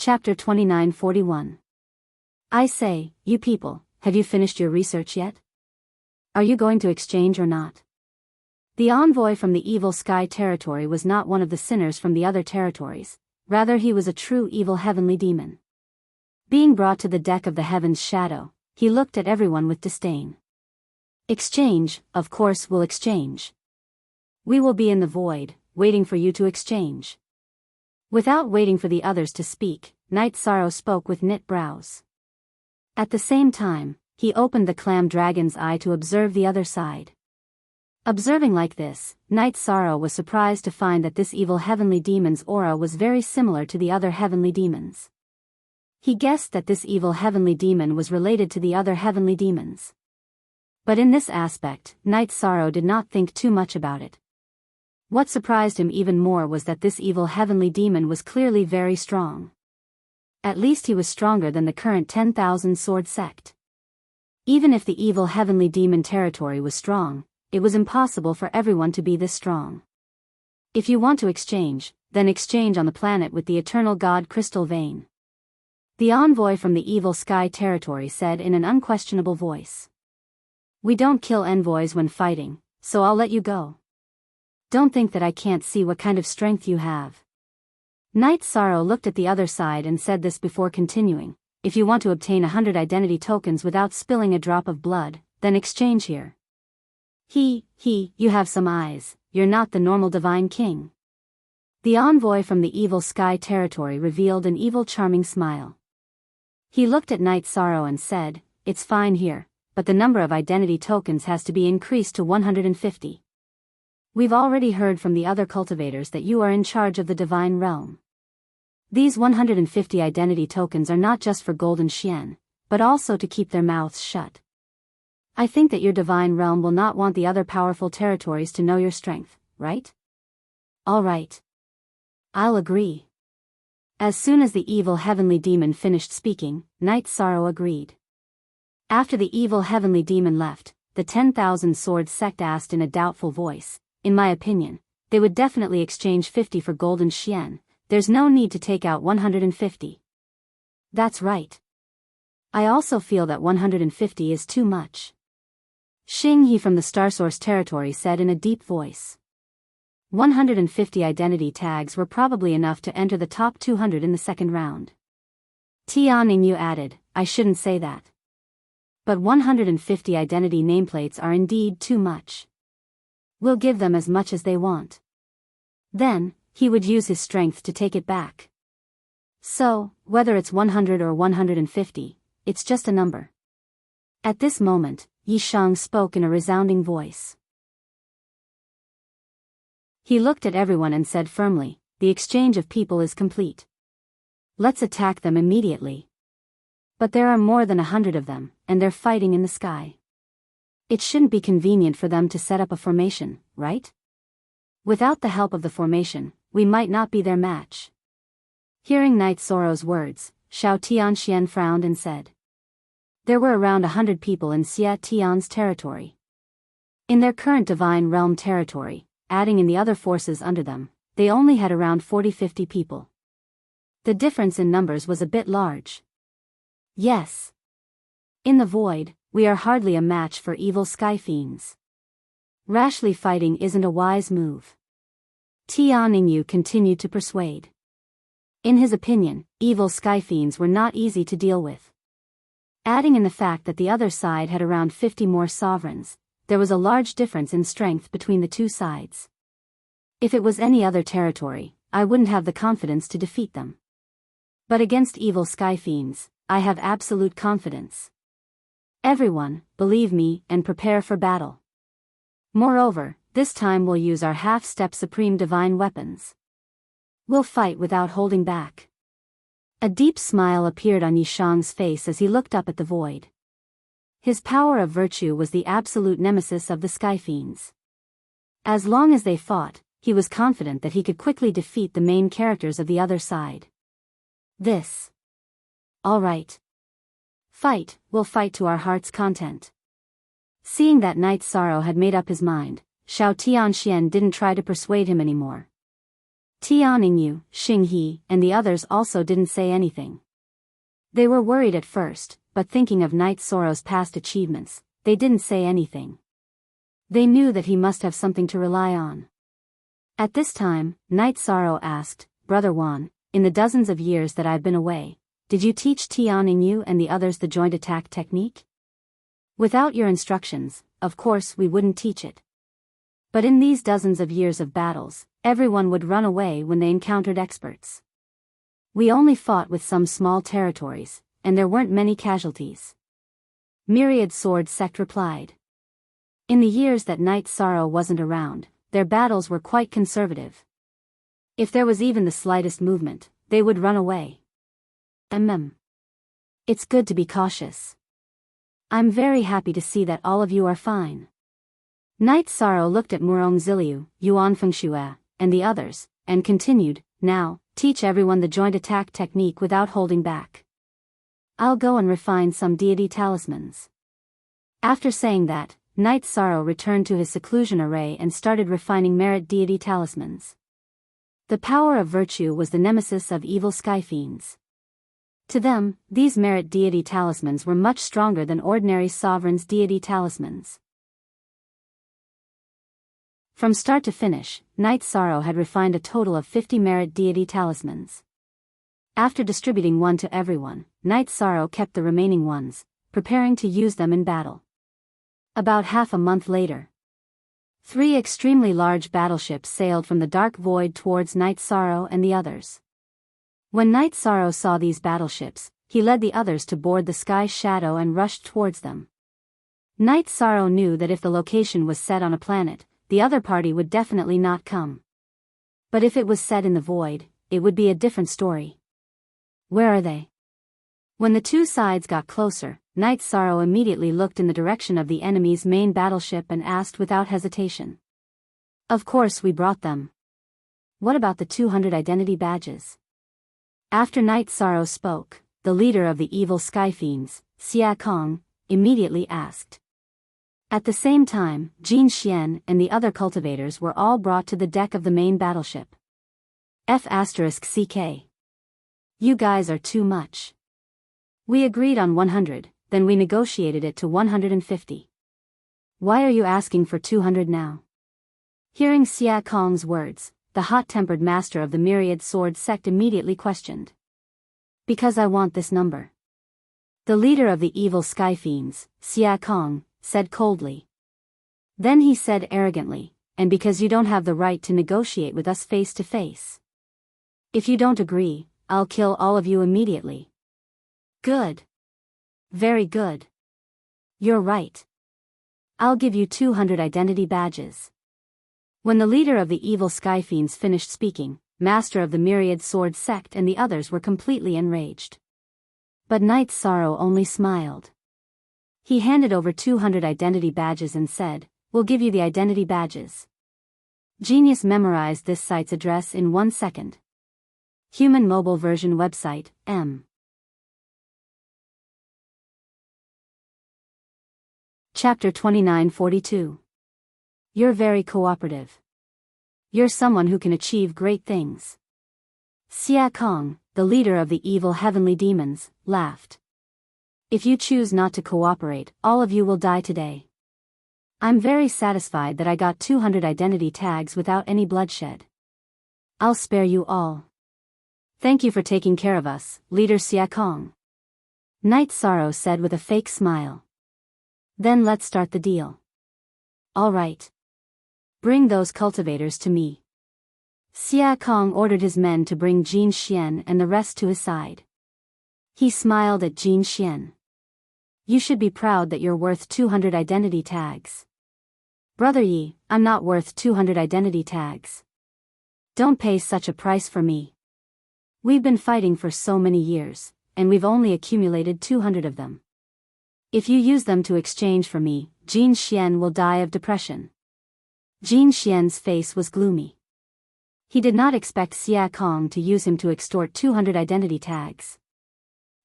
Chapter 2941. I say, you people, have you finished your research yet? Are you going to exchange or not? The envoy from the evil sky territory was not one of the sinners from the other territories, rather he was a true evil heavenly demon. Being brought to the deck of the heaven's shadow, he looked at everyone with disdain. Exchange, of course we'll exchange. We will be in the void, waiting for you to exchange. Without waiting for the others to speak, Night Sorrow spoke with knit brows. At the same time, he opened the clam dragon's eye to observe the other side. Observing like this, Night Sorrow was surprised to find that this evil heavenly demon's aura was very similar to the other heavenly demons. He guessed that this evil heavenly demon was related to the other heavenly demons. But in this aspect, Night Sorrow did not think too much about it. What surprised him even more was that this evil heavenly demon was clearly very strong. At least he was stronger than the current 10,000 sword sect. Even if the evil heavenly demon territory was strong, it was impossible for everyone to be this strong. If you want to exchange, then exchange on the planet with the eternal god Crystal Vein. The envoy from the evil sky territory said in an unquestionable voice. We don't kill envoys when fighting, so I'll let you go. Don't think that I can't see what kind of strength you have. Night Sorrow looked at the other side and said this before continuing. If you want to obtain 100 identity tokens without spilling a drop of blood, then exchange here. You have some eyes, you're not the normal divine king. The envoy from the evil sky territory revealed an evil charming smile. He looked at Night Sorrow and said, it's fine here, but the number of identity tokens has to be increased to 150. We've already heard from the other cultivators that you are in charge of the divine realm. These 150 identity tokens are not just for Golden Xian, but also to keep their mouths shut. I think that your divine realm will not want the other powerful territories to know your strength, right? All right. I'll agree. As soon as the evil heavenly demon finished speaking, Night Sorrow agreed. After the evil heavenly demon left, the 10,000 sword sect asked in a doubtful voice, in my opinion, they would definitely exchange 50 for Golden Xian, there's no need to take out 150. That's right. I also feel that 150 is too much. Xing He from the Starsource territory said in a deep voice. 150 identity tags were probably enough to enter the top 200 in the second round. Tianning added, I shouldn't say that. But 150 identity nameplates are indeed too much. We'll give them as much as they want. Then, he would use his strength to take it back. So, whether it's 100 or 150, it's just a number. At this moment, Yi Shang spoke in a resounding voice. He looked at everyone and said firmly, the exchange of people is complete. Let's attack them immediately. But there are more than 100 of them, and they're fighting in the sky. It shouldn't be convenient for them to set up a formation, right? Without the help of the formation, we might not be their match. Hearing Night Sorrow's words, Xiao Tianxian frowned and said. There were around 100 people in Xia Tian's territory. In their current divine realm territory, adding in the other forces under them, they only had around 40-50 people. The difference in numbers was a bit large. Yes. In the void, we are hardly a match for evil sky fiends. Rashly fighting isn't a wise move. Tianning continued to persuade. In his opinion, evil sky fiends were not easy to deal with. Adding in the fact that the other side had around 50 more sovereigns, there was a large difference in strength between the two sides. If it was any other territory, I wouldn't have the confidence to defeat them. But against evil sky fiends, I have absolute confidence. Everyone, believe me and prepare for battle. Moreover, this time we'll use our half-step supreme divine weapons. We'll fight without holding back. A deep smile appeared on Yi Shang's face as he looked up at the void. His power of virtue was the absolute nemesis of the sky fiends. As long as they fought, he was confident that he could quickly defeat the main characters of the other side. This. All right. Fight, we'll fight to our heart's content. Seeing that Night Sorrow had made up his mind, Xiao Tianxian didn't try to persuade him anymore. Tianyu, Xinghe, and the others also didn't say anything. They were worried at first, but thinking of Knight Sorrow's past achievements, they didn't say anything. They knew that he must have something to rely on. At this time, Knight Sorrow asked, Brother Wan, in the dozens of years that I've been away, did you teach Tianyu and the others the joint attack technique? Without your instructions, of course we wouldn't teach it. But in these dozens of years of battles, everyone would run away when they encountered experts. We only fought with some small territories, and there weren't many casualties. Myriad Sword Sect replied. In the years that Knight Sorrow wasn't around, their battles were quite conservative. If there was even the slightest movement, they would run away. It's good to be cautious. I'm very happy to see that all of you are fine. Knight Sorrow looked at Murong Ziliu, Yuan Fengshue, and the others, and continued, now, teach everyone the joint attack technique without holding back. I'll go and refine some deity talismans. After saying that, Knight Sorrow returned to his seclusion array and started refining merit deity talismans. The power of virtue was the nemesis of evil sky fiends. To them, these merit deity talismans were much stronger than ordinary sovereign's deity talismans. From start to finish, Knight Sorrow had refined a total of 50 merit deity talismans. After distributing one to everyone, Knight Sorrow kept the remaining ones, preparing to use them in battle. About half a month later, 3 extremely large battleships sailed from the dark void towards Knight Sorrow and the others. When Knight Sorrow saw these battleships, he led the others to board the Sky Shadow and rushed towards them. Knight Sorrow knew that if the location was set on a planet, the other party would definitely not come. But if it was set in the void, it would be a different story. Where are they? When the two sides got closer, Knight Sorrow immediately looked in the direction of the enemy's main battleship and asked without hesitation. Of course we brought them. What about the 200 identity badges? After Knight Sorrow spoke, the leader of the evil sky fiends, Xia Kong, immediately asked. At the same time, Jin Xian and the other cultivators were all brought to the deck of the main battleship. F***CK. You guys are too much. We agreed on 100, then we negotiated it to 150. Why are you asking for 200 now? Hearing Xia Kong's words, the hot-tempered master of the Myriad Sword Sect immediately questioned. Because I want this number. The leader of the evil sky fiends, Xia Kong, said coldly. Then he said arrogantly, and because you don't have the right to negotiate with us face to face. If you don't agree, I'll kill all of you immediately. Good. Very good. You're right. I'll give you 200 identity badges. When the leader of the evil sky fiends finished speaking, master of the Myriad Sword Sect and the others were completely enraged. But Knight Sorrow only smiled. He handed over 200 identity badges and said, we'll give you the identity badges. Genius memorized this site's address in 1 second. Human mobile version website, M. Chapter 2942. You're very cooperative. You're someone who can achieve great things. Xia Kong, the leader of the evil heavenly demons, laughed. If you choose not to cooperate, all of you will die today. I'm very satisfied that I got 200 identity tags without any bloodshed. I'll spare you all. Thank you for taking care of us, Leader Xia Kong. Knight Sorrow said with a fake smile. Then let's start the deal. All right. Bring those cultivators to me. Xia Kong ordered his men to bring Jin Xian and the rest to his side. He smiled at Jin Xian. You should be proud that you're worth 200 identity tags. Brother Yi, I'm not worth 200 identity tags. Don't pay such a price for me. We've been fighting for so many years, and we've only accumulated 200 of them. If you use them to exchange for me, Jin Xian will die of depression. Jin Xian's face was gloomy. He did not expect Xia Kong to use him to extort 200 identity tags.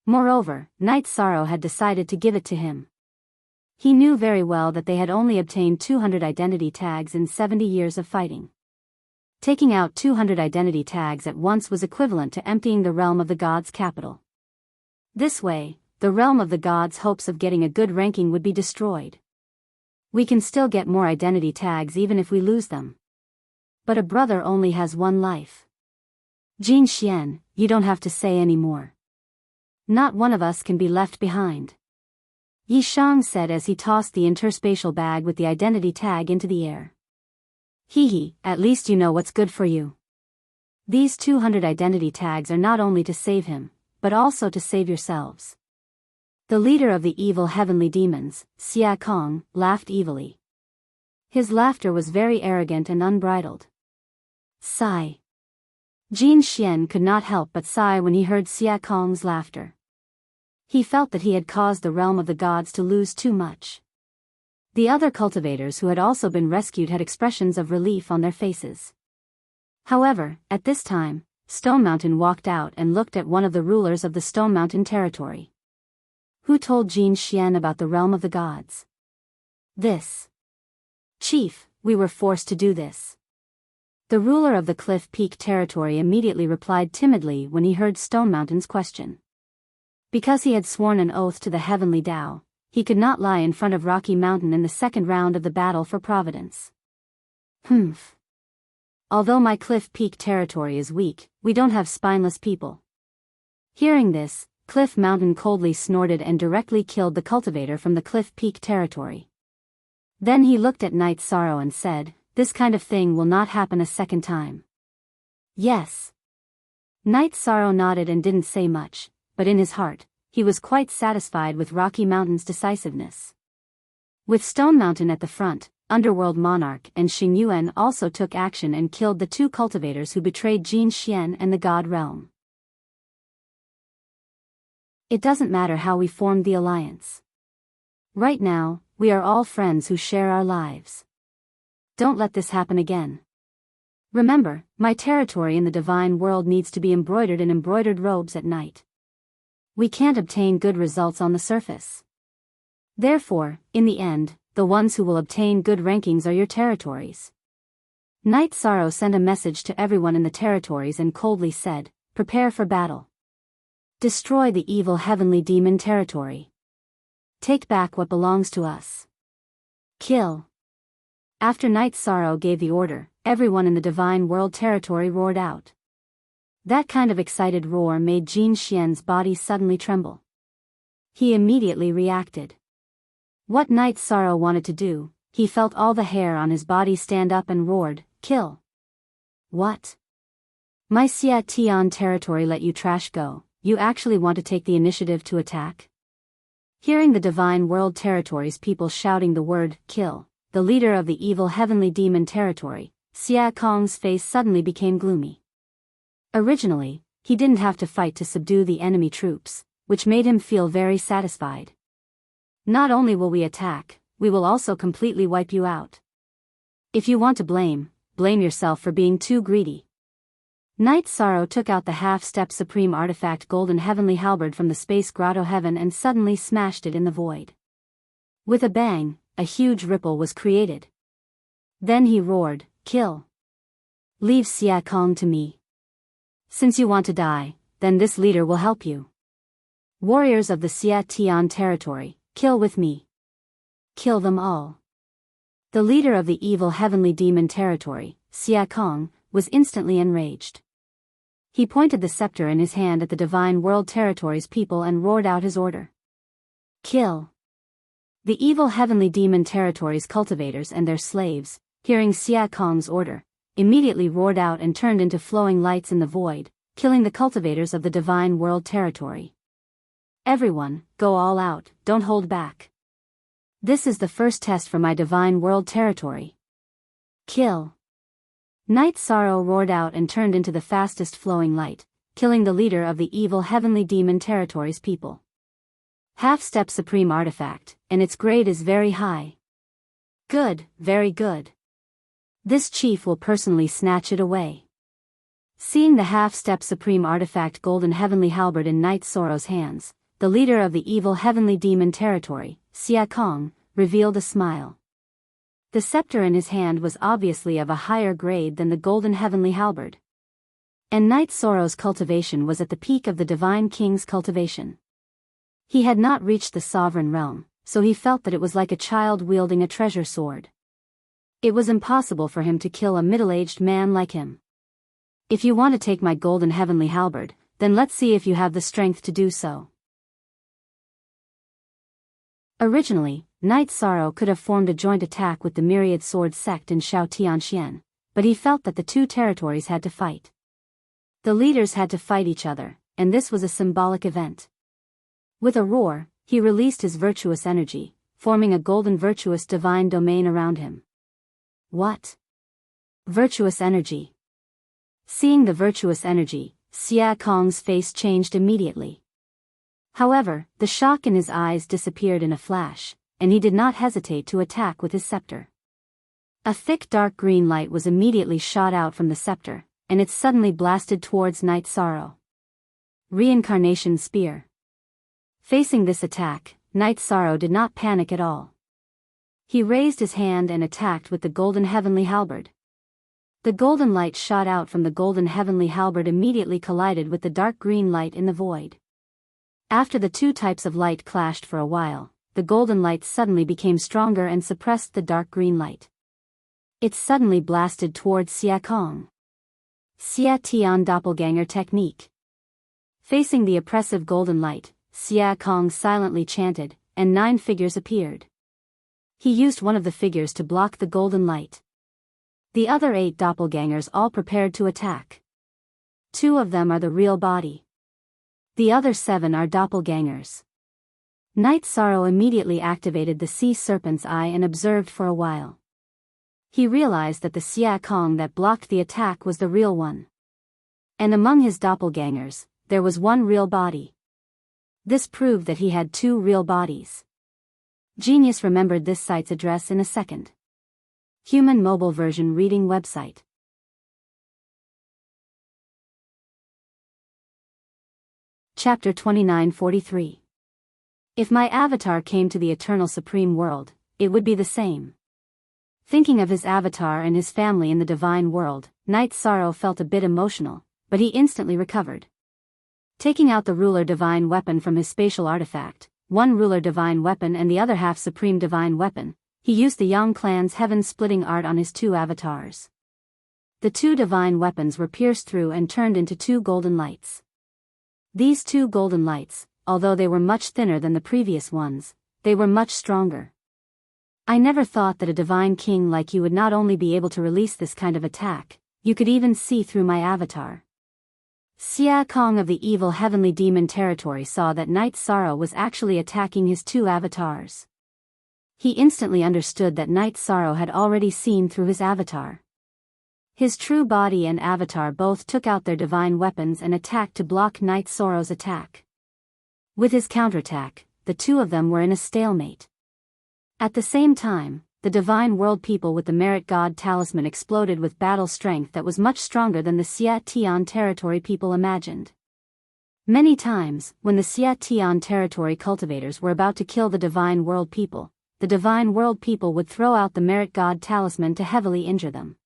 Moreover, Knight Sorrow had decided to give it to him. He knew very well that they had only obtained 200 identity tags in 70 years of fighting. Taking out 200 identity tags at once was equivalent to emptying the realm of the gods' capital. This way, the realm of the gods' hopes of getting a good ranking would be destroyed. We can still get more identity tags even if we lose them. But a brother only has one life. Jin Xian, you don't have to say any more. Not one of us can be left behind. Yi Shang said as he tossed the interspatial bag with the identity tag into the air. Hee, at least you know what's good for you. These 200 identity tags are not only to save him, but also to save yourselves. The leader of the evil heavenly demons, Xia Kong, laughed evilly. His laughter was very arrogant and unbridled. Sigh. Jin Xian could not help but sigh when he heard Xia Kong's laughter. He felt that he had caused the realm of the gods to lose too much. The other cultivators who had also been rescued had expressions of relief on their faces. However, at this time, Stone Mountain walked out and looked at one of the rulers of the Stone Mountain territory. Who told Jin Xian about the realm of the gods? This. Chief, we were forced to do this. The ruler of the Cliff Peak territory immediately replied timidly when he heard Stone Mountain's question. Because he had sworn an oath to the heavenly Tao, he could not lie in front of Rocky Mountain in the second round of the battle for Providence. Humph. Although my Cliff Peak territory is weak, we don't have spineless people. Hearing this, Cliff Mountain coldly snorted and directly killed the cultivator from the Cliff Peak territory. Then he looked at Night Sorrow and said, "This kind of thing will not happen a second time." Yes. Night Sorrow nodded and didn't say much, but in his heart, he was quite satisfied with Rocky Mountain's decisiveness. With Stone Mountain at the front, Underworld Monarch and Xing Yuan also took action and killed the two cultivators who betrayed Jin Xian and the God Realm. It doesn't matter how we formed the alliance. Right now, we are all friends who share our lives. Don't let this happen again. Remember, my territory in the divine world needs to be embroidered in embroidered robes at night. We can't obtain good results on the surface. Therefore, in the end, the ones who will obtain good rankings are your territories. Night Sorrow sent a message to everyone in the territories and coldly said, "Prepare for battle. Destroy the evil heavenly demon territory. Take back what belongs to us. Kill." After Night Sorrow gave the order, everyone in the divine world territory roared out. That kind of excited roar made Jin Xian's body suddenly tremble. He immediately reacted. What Night Sorrow wanted to do, he felt all the hair on his body stand up and roared, "Kill." What? My Xia Tian territory let you trash go, you actually want to take the initiative to attack? Hearing the divine world territory's people shouting the word, "Kill," the leader of the evil heavenly demon territory, Xia Kong's face suddenly became gloomy. Originally, he didn't have to fight to subdue the enemy troops, which made him feel very satisfied. Not only will we attack, we will also completely wipe you out. If you want to blame yourself for being too greedy. Night Sorrow took out the half-step supreme artifact golden heavenly halberd from the space grotto heaven and suddenly smashed it in the void. With a bang, a huge ripple was created. Then he roared, "Kill. Leave Xia Kong to me. Since you want to die, then this leader will help you. Warriors of the Xia Tian territory, kill with me. Kill them all." The leader of the evil heavenly demon territory, Xia Kong, was instantly enraged. He pointed the scepter in his hand at the divine world territory's people and roared out his order. Kill. The evil heavenly demon territory's cultivators and their slaves, hearing Xia Kong's order, immediately roared out and turned into flowing lights in the void, killing the cultivators of the divine world territory. Everyone, go all out, don't hold back. This is the first test for my divine world territory. Kill. Night Sorrow roared out and turned into the fastest flowing light, killing the leader of the evil heavenly demon territory's people. Half-step supreme artifact, and its grade is very high. Good, very good. This chief will personally snatch it away. Seeing the half-step supreme artifact golden heavenly halberd in Night Sorrow's hands, the leader of the evil heavenly demon territory, Xia Kong, revealed a smile. The scepter in his hand was obviously of a higher grade than the golden heavenly halberd. And Knight Sorrow's cultivation was at the peak of the Divine King's cultivation. He had not reached the sovereign realm, so he felt that it was like a child wielding a treasure sword. It was impossible for him to kill a middle-aged man like him. If you want to take my golden heavenly halberd, then let's see if you have the strength to do so. Originally, Knight Sorrow could have formed a joint attack with the Myriad Sword sect in Shao Tianxian, but he felt that the two territories had to fight. The leaders had to fight each other, and this was a symbolic event. With a roar, he released his virtuous energy, forming a golden virtuous divine domain around him. What? Virtuous energy. Seeing the virtuous energy, Xia Kong's face changed immediately. However, the shock in his eyes disappeared in a flash, and he did not hesitate to attack with his scepter. A thick dark green light was immediately shot out from the scepter, and it suddenly blasted towards Knight Sorrow. Reincarnation Spear. Facing this attack, Knight Sorrow did not panic at all. He raised his hand and attacked with the golden heavenly halberd. The golden light shot out from the golden heavenly halberd immediately collided with the dark green light in the void. After the two types of light clashed for a while, the golden light suddenly became stronger and suppressed the dark green light. It suddenly blasted towards Xia Kong. Xia Tian Doppelganger Technique. Facing the oppressive golden light, Xia Kong silently chanted, and 9 figures appeared. He used one of the figures to block the golden light. The other 8 doppelgangers all prepared to attack. 2 of them are the real body. The other 7 are doppelgangers. Knight Sorrow immediately activated the sea serpent's eye and observed for a while. He realized that the Xia Kong that blocked the attack was the real one. And among his doppelgangers, there was one real body. This proved that he had 2 real bodies. Genius remembered this site's address in a second. Human mobile version reading website. Chapter 2943. If my avatar came to the eternal supreme world, it would be the same. Thinking of his avatar and his family in the divine world, Knight Sorrow felt a bit emotional, but he instantly recovered. Taking out the ruler divine weapon from his spatial artifact, one ruler divine weapon and the other half supreme divine weapon, he used the Yang clan's heaven-splitting art on his 2 avatars. The 2 divine weapons were pierced through and turned into 2 golden lights. These 2 golden lights, although they were much thinner than the previous ones, they were much stronger. I never thought that a divine king like you would not only be able to release this kind of attack, you could even see through my avatar. Xia Kong of the evil heavenly demon territory saw that Knight Sorrow was actually attacking his 2 avatars. He instantly understood that Knight Sorrow had already seen through his avatar. His true body and avatar both took out their divine weapons and attacked to block Knight Sorrow's attack. With his counterattack, the 2 of them were in a stalemate. At the same time, the divine world people with the merit god talisman exploded with battle strength that was much stronger than the Xia Tian territory people imagined. Many times, when the Xia Tian territory cultivators were about to kill the divine world people, the divine world people would throw out the merit god talisman to heavily injure them.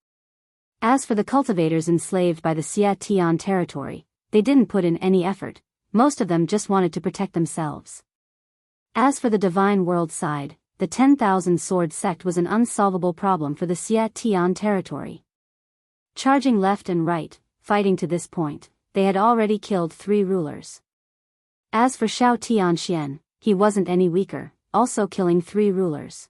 As for the cultivators enslaved by the Xia Tian territory, they didn't put in any effort, most of them just wanted to protect themselves. As for the divine world side, the 10,000 sword sect was an unsolvable problem for the Xia Tian territory. Charging left and right, fighting to this point, they had already killed 3 rulers. As for Shao Tianxian, he wasn't any weaker, also killing 3 rulers.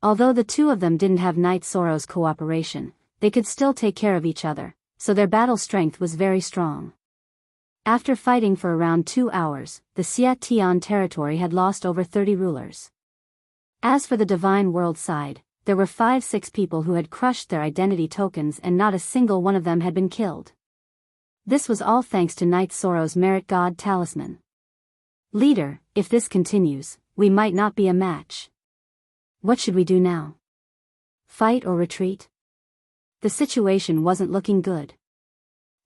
Although the 2 of them didn't have Knight Sorrow's cooperation, they could still take care of each other, so their battle strength was very strong. After fighting for around 2 hours, the Xia Tian territory had lost over 30 rulers. As for the divine world side, there were 5-6 people who had crushed their identity tokens and not a single one of them had been killed. This was all thanks to Knight Sorrow's merit god talisman. Leader, if this continues, we might not be a match. What should we do now? Fight or retreat? The situation wasn't looking good.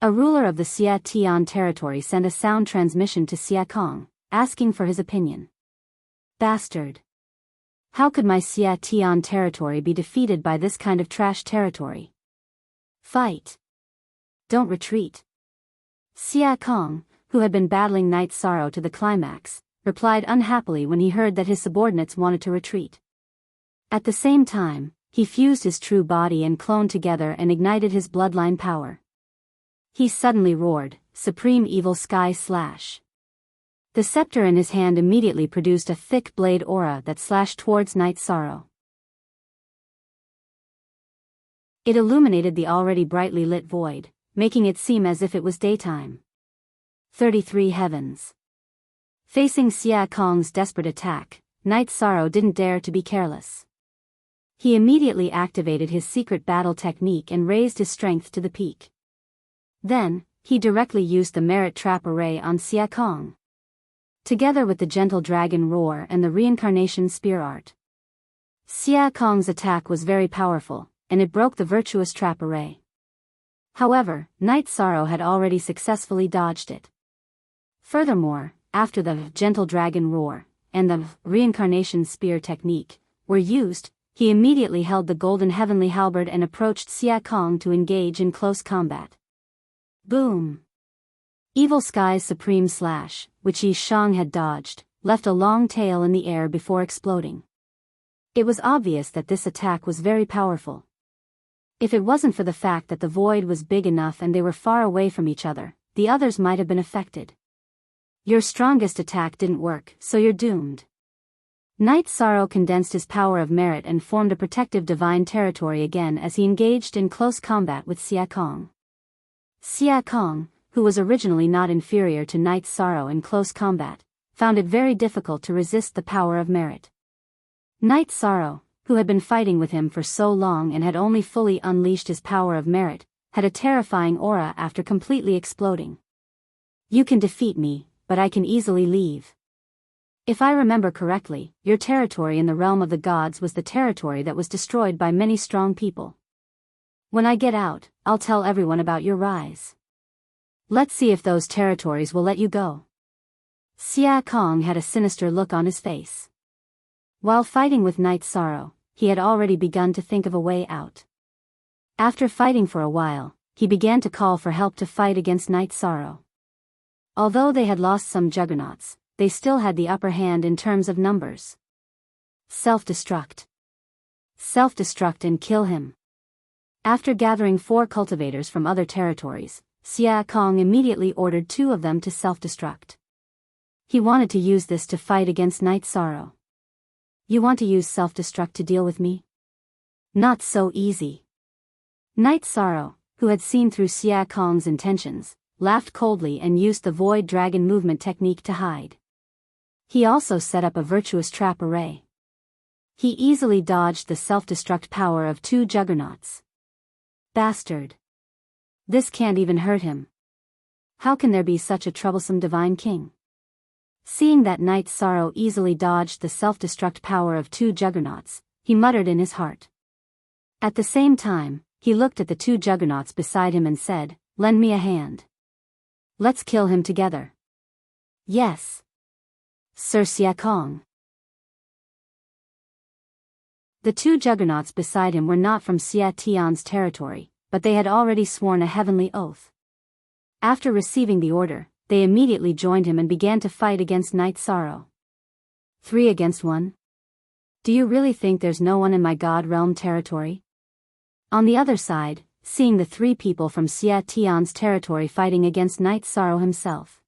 A ruler of the Xia Tian territory sent a sound transmission to Xia Kong, asking for his opinion. Bastard. How could my Xia Tian territory be defeated by this kind of trash territory? Fight! Don't retreat. Xia Kong, who had been battling Night Sorrow to the climax, replied unhappily when he heard that his subordinates wanted to retreat. At the same time, he fused his true body and clone together and ignited his bloodline power. He suddenly roared, "Supreme Evil Sky Slash!" The scepter in his hand immediately produced a thick blade aura that slashed towards Night Sorrow. It illuminated the already brightly lit void, making it seem as if it was daytime. 33 Heavens. Facing Xia Kong's desperate attack, Night Sorrow didn't dare to be careless. He immediately activated his secret battle technique and raised his strength to the peak. Then, he directly used the Merit Trap Array on Xia Kong, together with the Gentle Dragon Roar and the Reincarnation Spear Art. Xia Kong's attack was very powerful, and it broke the Virtuous Trap Array. However, Night Sorrow had already successfully dodged it. Furthermore, after the Gentle Dragon Roar and the Reincarnation Spear technique were used, he immediately held the Golden Heavenly Halberd and approached Xia Kong to engage in close combat. Boom! Evil Sky's Supreme Slash, which Yi Shang had dodged, left a long tail in the air before exploding. It was obvious that this attack was very powerful. If it wasn't for the fact that the void was big enough and they were far away from each other, the others might have been affected. Your strongest attack didn't work, so you're doomed. Night Sorrow condensed his power of merit and formed a protective divine territory again as he engaged in close combat with Xia Kong. Xia Kong, who was originally not inferior to Night Sorrow in close combat, found it very difficult to resist the power of merit. Night Sorrow, who had been fighting with him for so long and had only fully unleashed his power of merit, had a terrifying aura after completely exploding. You can defeat me, but I can easily leave. If I remember correctly, your territory in the realm of the gods was the territory that was destroyed by many strong people. When I get out, I'll tell everyone about your rise. Let's see if those territories will let you go. Xia Kong had a sinister look on his face. While fighting with Night Sorrow, he had already begun to think of a way out. After fighting for a while, he began to call for help to fight against Night Sorrow. Although they had lost some juggernauts, they still had the upper hand in terms of numbers. Self-destruct. Self-destruct and kill him. After gathering 4 cultivators from other territories, Xia Kong immediately ordered 2 of them to self-destruct. He wanted to use this to fight against Night Sorrow. You want to use self-destruct to deal with me? Not so easy. Night Sorrow, who had seen through Xia Kong's intentions, laughed coldly and used the Void Dragon movement technique to hide. He also set up a Virtuous Trap Array. He easily dodged the self-destruct power of 2 juggernauts. Bastard. This can't even hurt him. How can there be such a troublesome divine king? Seeing that Night Sorrow easily dodged the self-destruct power of 2 juggernauts, he muttered in his heart. At the same time, he looked at the 2 juggernauts beside him and said, "Lend me a hand. Let's kill him together." Yes. Sir Xia Kong. The 2 juggernauts beside him were not from Xia Tian's territory, but they had already sworn a heavenly oath. After receiving the order, they immediately joined him and began to fight against Night Sorrow. 3 against 1? Do you really think there's no one in my God Realm territory? On the other side, seeing the 3 people from Xia Tian's territory fighting against Night Sorrow himself,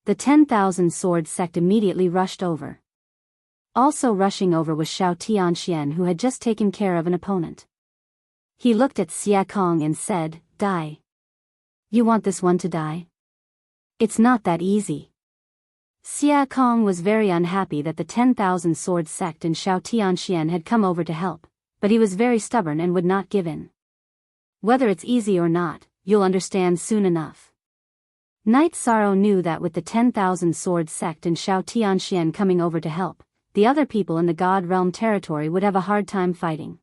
the 10,000 Sword sect immediately rushed over. Also rushing over was Shao Tianxian, who had just taken care of an opponent. He looked at Xia Kong and said, "Die. You want this one to die? It's not that easy." Xia Kong was very unhappy that the 10,000 Sword sect and Shao Tianxian had come over to help, but he was very stubborn and would not give in. Whether it's easy or not, you'll understand soon enough. Night Sorrow knew that with the 10,000 Sword sect and Shao Tianxian coming over to help, the other people in the God Realm territory would have a hard time fighting.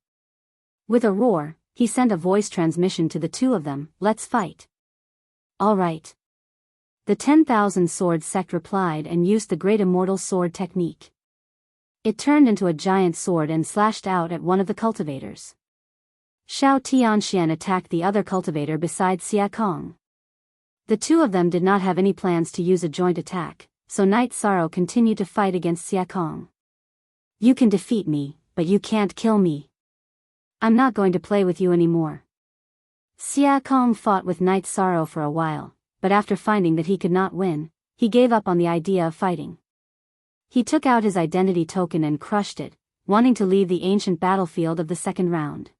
With a roar, he sent a voice transmission to the 2 of them, "Let's fight." "All right." The 10,000 Sword sect replied and used the Great Immortal Sword technique. It turned into a giant sword and slashed out at one of the cultivators. Xiao Tianxian attacked the other cultivator beside Xia Kong. The two of them did not have any plans to use a joint attack, so Night Sorrow continued to fight against Xia Kong. You can defeat me, but you can't kill me. I'm not going to play with you anymore. Xia Kong fought with Night Sorrow for a while, but after finding that he could not win, he gave up on the idea of fighting. He took out his identity token and crushed it, wanting to leave the ancient battlefield of the second round.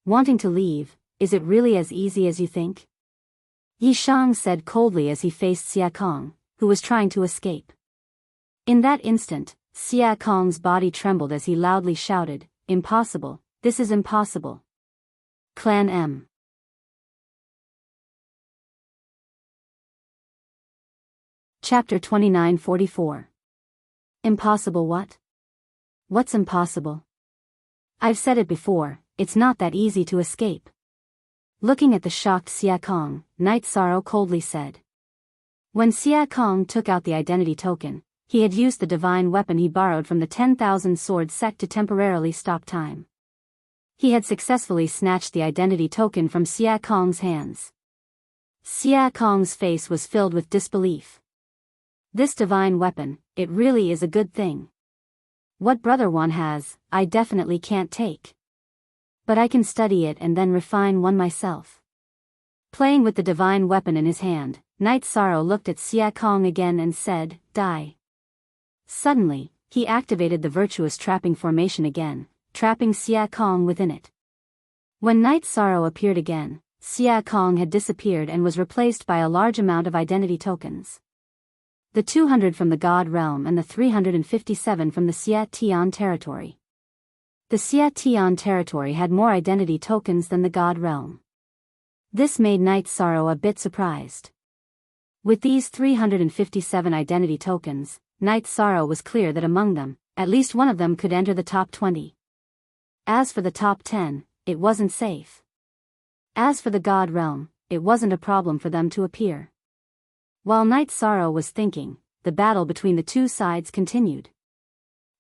Wanting to leave, is it really as easy as you think? Yi Shang said coldly as he faced Xia Kong, who was trying to escape. In that instant, Xia Kong's body trembled as he loudly shouted, "Impossible, this is impossible." Clan M. Chapter 2944. Impossible what? What's impossible? I've said it before, it's not that easy to escape. Looking at the shocked Xia Kong, Night Sorrow coldly said. When Xia Kong took out the identity token, he had used the divine weapon he borrowed from the 10,000 sword sect to temporarily stop time. He had successfully snatched the identity token from Xia Kong's hands. Xia Kong's face was filled with disbelief. This divine weapon, it really is a good thing. What Brother One has, I definitely can't take. But I can study it and then refine one myself. Playing with the divine weapon in his hand, Night Sorrow looked at Xia Kong again and said, "Die." Suddenly, he activated the virtuous trapping formation again, trapping Xia Kong within it. When Night Sorrow appeared again, Xia Kong had disappeared and was replaced by a large amount of identity tokens. The 200 from the God Realm and the 357 from the Xia Tian territory. The Xia Tian territory had more identity tokens than the God Realm. This made Night Sorrow a bit surprised. With these 357 identity tokens, Night Sorrow was clear that among them, at least one of them could enter the top 20. As for the top 10, it wasn't safe. As for the God Realm, it wasn't a problem for them to appear. While Night Sorrow was thinking, the battle between the two sides continued.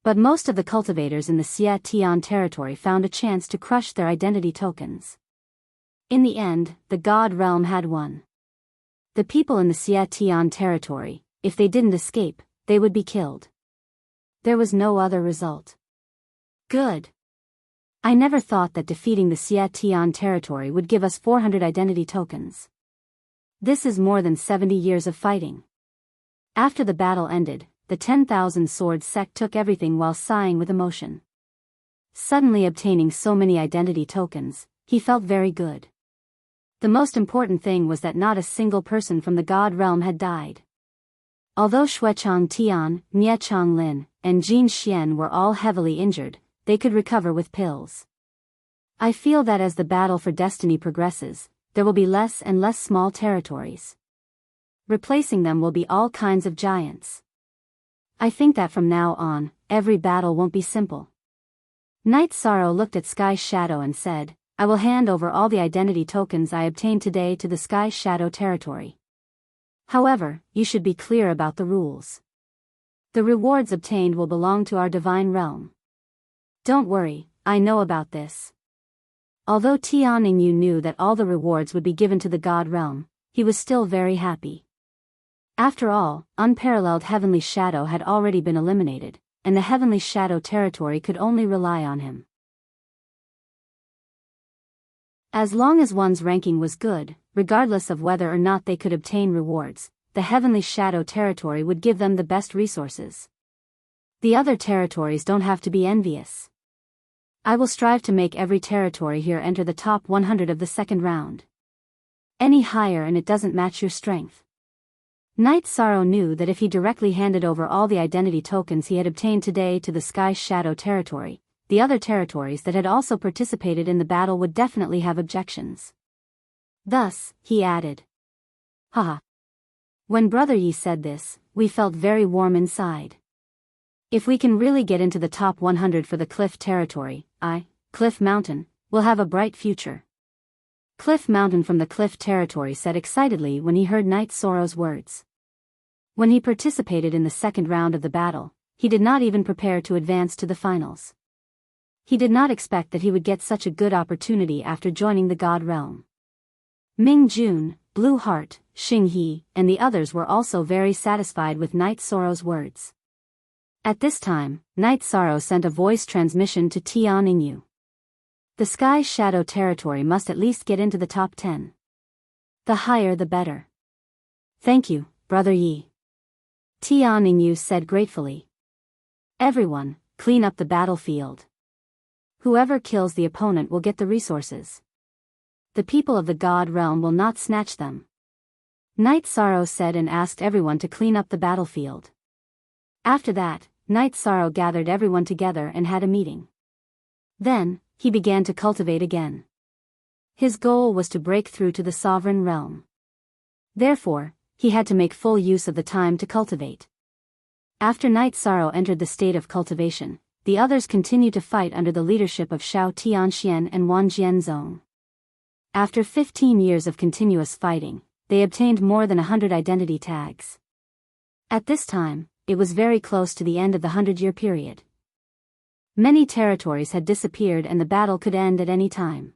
But most of the cultivators in the Xia Tian territory found a chance to crush their identity tokens. In the end, the God Realm had won. The people in the Xia Tian territory, if they didn't escape, they would be killed. There was no other result. Good. I never thought that defeating the Xia Tian territory would give us 400 identity tokens. This is more than 70 years of fighting. After the battle ended, the 10,000 sword sect took everything while sighing with emotion. Suddenly obtaining so many identity tokens, he felt very good. The most important thing was that not a single person from the God Realm had died. Although Xuechang Tian, Nie Chang Lin, and Jin Xian were all heavily injured, they could recover with pills. I feel that as the battle for destiny progresses, there will be less and less small territories. Replacing them will be all kinds of giants. I think that from now on, every battle won't be simple. Night Sorrow looked at Sky Shadow and said, "I will hand over all the identity tokens I obtained today to the Sky Shadow territory. However, you should be clear about the rules. The rewards obtained will belong to our divine realm." "Don't worry, I know about this." Although Tianning knew that all the rewards would be given to the God Realm, he was still very happy. After all, unparalleled Heavenly Shadow had already been eliminated, and the Heavenly Shadow territory could only rely on him. As long as one's ranking was good, regardless of whether or not they could obtain rewards, the Heavenly Shadow territory would give them the best resources. The other territories don't have to be envious. I will strive to make every territory here enter the top 100 of the second round. Any higher and it doesn't match your strength. Night Sorrow knew that if he directly handed over all the identity tokens he had obtained today to the Sky Shadow territory, the other territories that had also participated in the battle would definitely have objections. Thus, he added. Haha. When Brother Yi said this, we felt very warm inside. If we can really get into the top 100 for the Cliff territory, Cliff Mountain, will have a bright future. Cliff Mountain from the Cliff territory said excitedly when he heard Night Sorrow's words. When he participated in the second round of the battle, he did not even prepare to advance to the finals. He did not expect that he would get such a good opportunity after joining the God Realm. Ming Jun, Blue Heart, Xing He, and the others were also very satisfied with Night Sorrow's words. At this time, Night Sorrow sent a voice transmission to Tian Yingyu. The Sky Shadow territory must at least get into the top 10. The higher the better. Thank you, Brother Yi. Tian Yingyu said gratefully. Everyone, clean up the battlefield. Whoever kills the opponent will get the resources. The people of the God Realm will not snatch them. Night Sorrow said and asked everyone to clean up the battlefield. After that, Night Sorrow gathered everyone together and had a meeting. Then, he began to cultivate again. His goal was to break through to the Sovereign Realm. Therefore, he had to make full use of the time to cultivate. After Night Sorrow entered the state of cultivation, the others continued to fight under the leadership of Xiao Tianxian and Wan Jianzong. After 15 years of continuous fighting, they obtained more than 100 identity tags. At this time, it was very close to the end of the 100-year period. Many territories had disappeared and the battle could end at any time.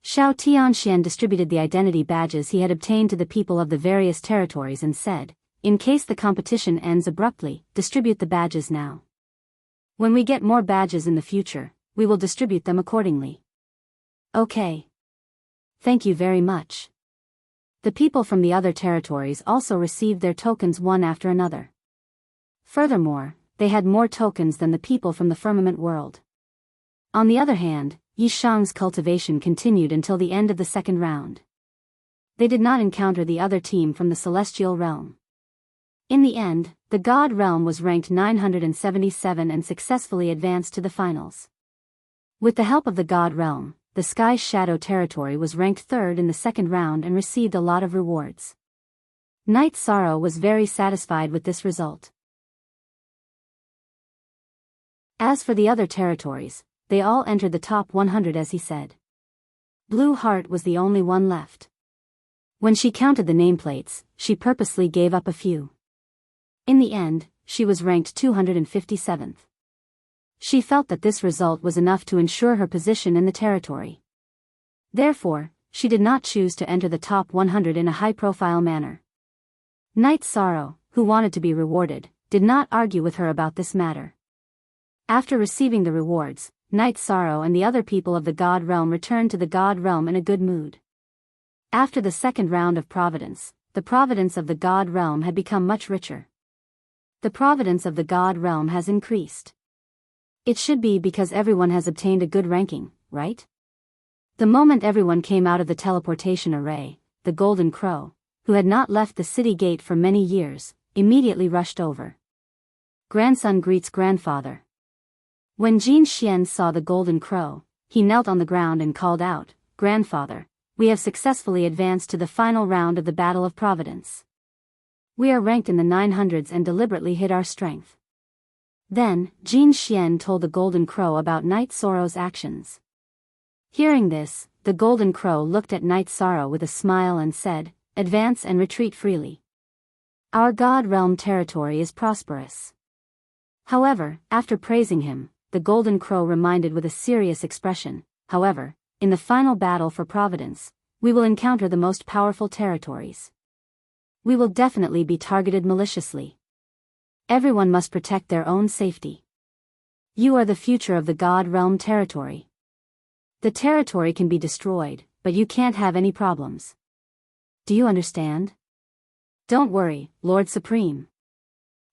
Xiao Tianxian distributed the identity badges he had obtained to the people of the various territories and said, in case the competition ends abruptly, distribute the badges now. When we get more badges in the future, we will distribute them accordingly. Okay. Thank you very much. The people from the other territories also received their tokens one after another. Furthermore, they had more tokens than the people from the firmament world. On the other hand, Yishang's cultivation continued until the end of the second round. They did not encounter the other team from the celestial realm. In the end, the God Realm was ranked 977 and successfully advanced to the finals. With the help of the God Realm, the Sky Shadow territory was ranked third in the second round and received a lot of rewards. Night Sorrow was very satisfied with this result. As for the other territories, they all entered the top 100 as he said. Blue Heart was the only one left. When she counted the nameplates, she purposely gave up a few. In the end, she was ranked 257th. She felt that this result was enough to ensure her position in the territory. Therefore, she did not choose to enter the top 100 in a high-profile manner. Night Sorrow, who wanted to be rewarded, did not argue with her about this matter. After receiving the rewards, Night Sorrow and the other people of the God Realm returned to the God Realm in a good mood. After the second round of Providence, the providence of the God Realm had become much richer. The providence of the God Realm has increased. It should be because everyone has obtained a good ranking, right? The moment everyone came out of the teleportation array, the Golden Crow, who had not left the city gate for many years, immediately rushed over. Grandson greets grandfather. When Jin Xian saw the Golden Crow, he knelt on the ground and called out, "Grandfather, we have successfully advanced to the final round of the Battle of Providence. We are ranked in the 900s and deliberately hid our strength." Then, Jin Xian told the Golden Crow about Night Sorrow's actions. Hearing this, the Golden Crow looked at Night Sorrow with a smile and said, "Advance and retreat freely. Our God Realm territory is prosperous." However, after praising him, the Golden Crow reminded with a serious expression, "However, in the final battle for Providence, we will encounter the most powerful territories. We will definitely be targeted maliciously. Everyone must protect their own safety. You are the future of the God Realm territory. The territory can be destroyed, but you can't have any problems. Do you understand? Don't worry, Lord Supreme.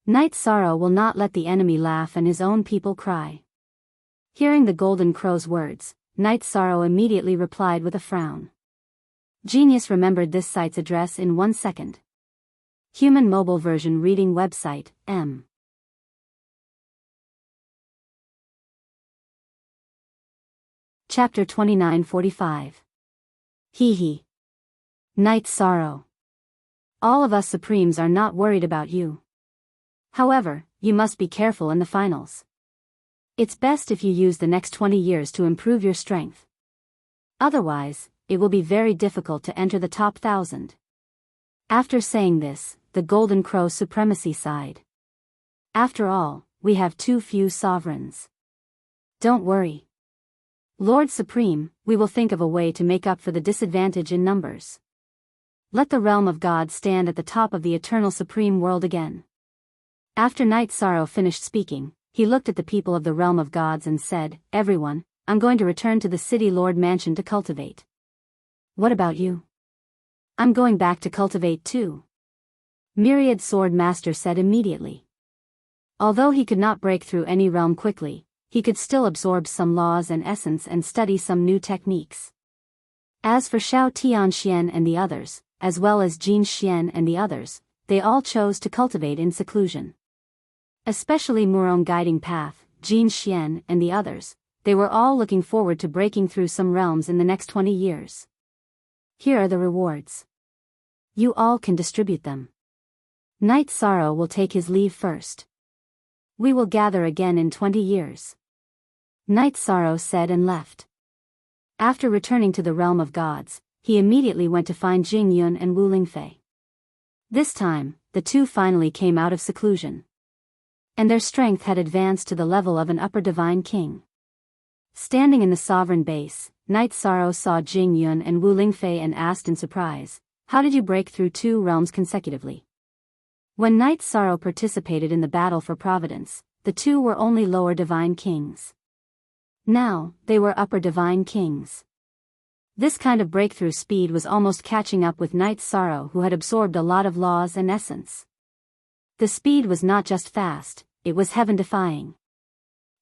Night Sorrow will not let the enemy laugh and his own people cry." Hearing the Golden Crow's words, Night Sorrow immediately replied with a frown. Genius remembered this site's address in 1 second. Human mobile version reading website, M. Chapter 2945. Hee hee. Night Sorrow. All of us Supremes are not worried about you. However, you must be careful in the finals. It's best if you use the next 20 years to improve your strength. Otherwise, it will be very difficult to enter the top 1,000. After saying this, the Golden Crow supremacy sighed. After all, we have too few sovereigns. Don't worry. Lord Supreme, we will think of a way to make up for the disadvantage in numbers. Let the realm of God stand at the top of the eternal supreme world again. After Night Sorrow finished speaking, he looked at the people of the realm of gods and said, Everyone, I'm going to return to the city Lord Mansion to cultivate. What about you? I'm going back to cultivate too. Myriad Sword Master said immediately. Although he could not break through any realm quickly, he could still absorb some laws and essence and study some new techniques. As for Xiao Tianxian and the others, as well as Jin Xian and the others, they all chose to cultivate in seclusion. Especially Murong Guiding Path, Jin Xian and the others, they were all looking forward to breaking through some realms in the next 20 years. Here are the rewards. You all can distribute them. Night Sorrow will take his leave first. We will gather again in 20 years. Night Sorrow said and left. After returning to the realm of gods, he immediately went to find Jing Yun and Wu Lingfei. This time, the two finally came out of seclusion. And their strength had advanced to the level of an upper divine king. Standing in the sovereign base, Night Sorrow saw Jing Yun and Wu Lingfei and asked in surprise, How did you break through 2 realms consecutively? When Night Sorrow participated in the battle for Providence, the two were only lower divine kings. Now, they were upper divine kings. This kind of breakthrough speed was almost catching up with Night Sorrow, who had absorbed a lot of laws and essence. The speed was not just fast, it was heaven-defying.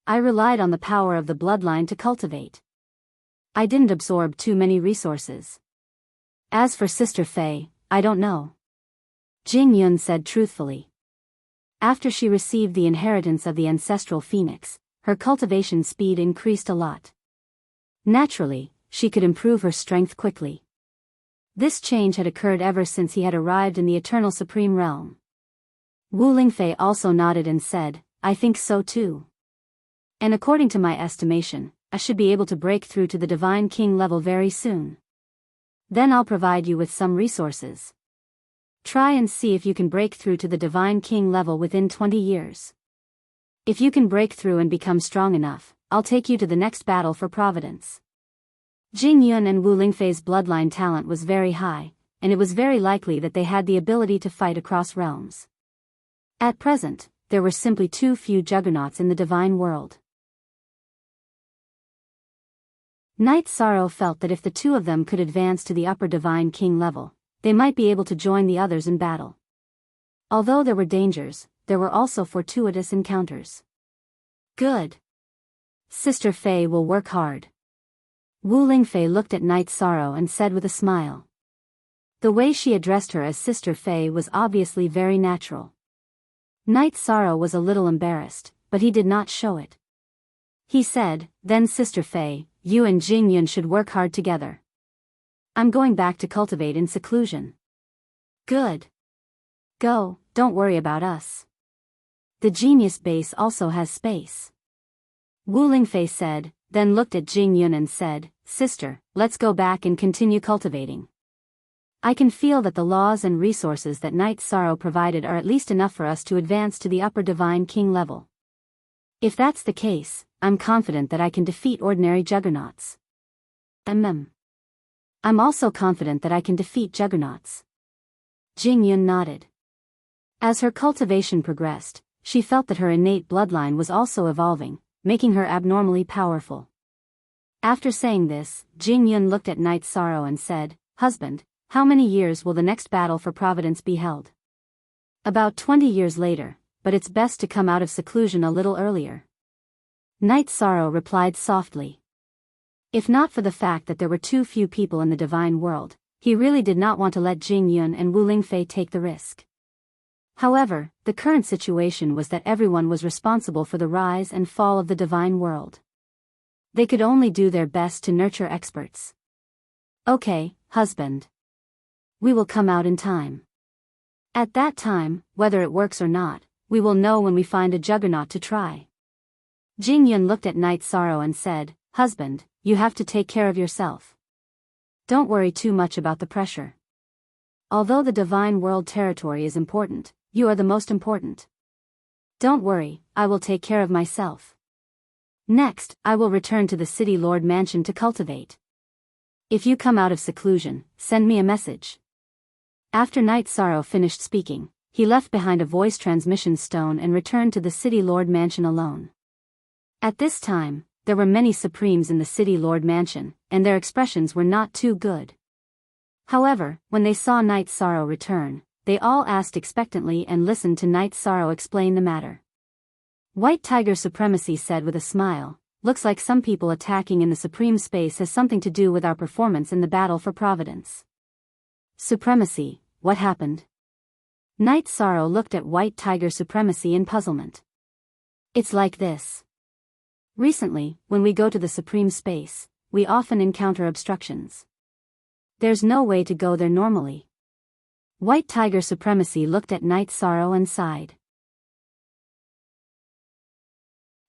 I relied on the power of the bloodline to cultivate. I didn't absorb too many resources. As for Sister Fei, I don't know. Jing Yun said truthfully. After she received the inheritance of the ancestral phoenix, her cultivation speed increased a lot. Naturally, she could improve her strength quickly. This change had occurred ever since he had arrived in the Eternal Supreme Realm. Wu Lingfei also nodded and said, I think so too. And according to my estimation, I should be able to break through to the Divine King level very soon. Then I'll provide you with some resources. Try and see if you can break through to the Divine King level within 20 years. If you can break through and become strong enough, I'll take you to the next battle for Providence. Jing Yun and Wu Lingfei's bloodline talent was very high, and it was very likely that they had the ability to fight across realms. At present, there were simply too few juggernauts in the divine world. Night Sorrow felt that if the two of them could advance to the upper divine king level, they might be able to join the others in battle. Although there were dangers, there were also fortuitous encounters. Good. Sister Fei will work hard. Wu Lingfei looked at Night Sorrow and said with a smile. The way she addressed her as Sister Fei was obviously very natural. Night Sorrow was a little embarrassed, but he did not show it. He said, Then Sister Fei, you and Jing Yun should work hard together. I'm going back to cultivate in seclusion. Good. Go, don't worry about us. The genius base also has space. Wu Lingfei said, then looked at Jing Yun and said, Sister, let's go back and continue cultivating. I can feel that the laws and resources that Night Sorrow provided are at least enough for us to advance to the upper divine king level. If that's the case, I'm confident that I can defeat ordinary juggernauts. I'm also confident that I can defeat juggernauts. Jing Yun nodded. As her cultivation progressed, she felt that her innate bloodline was also evolving, making her abnormally powerful. After saying this, Jing Yun looked at Night Sorrow and said, Husband, how many years will the next battle for Providence be held? About 20 years later, but it's best to come out of seclusion a little earlier. Night Sorrow replied softly. If not for the fact that there were too few people in the divine world, he really did not want to let Jing Yun and Wu Lingfei take the risk. However, the current situation was that everyone was responsible for the rise and fall of the divine world. They could only do their best to nurture experts. Okay, husband. We will come out in time. At that time, whether it works or not, we will know when we find a juggernaut to try. Jing Yun looked at Night Sorrow and said, Husband, you have to take care of yourself. Don't worry too much about the pressure. Although the divine world territory is important, you are the most important. Don't worry, I will take care of myself. Next, I will return to the City Lord Mansion to cultivate. If you come out of seclusion, send me a message. After Night Sorrow finished speaking, he left behind a voice transmission stone and returned to the City Lord Mansion alone. At this time, there were many Supremes in the City Lord Mansion, and their expressions were not too good. However, when they saw Night Sorrow return, they all asked expectantly and listened to Night Sorrow explain the matter. White Tiger Supremacy said with a smile, "Looks like some people attacking in the Supreme Space has something to do with our performance in the battle for Providence." Supremacy, what happened? Night Sorrow looked at White Tiger Supremacy in puzzlement. It's like this. Recently, when we go to the Supreme Space, we often encounter obstructions. There's no way to go there normally. White Tiger Supremacy looked at Night Sorrow and sighed.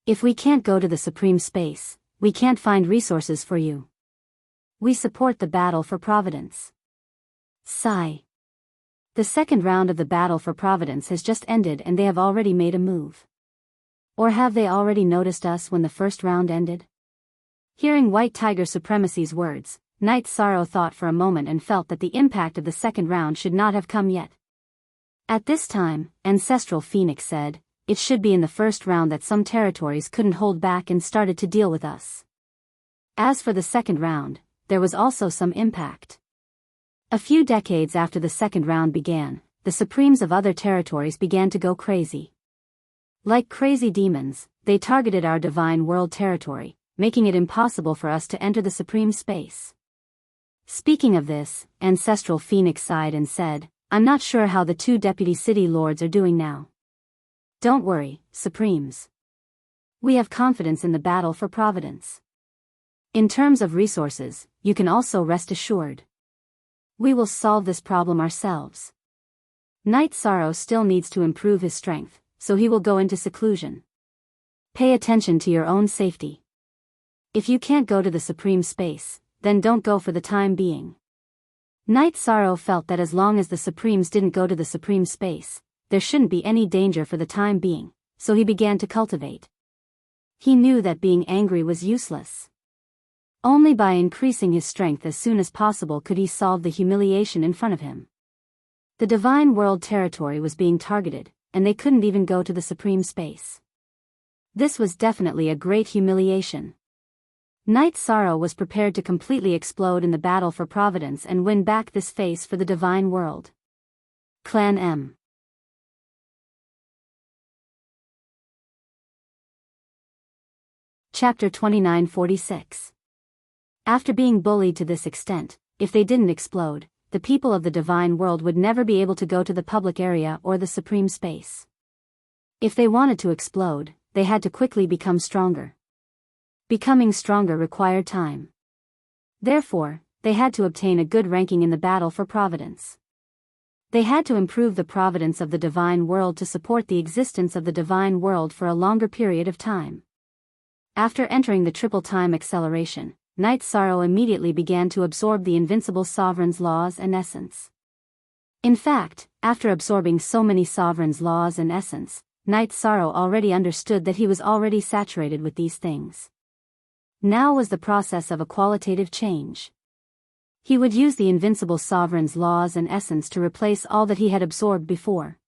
If we can't go to the Supreme Space, we can't find resources for you. We support the battle for Providence. Sigh. The second round of the battle for Providence has just ended and they have already made a move. Or have they already noticed us when the first round ended? Hearing White Tiger Supremacy's words, Night Sorrow thought for a moment and felt that the impact of the second round should not have come yet. At this time, Ancestral Phoenix said, "It should be in the first round that some territories couldn't hold back and started to deal with us." As for the second round, there was also some impact. A few decades after the second round began, the Supremes of other territories began to go crazy. Like crazy demons, they targeted our Divine World territory, making it impossible for us to enter the Supreme Space. Speaking of this, Ancestral Phoenix sighed and said, "I'm not sure how the two Deputy City Lords are doing now. Don't worry, Supremes. We have confidence in the battle for Providence. In terms of resources, you can also rest assured. We will solve this problem ourselves." Night Sorrow still needs to improve his strength, so he will go into seclusion. Pay attention to your own safety. If you can't go to the Supreme Space, then don't go for the time being. Night Sorrow felt that as long as the Supremes didn't go to the Supreme Space, there shouldn't be any danger for the time being, so he began to cultivate. He knew that being angry was useless. Only by increasing his strength as soon as possible could he solve the humiliation in front of him. The Divine World territory was being targeted, and they couldn't even go to the Supreme Space. This was definitely a great humiliation. Night Sorrow was prepared to completely explode in the battle for Providence and win back this face for the Divine World. Clan M. Chapter 2946. After being bullied to this extent, if they didn't explode, the people of the Divine World would never be able to go to the public area or the Supreme Space. If they wanted to explode, they had to quickly become stronger. Becoming stronger required time. Therefore, they had to obtain a good ranking in the battle for Providence. They had to improve the providence of the Divine World to support the existence of the Divine World for a longer period of time. After entering the triple time acceleration, Night Sorrow immediately began to absorb the invincible sovereign's laws and essence. In fact, after absorbing so many sovereign's laws and essence, Night Sorrow already understood that he was already saturated with these things. Now was the process of a qualitative change. He would use the invincible sovereign's laws and essence to replace all that he had absorbed before.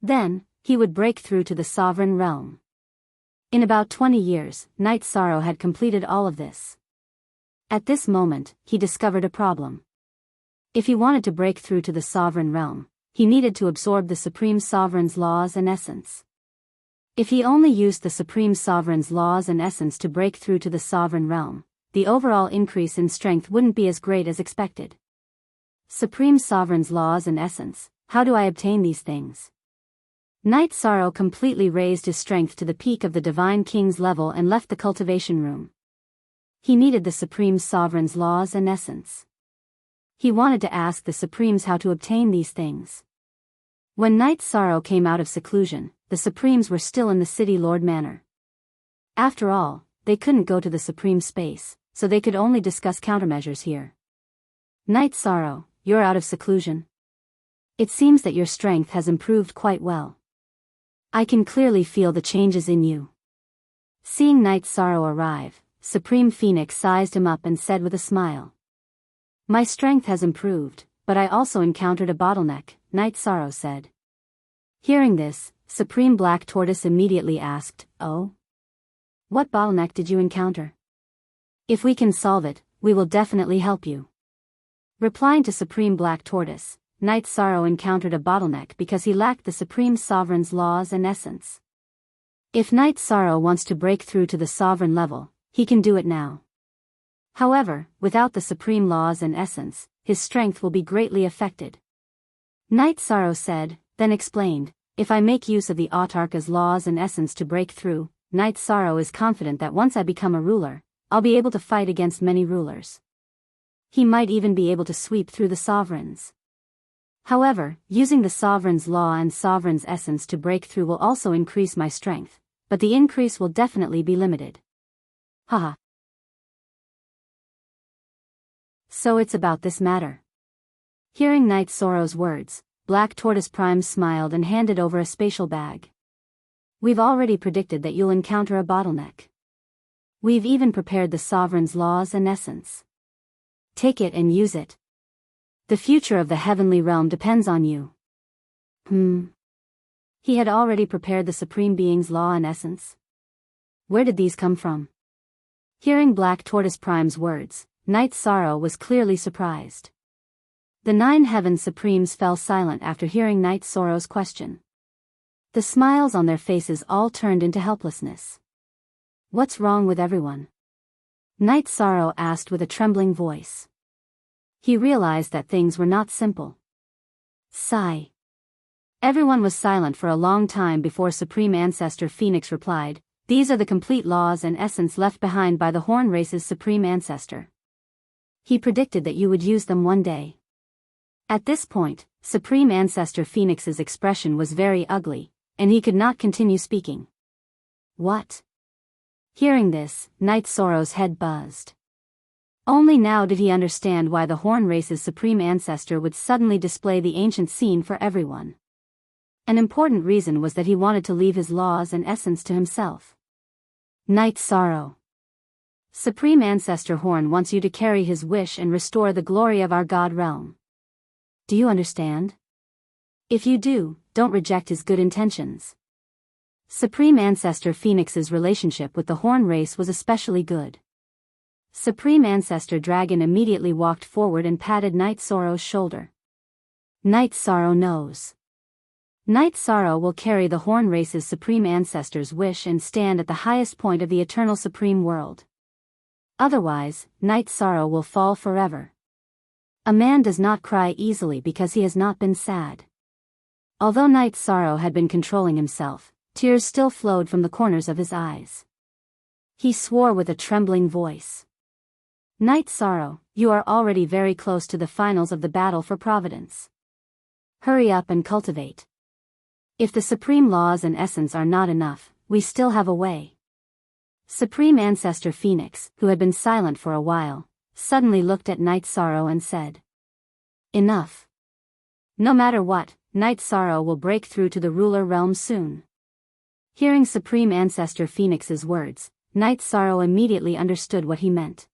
Then, he would break through to the sovereign realm. In about 20 years, Night Sorrow had completed all of this. At this moment, he discovered a problem. If he wanted to break through to the sovereign realm, he needed to absorb the Supreme Sovereign's laws and essence. If he only used the Supreme Sovereign's laws and essence to break through to the sovereign realm, the overall increase in strength wouldn't be as great as expected. Supreme Sovereign's laws and essence, how do I obtain these things? Night Sorrow completely raised his strength to the peak of the Divine King's level and left the cultivation room. He needed the Supreme Sovereign's laws and essence. He wanted to ask the Supremes how to obtain these things. When Night Sorrow came out of seclusion, the Supremes were still in the City Lord Manor. After all, they couldn't go to the Supreme Space, so they could only discuss countermeasures here. Night Sorrow, you're out of seclusion. It seems that your strength has improved quite well. I can clearly feel the changes in you. Seeing Night Sorrow arrive, Supreme Phoenix sized him up and said with a smile. My strength has improved, but I also encountered a bottleneck, Night Sorrow said. Hearing this, Supreme Black Tortoise immediately asked, Oh? What bottleneck did you encounter? If we can solve it, we will definitely help you. Replying to Supreme Black Tortoise, Night Sorrow encountered a bottleneck because he lacked the Supreme Sovereign's laws and essence. If Night Sorrow wants to break through to the Sovereign level, he can do it now. However, without the Supreme laws and essence, his strength will be greatly affected. Night Sorrow said, then explained, if I make use of the Autarka's laws and essence to break through, Night Sorrow is confident that once I become a ruler, I'll be able to fight against many rulers. He might even be able to sweep through the Sovereigns. However, using the Sovereign's law and Sovereign's essence to break through will also increase my strength, but the increase will definitely be limited. Haha. So it's about this matter. Hearing Night Sorrow's words, Black Tortoise Prime smiled and handed over a spatial bag. We've already predicted that you'll encounter a bottleneck. We've even prepared the Sovereign's laws and essence. Take it and use it. The future of the heavenly realm depends on you. He had already prepared the Supreme Being's law and essence. Where did these come from? Hearing Black Tortoise Prime's words, Night Sorrow was clearly surprised. The 9 Heaven Supremes fell silent after hearing Night Sorrow's question. The smiles on their faces all turned into helplessness. What's wrong with everyone? Night Sorrow asked with a trembling voice. He realized that things were not simple. Sigh. Everyone was silent for a long time before Supreme Ancestor Phoenix replied, These are the complete laws and essence left behind by the Horn Race's Supreme Ancestor. He predicted that you would use them one day. At this point, Supreme Ancestor Phoenix's expression was very ugly, and he could not continue speaking. What? Hearing this, Night Sorrow's head buzzed. Only now did he understand why the Horn Race's Supreme Ancestor would suddenly display the ancient scene for everyone. An important reason was that he wanted to leave his laws and essence to himself. Night Sorrow. Supreme Ancestor Horn wants you to carry his wish and restore the glory of our God realm. Do you understand? If you do, don't reject his good intentions. Supreme Ancestor Phoenix's relationship with the Horn Race was especially good. Supreme Ancestor Dragon immediately walked forward and patted Night Sorrow's shoulder. Night Sorrow knows. Night Sorrow will carry the Horn Race's Supreme Ancestor's wish and stand at the highest point of the eternal Supreme World. Otherwise, Night Sorrow will fall forever. A man does not cry easily because he has not been sad. Although Night Sorrow had been controlling himself, tears still flowed from the corners of his eyes. He swore with a trembling voice. Night Sorrow, you are already very close to the finals of the battle for Providence. Hurry up and cultivate. If the Supreme Laws and Essence are not enough, we still have a way. Supreme Ancestor Phoenix, who had been silent for a while, suddenly looked at Night Sorrow and said, Enough. No matter what, Night Sorrow will break through to the ruler realm soon. Hearing Supreme Ancestor Phoenix's words, Night Sorrow immediately understood what he meant.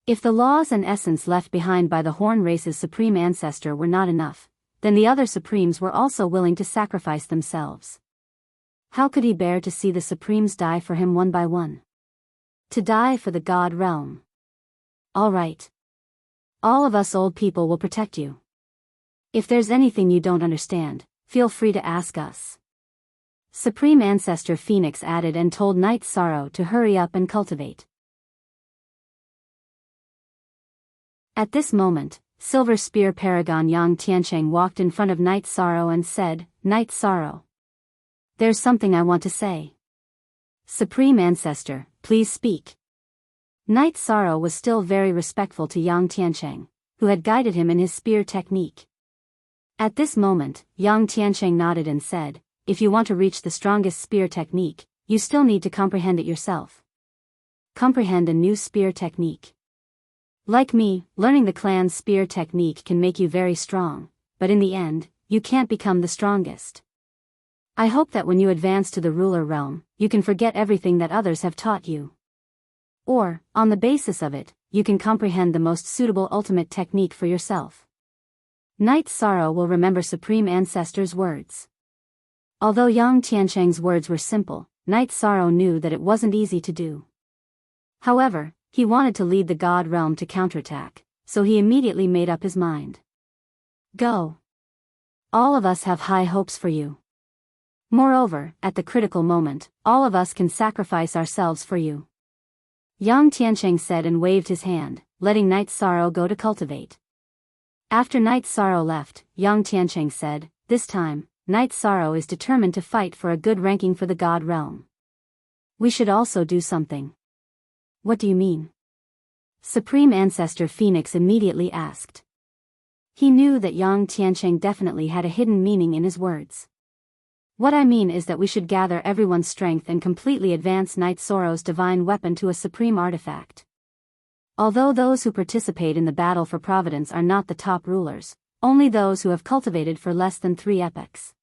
If the laws and essence left behind by the Horn Race's Supreme Ancestor were not enough, then the other Supremes were also willing to sacrifice themselves. How could he bear to see the Supremes die for him one by one? To die for the God realm. All right. All of us old people will protect you. If there's anything you don't understand, feel free to ask us. Supreme Ancestor Phoenix added and told Night Sorrow to hurry up and cultivate. At this moment, Silver Spear Paragon Yang Tiancheng walked in front of Night Sorrow and said, Night Sorrow. There's something I want to say. Supreme Ancestor, please speak. Night Sorrow was still very respectful to Yang Tiancheng, who had guided him in his spear technique. At this moment, Yang Tiancheng nodded and said, If you want to reach the strongest spear technique, you still need to comprehend it yourself. Comprehend a new spear technique. Like me, learning the clan's spear technique can make you very strong, but in the end, you can't become the strongest. I hope that when you advance to the ruler realm, you can forget everything that others have taught you. Or, on the basis of it, you can comprehend the most suitable ultimate technique for yourself. Knight Sorrow will remember Supreme Ancestor's words. Although Yang Tiancheng's words were simple, Knight Sorrow knew that it wasn't easy to do. However, he wanted to lead the God realm to counterattack, so he immediately made up his mind. Go. All of us have high hopes for you. Moreover, at the critical moment, all of us can sacrifice ourselves for you. Yang Tiancheng said and waved his hand, letting Knight Sorrow go to cultivate. After Knight Sorrow left, Yang Tiancheng said, "This time, Knight Sorrow is determined to fight for a good ranking for the God realm. We should also do something." "What do you mean?" Supreme Ancestor Phoenix immediately asked. He knew that Yang Tiancheng definitely had a hidden meaning in his words. "What I mean is that we should gather everyone's strength and completely advance Knight Sorrow's divine weapon to a supreme artifact. Although those who participate in the battle for providence are not the top rulers, only those who have cultivated for less than 3 epochs.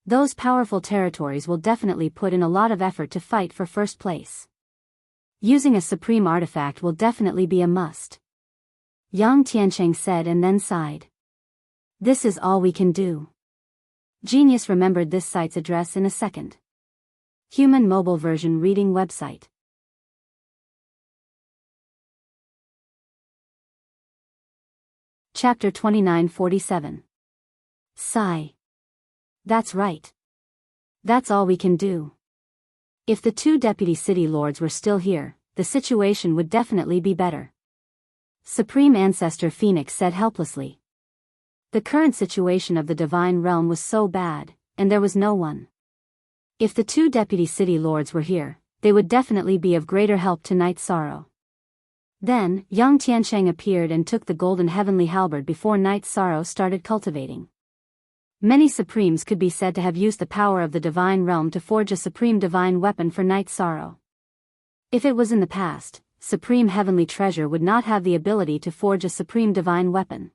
Those powerful territories will definitely put in a lot of effort to fight for first place. Using a supreme artifact will definitely be a must." Yang Tiancheng said and then sighed. "This is all we can do." Genius remembered this site's address in a second. Human mobile version reading website. Chapter 2947. Sigh. That's right. That's all we can do. If the 2 deputy city lords were still here, the situation would definitely be better. Supreme Ancestor Phoenix said helplessly. The current situation of the divine realm was so bad, and there was no one. If the 2 deputy city lords were here, they would definitely be of greater help to Knight Sorrow. Then, Yang Tiancheng appeared and took the golden heavenly halberd before Knight Sorrow started cultivating. Many Supremes could be said to have used the power of the divine realm to forge a supreme divine weapon for Knight Sorrow. If it was in the past, Supreme Heavenly Treasure would not have the ability to forge a supreme divine weapon.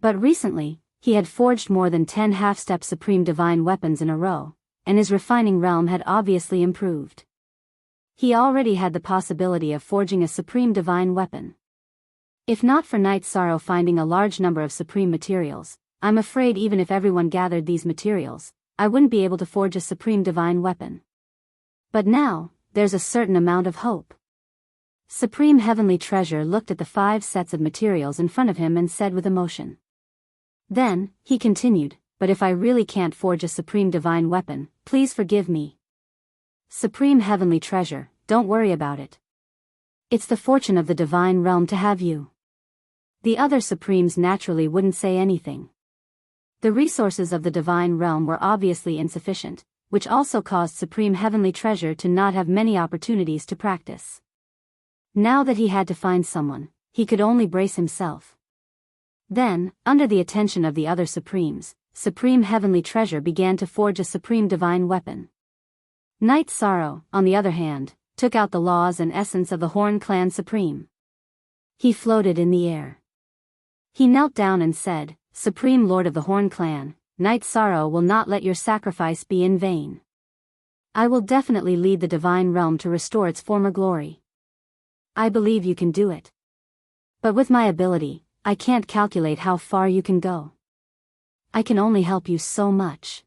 But recently, he had forged more than 10 half-step supreme divine weapons in a row, and his refining realm had obviously improved. He already had the possibility of forging a supreme divine weapon. If not for Knight Sorrow finding a large number of supreme materials, I'm afraid even if everyone gathered these materials, I wouldn't be able to forge a supreme divine weapon. But now, there's a certain amount of hope. Supreme Heavenly Treasure looked at the 5 sets of materials in front of him and said with emotion. Then, he continued, "But if I really can't forge a supreme divine weapon, please forgive me. Supreme Heavenly Treasure, don't worry about it. It's the fortune of the divine realm to have you." The other Supremes naturally wouldn't say anything. The resources of the divine realm were obviously insufficient, which also caused Supreme Heavenly Treasure to not have many opportunities to practice. Now that he had to find someone, he could only brace himself. Then, under the attention of the other Supremes, Supreme Heavenly Treasure began to forge a supreme divine weapon. Knight Sorrow, on the other hand, took out the laws and essence of the Horn Clan Supreme. He floated in the air. He knelt down and said, "Supreme Lord of the Horn Clan, Knight Sorrow will not let your sacrifice be in vain. I will definitely lead the divine realm to restore its former glory. I believe you can do it. But with my ability, I can't calculate how far you can go. I can only help you so much."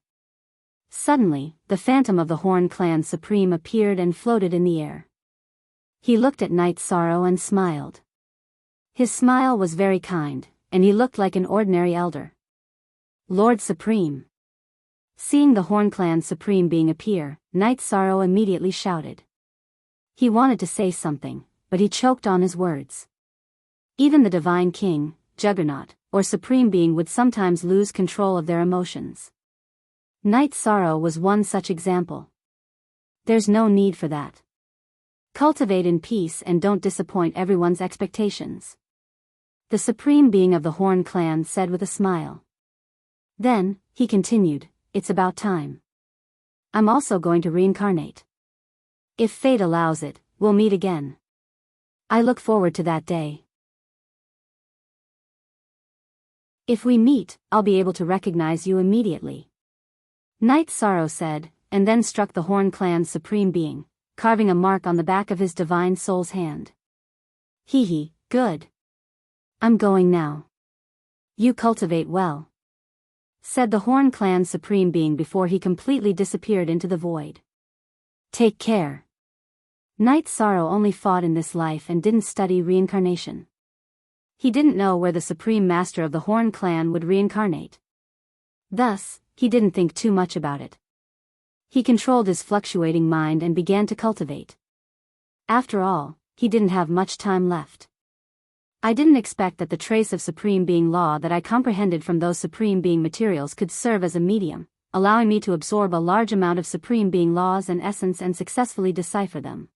Suddenly, the phantom of the Horn Clan Supreme appeared and floated in the air. He looked at Knight Sorrow and smiled. His smile was very kind, and he looked like an ordinary elder. "Lord Supreme." Seeing the Horn Clan Supreme being appear, Knight Sorrow immediately shouted. He wanted to say something, but he choked on his words. Even the Divine King, Juggernaut, or Supreme Being would sometimes lose control of their emotions. Knight Sorrow was one such example. There's no need for that. Cultivate in peace and don't disappoint everyone's expectations. The Supreme Being of the Horn Clan said with a smile. Then, he continued, "It's about time. I'm also going to reincarnate. If fate allows it, we'll meet again. I look forward to that day. If we meet, I'll be able to recognize you immediately." Night Sorrow said, and then struck the Horn Clan's supreme being, carving a mark on the back of his divine soul's hand. Hee, good. I'm going now. You cultivate well, said the Horn Clan's supreme being before he completely disappeared into the void. Take care. Night Sorrow only fought in this life and didn't study reincarnation. He didn't know where the supreme master of the Horn Clan would reincarnate. Thus, he didn't think too much about it. He controlled his fluctuating mind and began to cultivate. After all, he didn't have much time left. I didn't expect that the trace of Supreme Being law that I comprehended from those Supreme Being materials could serve as a medium, allowing me to absorb a large amount of Supreme Being laws and essence and successfully decipher them.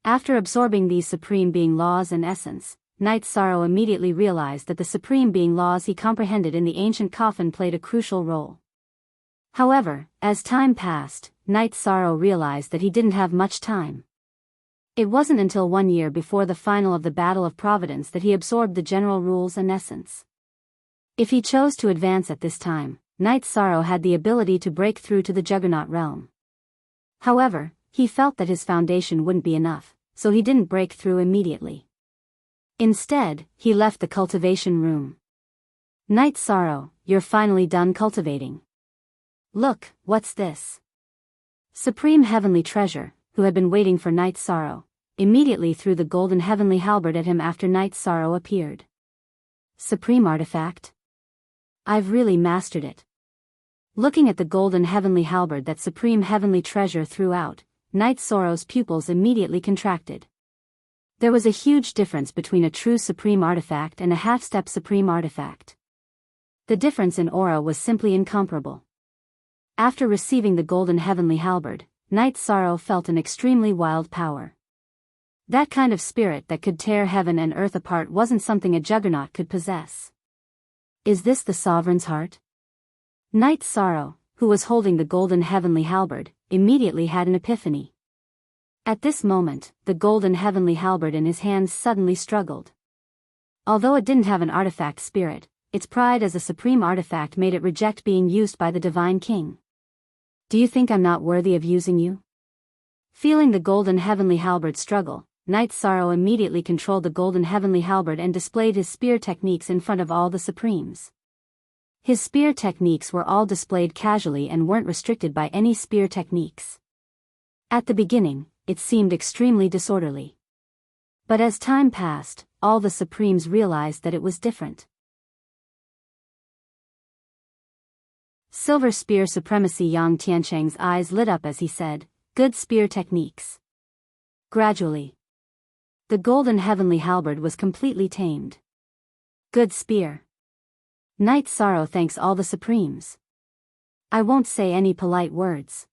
After absorbing these Supreme Being laws and essence, Night Sorrow immediately realized that the Supreme Being laws he comprehended in the ancient coffin played a crucial role. However, as time passed, Night Sorrow realized that he didn't have much time. It wasn't until 1 year before the final of the Battle of Providence that he absorbed the general rules and essence. If he chose to advance at this time, Night Sorrow had the ability to break through to the Juggernaut realm. However, he felt that his foundation wouldn't be enough, so he didn't break through immediately. Instead, he left the cultivation room. Night Sorrow, you're finally done cultivating. Look, what's this? Supreme Heavenly Treasure, who had been waiting for Night Sorrow, immediately threw the golden heavenly halberd at him after Night Sorrow appeared. Supreme Artifact? I've really mastered it. Looking at the golden heavenly halberd that Supreme Heavenly Treasure threw out, Night Sorrow's pupils immediately contracted. There was a huge difference between a true Supreme Artifact and a half-step Supreme Artifact. The difference in aura was simply incomparable. After receiving the golden heavenly halberd, Night Sorrow felt an extremely wild power. That kind of spirit that could tear heaven and earth apart wasn't something a juggernaut could possess. Is this the sovereign's heart? Night Sorrow, who was holding the golden heavenly halberd, immediately had an epiphany. At this moment, the golden heavenly halberd in his hands suddenly struggled. Although it didn't have an artifact spirit, its pride as a supreme artifact made it reject being used by the Divine King. Do you think I'm not worthy of using you? Feeling the golden heavenly halberd struggle, Night Sorrow immediately controlled the golden heavenly halberd and displayed his spear techniques in front of all the Supremes. His spear techniques were all displayed casually and weren't restricted by any spear techniques. At the beginning, it seemed extremely disorderly. But as time passed, all the Supremes realized that it was different. Silver Spear Supremacy. Yang Tiancheng's eyes lit up as he said, "Good spear techniques." Gradually, the golden heavenly halberd was completely tamed. Good spear. Night Sorrow thanks all the Supremes. I won't say any polite words.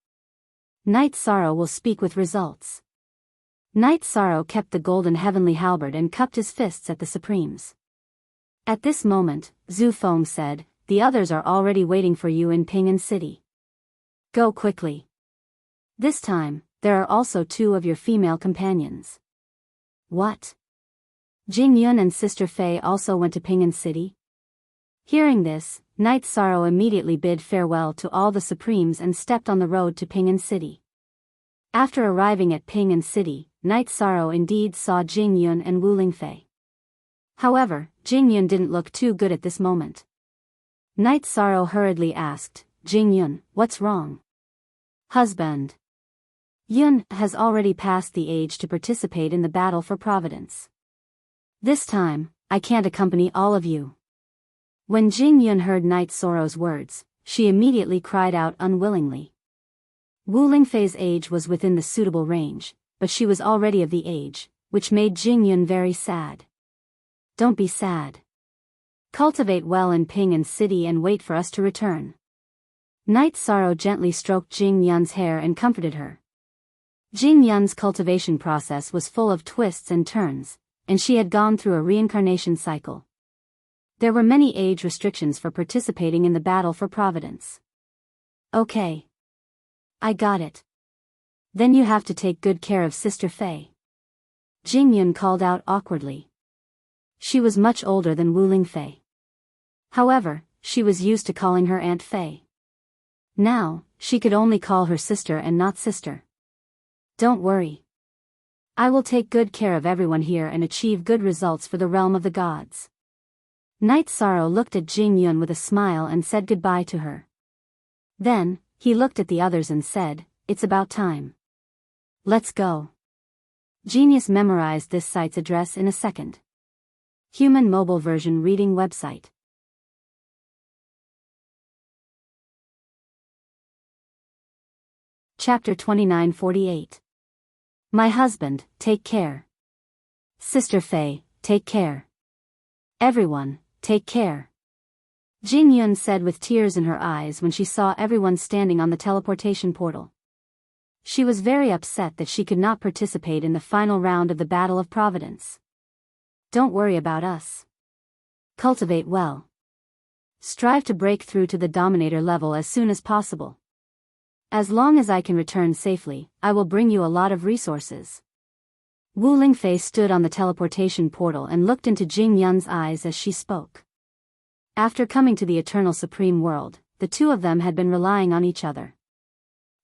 Night Sorrow will speak with results. Night Sorrow kept the golden heavenly halberd and cupped his fists at the Supremes. At this moment, Zhu Feng said, "The others are already waiting for you in Ping'an City. Go quickly. This time, there are also 2 of your female companions." What? Jing Yun and Sister Fei also went to Ping'an City? Hearing this, Night Sorrow immediately bid farewell to all the Supremes and stepped on the road to Ping'an City. After arriving at Ping'an City, Night Sorrow indeed saw Jing Yun and Wu Lingfei. However, Jing Yun didn't look too good at this moment. Night Sorrow hurriedly asked, "Jing Yun, what's wrong?" "Husband. Yun has already passed the age to participate in the battle for Providence. This time, I can't accompany all of you." When Jing Yun heard Night Sorrow's words, she immediately cried out unwillingly. Wu Lingfei's age was within the suitable range, but she was already of the age, which made Jing Yun very sad. "Don't be sad. Cultivate well in Ping'an City and wait for us to return." Night Sorrow gently stroked Jing Yun's hair and comforted her. Jing Yun's cultivation process was full of twists and turns, and she had gone through a reincarnation cycle. There were many age restrictions for participating in the battle for Providence. "Okay. I got it. Then you have to take good care of Sister Fei." Jing Yun called out awkwardly. She was much older than Wu Lingfei. However, she was used to calling her Aunt Fei. Now, she could only call her sister and not sister. Don't worry. I will take good care of everyone here and achieve good results for the realm of the gods. Night Sorrow looked at Jing Yun with a smile and said goodbye to her. Then, he looked at the others and said, "It's about time. Let's go." Genius memorized this site's address in a second. Human mobile version reading website. Chapter 2948. My husband, take care. Sister Fei, take care. Everyone, take care. Jing Yun said with tears in her eyes when she saw everyone standing on the teleportation portal. She was very upset that she could not participate in the final round of the Battle of Providence. Don't worry about us. Cultivate well. Strive to break through to the Dominator level as soon as possible. As long as I can return safely, I will bring you a lot of resources. Wu Lingfei stood on the teleportation portal and looked into Jing Yun's eyes as she spoke. After coming to the Eternal Supreme World, the two of them had been relying on each other.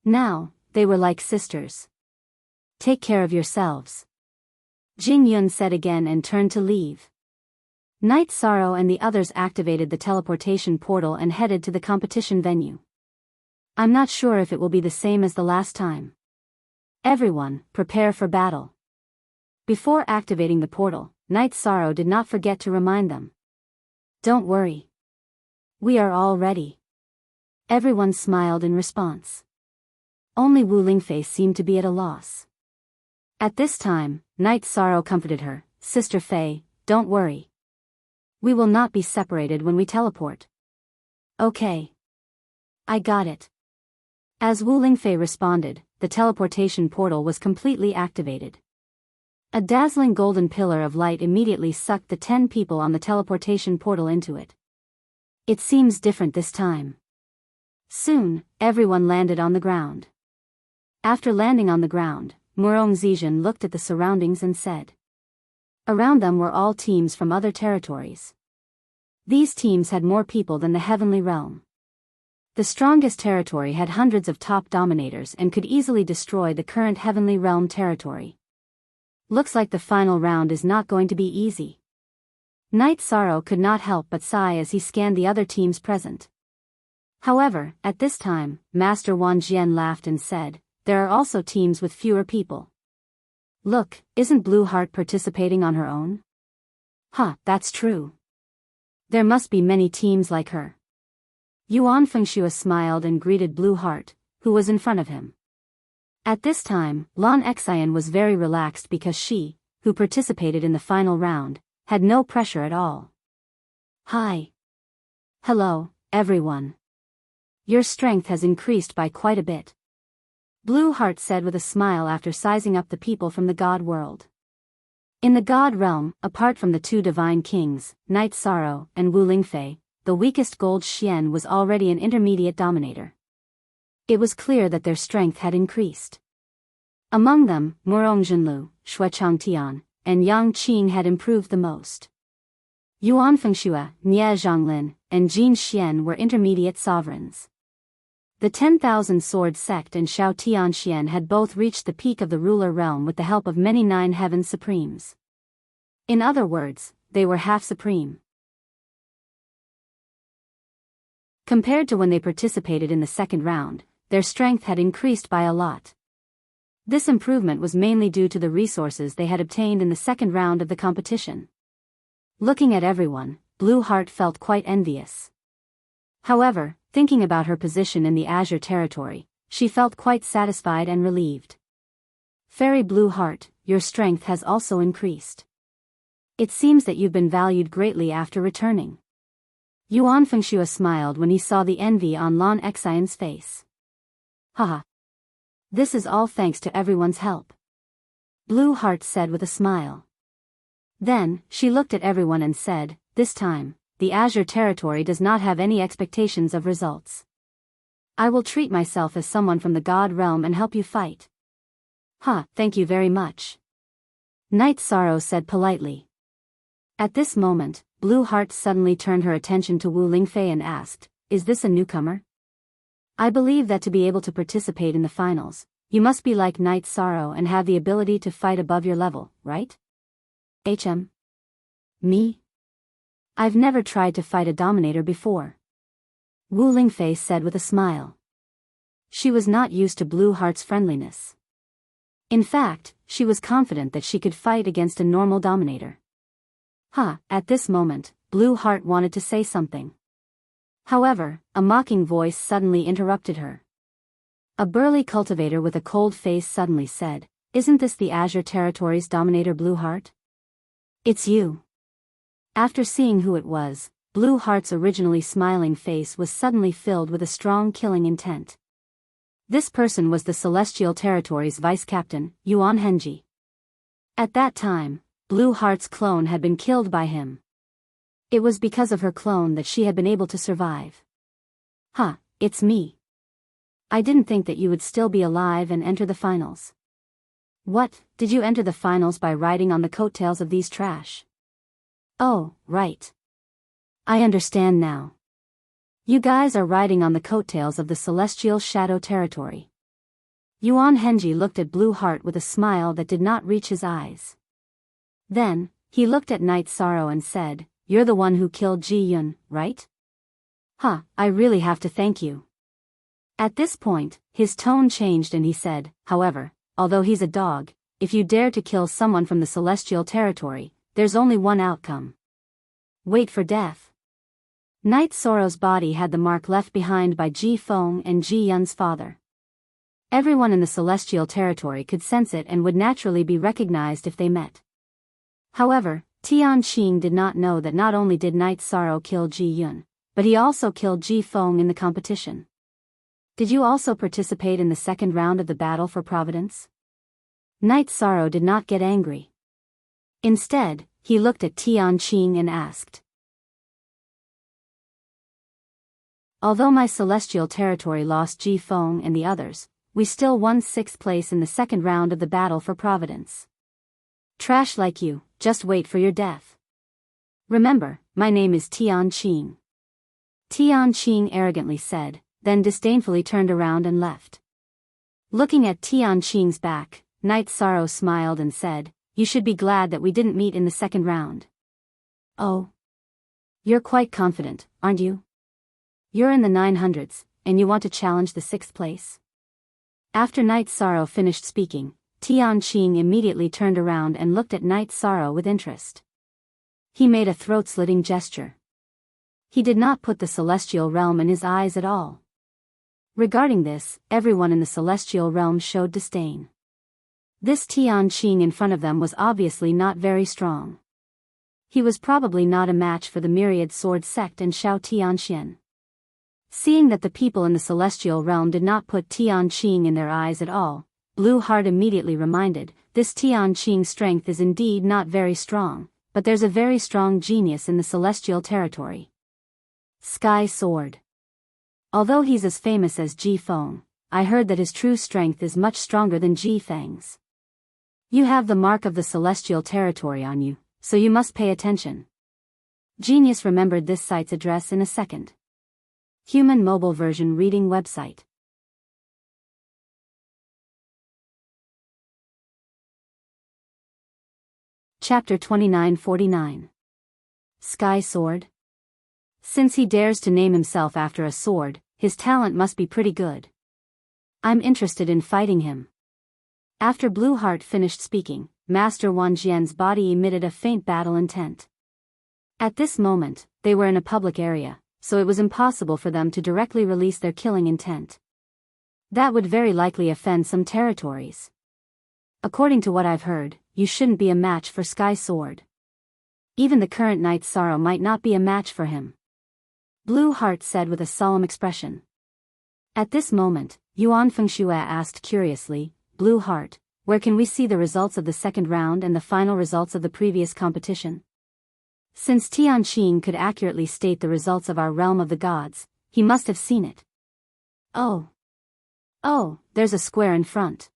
Now, they were like sisters. Take care of yourselves. Jing Yun said again and turned to leave. Night Sorrow and the others activated the teleportation portal and headed to the competition venue. I'm not sure if it will be the same as the last time. Everyone, prepare for battle. Before activating the portal, Night Sorrow did not forget to remind them. Don't worry. We are all ready. Everyone smiled in response. Only Wu Lingfei seemed to be at a loss. At this time, Night Sorrow comforted her, Sister Fei, don't worry. We will not be separated when we teleport. Okay. I got it. As Wu Lingfei responded, the teleportation portal was completely activated. A dazzling golden pillar of light immediately sucked the 10 people on the teleportation portal into it. It seems different this time. Soon, everyone landed on the ground. After landing on the ground, Murong Zizhen looked at the surroundings and said. Around them were all teams from other territories. These teams had more people than the heavenly realm. The strongest territory had hundreds of top dominators and could easily destroy the current heavenly realm territory. Looks like the final round is not going to be easy. Night Sorrow could not help but sigh as he scanned the other teams present. However, at this time, Master Wan Jian laughed and said, there are also teams with fewer people. Look, isn't Blue Heart participating on her own? Huh, that's true. There must be many teams like her. Yuan Fengshua smiled and greeted Blue Heart, who was in front of him. At this time, Lan Xian was very relaxed because she, who participated in the final round, had no pressure at all. Hi. Hello, everyone. Your strength has increased by quite a bit. Blue Heart said with a smile after sizing up the people from the God world. In the God realm, apart from the two divine kings, Night Sorrow and Wu Lingfei, the weakest Gold Xian was already an intermediate dominator. It was clear that their strength had increased. Among them, Murong Zhenlu, Shui Changtian, and Yang Qing had improved the most. Yuan Fengshua, Nie Zhonglin, and Jin Xian were intermediate sovereigns. The 10,000 Sword Sect and Xiao Tianxian had both reached the peak of the ruler realm with the help of many 9 heaven supremes. In other words, they were half supreme. Compared to when they participated in the second round, their strength had increased by a lot. This improvement was mainly due to the resources they had obtained in the second round of the competition. Looking at everyone, Blue Heart felt quite envious. However, thinking about her position in the Azure territory, she felt quite satisfied and relieved. Fairy Blue Heart, your strength has also increased. It seems that you've been valued greatly after returning. Yuan Fengshua smiled when he saw the envy on Lan Xian's face. Haha. This is all thanks to everyone's help. Blue Heart said with a smile. Then, she looked at everyone and said, this time, the Azure territory does not have any expectations of results. I will treat myself as someone from the God realm and help you fight. Thank you very much. Night Sorrow said politely. At this moment, Blue Heart suddenly turned her attention to Wu Lingfei and asked, is this a newcomer? I believe that to be able to participate in the finals, you must be like Night Sorrow and have the ability to fight above your level, right? Me? I've never tried to fight a dominator before. Wu Lingfei said with a smile. She was not used to Blue Heart's friendliness. In fact, she was confident that she could fight against a normal dominator. At this moment, Blue Heart wanted to say something. However, a mocking voice suddenly interrupted her. A burly cultivator with a cold face suddenly said, "Isn't this the Azure Territory's dominator Blue Heart? It's you." After seeing who it was, Blue Heart's originally smiling face was suddenly filled with a strong killing intent. This person was the Celestial Territory's vice-captain, Yuan Henji. At that time, Blue Heart's clone had been killed by him. It was because of her clone that she had been able to survive. It's me. I didn't think that you would still be alive and enter the finals. What, did you enter the finals by riding on the coattails of these trash? Oh, right. I understand now. You guys are riding on the coattails of the Celestial Shadow Territory. Yuan Henji looked at Blue Heart with a smile that did not reach his eyes. Then, he looked at Night Sorrow and said, "You're the one who killed Ji Yun, right?" I really have to thank you. At this point, his tone changed and he said, "However, although he's a dog, if you dare to kill someone from the Celestial Territory, there's only one outcome. Wait for death." Night Sorrow's body had the mark left behind by Ji Feng and Ji Yun's father. Everyone in the Celestial Territory could sense it and would naturally be recognized if they met. However, Tian Qing did not know that not only did Night Sorrow kill Ji Yun, but he also killed Ji Feng in the competition. Did you also participate in the second round of the battle for Providence? Night Sorrow did not get angry. Instead, he looked at Tian Qing and asked. Although my Celestial Territory lost Ji Feng and the others, we still won 6th place in the second round of the battle for Providence. Trash like you, just wait for your death. Remember, my name is Tian Qing. Tian Qing arrogantly said, then disdainfully turned around and left. Looking at Tian Qing's back, Night Sorrow smiled and said, "You should be glad that we didn't meet in the second round." Oh. You're quite confident, aren't you? You're in the 900s, and you want to challenge the 6th place? After Night Sorrow finished speaking, Tian Qing immediately turned around and looked at Night Sorrow with interest. He made a throat-slitting gesture. He did not put the celestial realm in his eyes at all. Regarding this, everyone in the celestial realm showed disdain. This Tian Qing in front of them was obviously not very strong. He was probably not a match for the Myriad Sword Sect and Shao Tianxian. Seeing that the people in the celestial realm did not put Tian Qing in their eyes at all, Blue Heart immediately reminded, this Tian Qing's strength is indeed not very strong, but there's a very strong genius in the Celestial Territory. Sky Sword. Although he's as famous as Ji Feng, I heard that his true strength is much stronger than Ji Feng's. You have the mark of the Celestial Territory on you, so you must pay attention. Genius remembered this site's address in a second. Human mobile version reading website. Chapter 2949. Sky Sword. Since he dares to name himself after a sword, his talent must be pretty good. I'm interested in fighting him. After Blue Heart finished speaking, Master Wan Jian's body emitted a faint battle intent. At this moment, they were in a public area, so it was impossible for them to directly release their killing intent. That would very likely offend some territories. According to what I've heard, you shouldn't be a match for Sky Sword. Even the current Night Sorrow might not be a match for him. Blue Heart said with a solemn expression. At this moment, Yuan Fengxue asked curiously, Blue Heart, where can we see the results of the second round and the final results of the previous competition? Since Tian Qing could accurately state the results of our realm of the gods, he must have seen it. Oh, there's a square in front.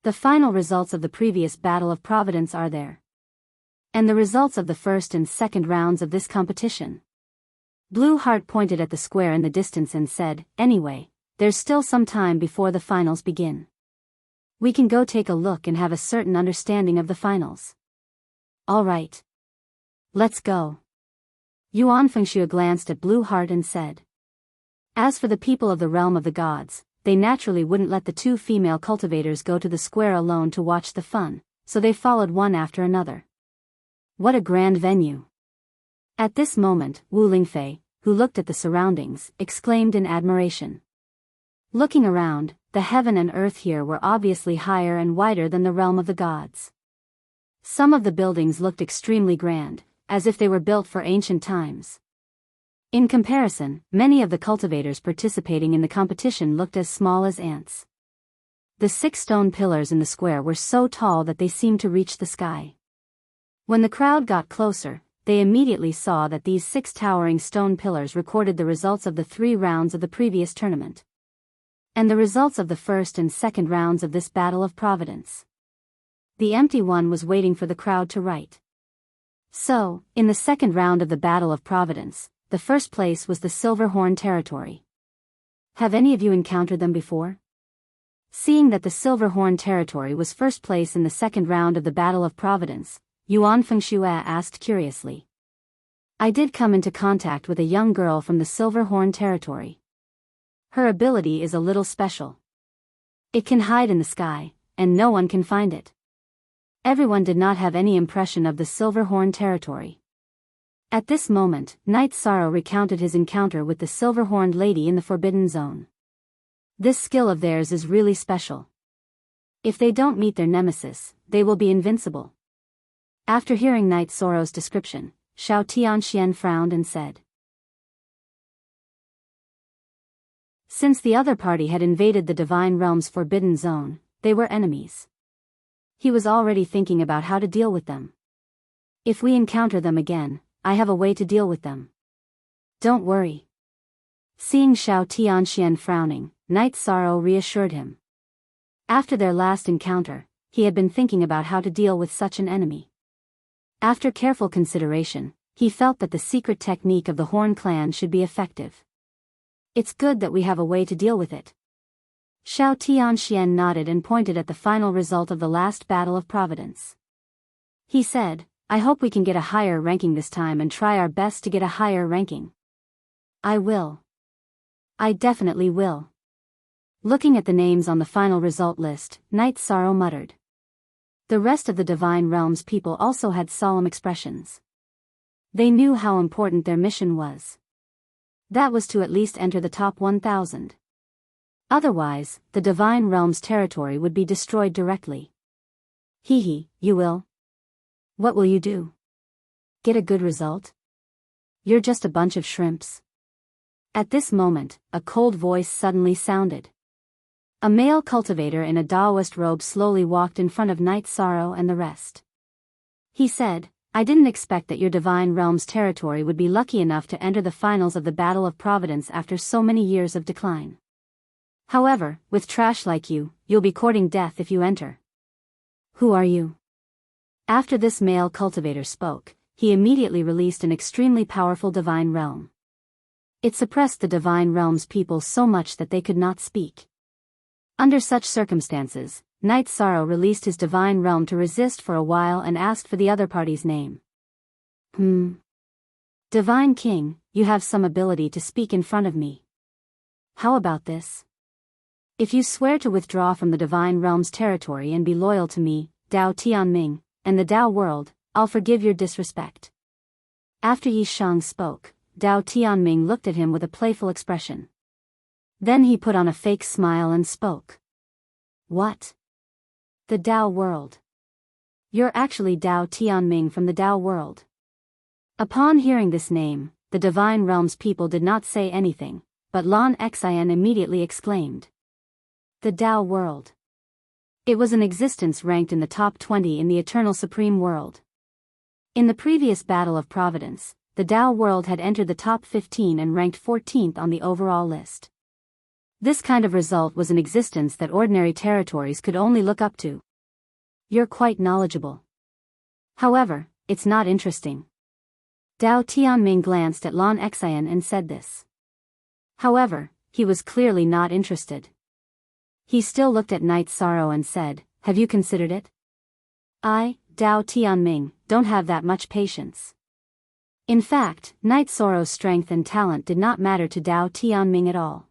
The final results of the previous Battle of Providence are there. And the results of the first and second rounds of this competition. Blue Heart pointed at the square in the distance and said, anyway, there's still some time before the finals begin. We can go take a look and have a certain understanding of the finals. All right. Let's go. Yuan Fengshu glanced at Blue Heart and said. As for the people of the realm of the gods, they naturally wouldn't let the two female cultivators go to the square alone to watch the fun, so they followed one after another. What a grand venue. At this moment, Wu Lingfei, who looked at the surroundings, exclaimed in admiration. Looking around, the heaven and earth here were obviously higher and wider than the realm of the gods. Some of the buildings looked extremely grand, as if they were built for ancient times. In comparison, many of the cultivators participating in the competition looked as small as ants. The 6 stone pillars in the square were so tall that they seemed to reach the sky. When the crowd got closer, they immediately saw that these 6 towering stone pillars recorded the results of the 3 rounds of the previous tournament. And the results of the first and second rounds of this Battle of Providence. The empty one was waiting for the crowd to write. So, in the second round of the Battle of Providence, the first place was the Silverhorn territory. Have any of you encountered them before? Seeing that the Silverhorn territory was first place in the second round of the Battle of Providence, Yuan Fengshu asked curiously. I did come into contact with a young girl from the Silverhorn territory. Her ability is a little special. It can hide in the sky, and no one can find it. Everyone did not have any impression of the Silverhorn territory. At this moment, Knight Sorrow recounted his encounter with the silver-horned lady in the Forbidden Zone. This skill of theirs is really special. If they don't meet their nemesis, they will be invincible. After hearing Knight Sorrow's description, Xiao Tianxian frowned and said. Since the other party had invaded the Divine Realm's Forbidden Zone, they were enemies. He was already thinking about how to deal with them. If we encounter them again, I have a way to deal with them. Don't worry. Seeing Xiao Tianxian frowning, Knight Sorrow reassured him. After their last encounter, he had been thinking about how to deal with such an enemy. After careful consideration, he felt that the secret technique of the Horn clan should be effective. It's good that we have a way to deal with it. Xiao Tianxian nodded and pointed at the final result of the last Battle of Providence. He said, I hope we can get a higher ranking this time and try our best to get a higher ranking. I will. I definitely will. Looking at the names on the final result list, Knight Sorrow muttered. The rest of the Divine Realm's people also had solemn expressions. They knew how important their mission was. That was to at least enter the top 1,000. Otherwise, the Divine Realm's territory would be destroyed directly. Hee, you will? What will you do? Get a good result? You're just a bunch of shrimps. At this moment, a cold voice suddenly sounded. A male cultivator in a Taoist robe slowly walked in front of Knight Sorrow and the rest. He said, I didn't expect that your Divine Realm's territory would be lucky enough to enter the finals of the Battle of Providence after so many years of decline. However, with trash like you, you'll be courting death if you enter. Who are you? After this male cultivator spoke, he immediately released an extremely powerful Divine Realm. It suppressed the Divine Realm's people so much that they could not speak. Under such circumstances, Knight Sorrow released his Divine Realm to resist for a while and asked for the other party's name. Divine King, you have some ability to speak in front of me. How about this? If you swear to withdraw from the Divine Realm's territory and be loyal to me, Dao Tianming, and the Dao world, I'll forgive your disrespect. After Yi Shang spoke, Dao Tianming looked at him with a playful expression. Then he put on a fake smile and spoke. What? The Dao world. You're actually Dao Tianming from the Dao world. Upon hearing this name, the Divine Realm's people did not say anything, but Lan Xian immediately exclaimed. The Dao world. It was an existence ranked in the top 20 in the Eternal Supreme World. In the previous Battle of Providence, the Dao world had entered the top 15 and ranked 14th on the overall list. This kind of result was an existence that ordinary territories could only look up to. You're quite knowledgeable. However, it's not interesting. Dao Tianming glanced at Lan Xian and said this. However, he was clearly not interested. He still looked at Night Sorrow and said, "Have you considered it? I, Dao Tianming, don't have that much patience." In fact, Night Sorrow's strength and talent did not matter to Dao Tianming at all.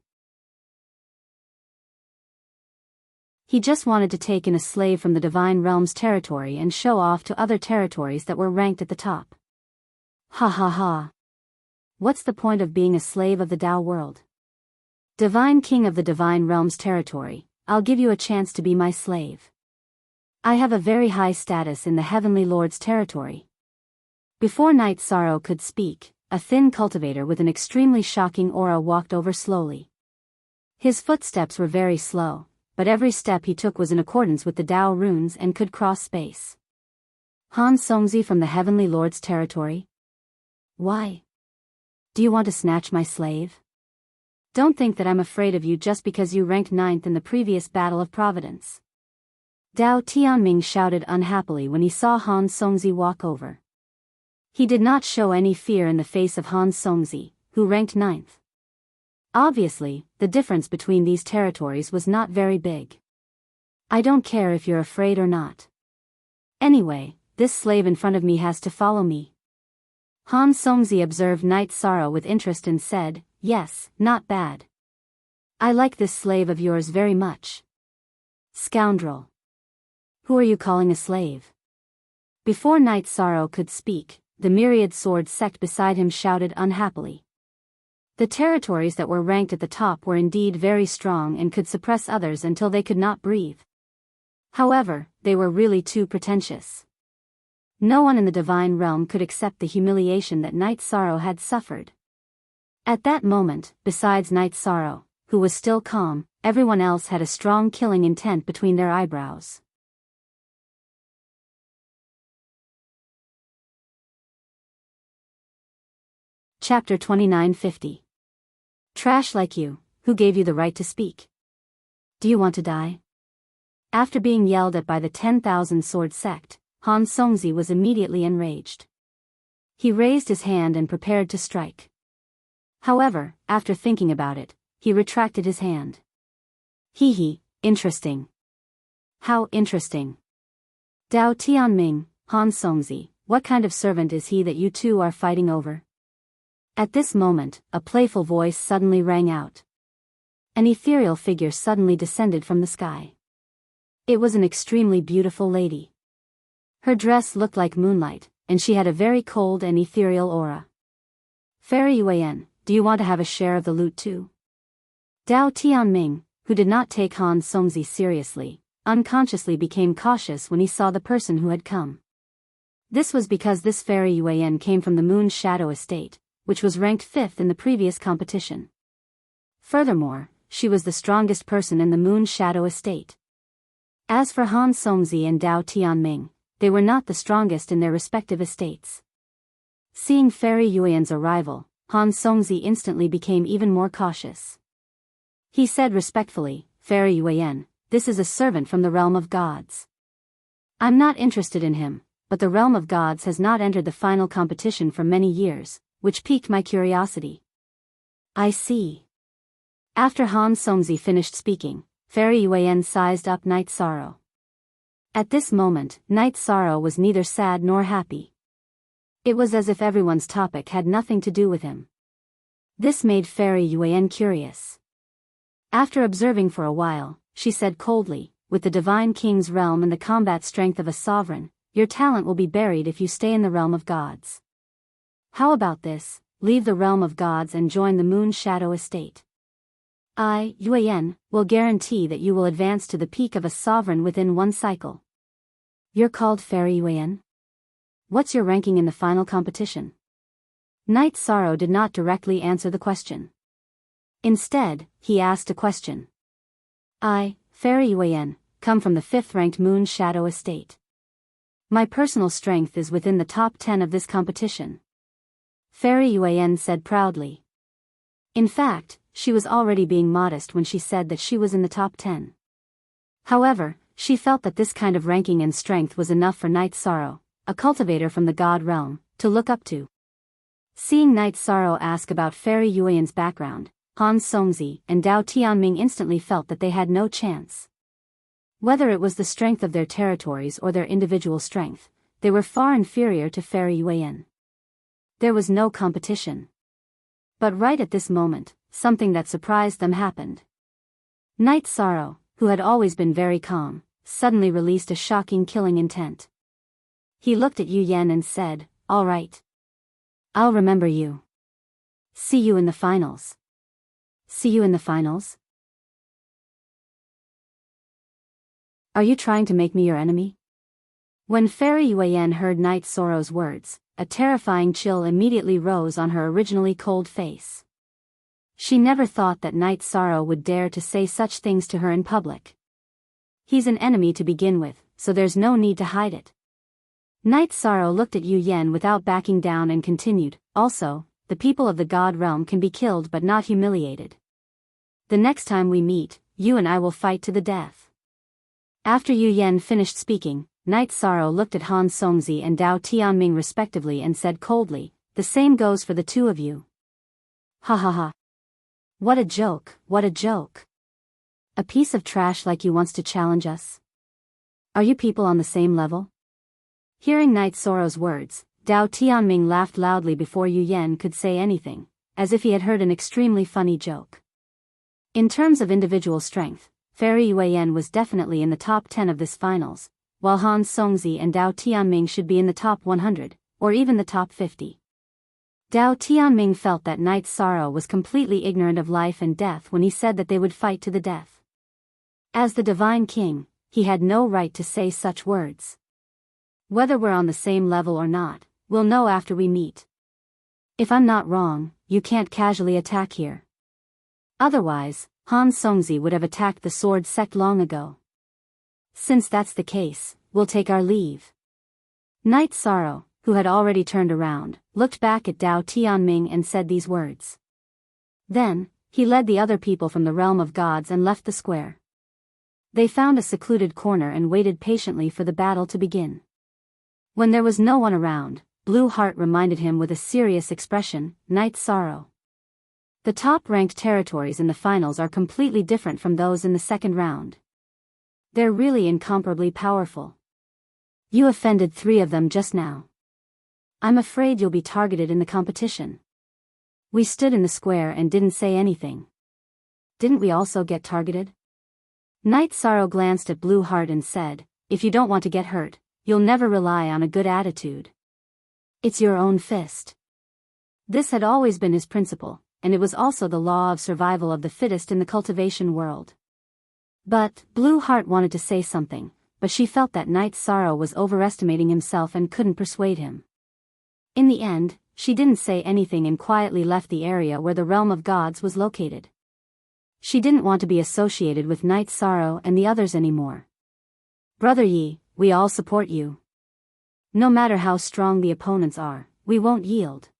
He just wanted to take in a slave from the Divine Realm's territory and show off to other territories that were ranked at the top. Ha ha ha. What's the point of being a slave of the Dao world? Divine King of the Divine Realm's territory, I'll give you a chance to be my slave. I have a very high status in the Heavenly Lord's territory. Before Night Sorrow could speak, a thin cultivator with an extremely shocking aura walked over slowly. His footsteps were very slow, but every step he took was in accordance with the Dao runes and could cross space. Han Songzi from the Heavenly Lord's territory? Why? Do you want to snatch my slave? Don't think that I'm afraid of you just because you ranked 9th in the previous Battle of Providence. Dao Tianming shouted unhappily when he saw Han Songzi walk over. He did not show any fear in the face of Han Songzi, who ranked 9th. Obviously, the difference between these territories was not very big. I don't care if you're afraid or not. Anyway, this slave in front of me has to follow me. Han Songzi observed Night Sorrow with interest and said, "Yes, not bad. I like this slave of yours very much." Scoundrel. Who are you calling a slave? Before Night Sorrow could speak, the myriad sword sect beside him shouted unhappily. The territories that were ranked at the top were indeed very strong and could suppress others until they could not breathe. However, they were really too pretentious. No one in the Divine Realm could accept the humiliation that Night Sorrow had suffered. At that moment, besides Night Sorrow, who was still calm, everyone else had a strong killing intent between their eyebrows. Chapter 2950. Trash like you, who gave you the right to speak? Do you want to die? After being yelled at by the 10,000 sword sect, Han Songzi was immediately enraged. He raised his hand and prepared to strike. However, after thinking about it, he retracted his hand. Hee, interesting. How interesting. Dao Tianming, Han Songzi, what kind of servant is he that you two are fighting over? At this moment, a playful voice suddenly rang out. An ethereal figure suddenly descended from the sky. It was an extremely beautiful lady. Her dress looked like moonlight, and she had a very cold and ethereal aura. Fairy Yuan, do you want to have a share of the loot too? Dao Tianming, who did not take Han Songzi seriously, unconsciously became cautious when he saw the person who had come. This was because this Fairy Yuan came from the Moon's Shadow Estate, which was ranked 5th in the previous competition. Furthermore, she was the strongest person in the Moon's Shadow Estate. As for Han Songzi and Dao Tianming, they were not the strongest in their respective estates. Seeing Fairy Yuan's arrival, Han Songzi instantly became even more cautious. He said respectfully, "Fairy Yuan, this is a servant from the realm of gods. I'm not interested in him, but the realm of gods has not entered the final competition for many years, which piqued my curiosity." I see. After Han Songzi finished speaking, Fairy Yuan sized up Night Sorrow. At this moment, Night Sorrow was neither sad nor happy. It was as if everyone's topic had nothing to do with him. This made Fairy Yuan curious. After observing for a while, she said coldly, "With the Divine King's realm and the combat strength of a sovereign, your talent will be buried if you stay in the realm of gods. How about this, leave the realm of gods and join the Moon Shadow Estate? I, Yuan, will guarantee that you will advance to the peak of a sovereign within one cycle." You're called Fairy Yuan? What's your ranking in the final competition? Night Sorrow did not directly answer the question. Instead, he asked a question. I, Fairy Yuan, come from the 5th-ranked Moon Shadow Estate. My personal strength is within the top 10 of this competition. Fairy Yuan said proudly. In fact, she was already being modest when she said that she was in the top 10. However, she felt that this kind of ranking and strength was enough for Night Sorrow, a cultivator from the God realm, to look up to. Seeing Night Sorrow ask about Fairy Yuan's background, Han Songzi and Dao Tianming instantly felt that they had no chance. Whether it was the strength of their territories or their individual strength, they were far inferior to Fairy Yuan. There was no competition. But right at this moment, something that surprised them happened. Night Sorrow, who had always been very calm, suddenly released a shocking killing intent. He looked at Yu Yan and said, "All right. I'll remember you. See you in the finals." See you in the finals? Are you trying to make me your enemy? When Fairy Yuan heard Night Sorrow's words, a terrifying chill immediately rose on her originally cold face. She never thought that Night Sorrow would dare to say such things to her in public. He's an enemy to begin with, so there's no need to hide it. Night Sorrow looked at Yu Yan without backing down and continued, "Also, the people of the God realm can be killed but not humiliated. The next time we meet, you and I will fight to the death." After Yu Yan finished speaking, Night Sorrow looked at Han Songzi and Dao Tianming respectively and said coldly, "The same goes for the two of you." Ha ha ha. What a joke, what a joke. A piece of trash like you wants to challenge us? Are you people on the same level? Hearing Night Sorrow's words, Dao Tianming laughed loudly before Yu Yan could say anything, as if he had heard an extremely funny joke. In terms of individual strength, Fairy Yuan was definitely in the top 10 of this finals, while Han Songzi and Dao Tianming should be in the top 100, or even the top 50. Dao Tianming felt that Night Sorrow was completely ignorant of life and death when he said that they would fight to the death. As the Divine King, he had no right to say such words. Whether we're on the same level or not, we'll know after we meet. If I'm not wrong, you can't casually attack here. Otherwise, Han Songzi would have attacked the sword sect long ago. Since that's the case, we'll take our leave. Night Sorrow, who had already turned around, looked back at Dao Tianming and said these words. Then, he led the other people from the realm of gods and left the square. They found a secluded corner and waited patiently for the battle to begin. When there was no one around, Blue Heart reminded him with a serious expression, "Night Sorrow. The top-ranked territories in the finals are completely different from those in the second round. They're really incomparably powerful. You offended 3 of them just now. I'm afraid you'll be targeted in the competition." We stood in the square and didn't say anything. Didn't we also get targeted? Night Sorrow glanced at Blue Heart and said, "If you don't want to get hurt, you'll never rely on a good attitude. It's your own fist." This had always been his principle, and it was also the law of survival of the fittest in the cultivation world. But Blue Heart wanted to say something, but she felt that Night Sorrow was overestimating himself and couldn't persuade him. In the end, she didn't say anything and quietly left the area where the realm of gods was located. She didn't want to be associated with Night Sorrow and the others anymore. "Brother Yi, we all support you. No matter how strong the opponents are, we won't yield."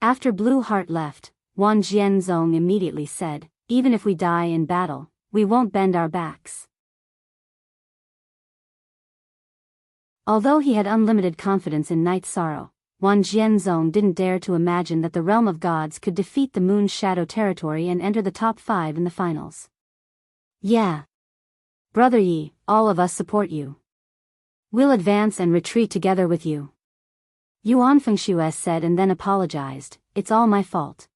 After Blue Heart left, Wan Jianzong immediately said, "Even if we die in battle, we won't bend our backs." Although he had unlimited confidence in Night Sorrow, Wan Jianzong didn't dare to imagine that the realm of gods could defeat the Moon's Shadow territory and enter the top 5 in the finals. "Yeah. Brother Yi, all of us support you. We'll advance and retreat together with you." Yuan Fengshui said and then apologized, "It's all my fault.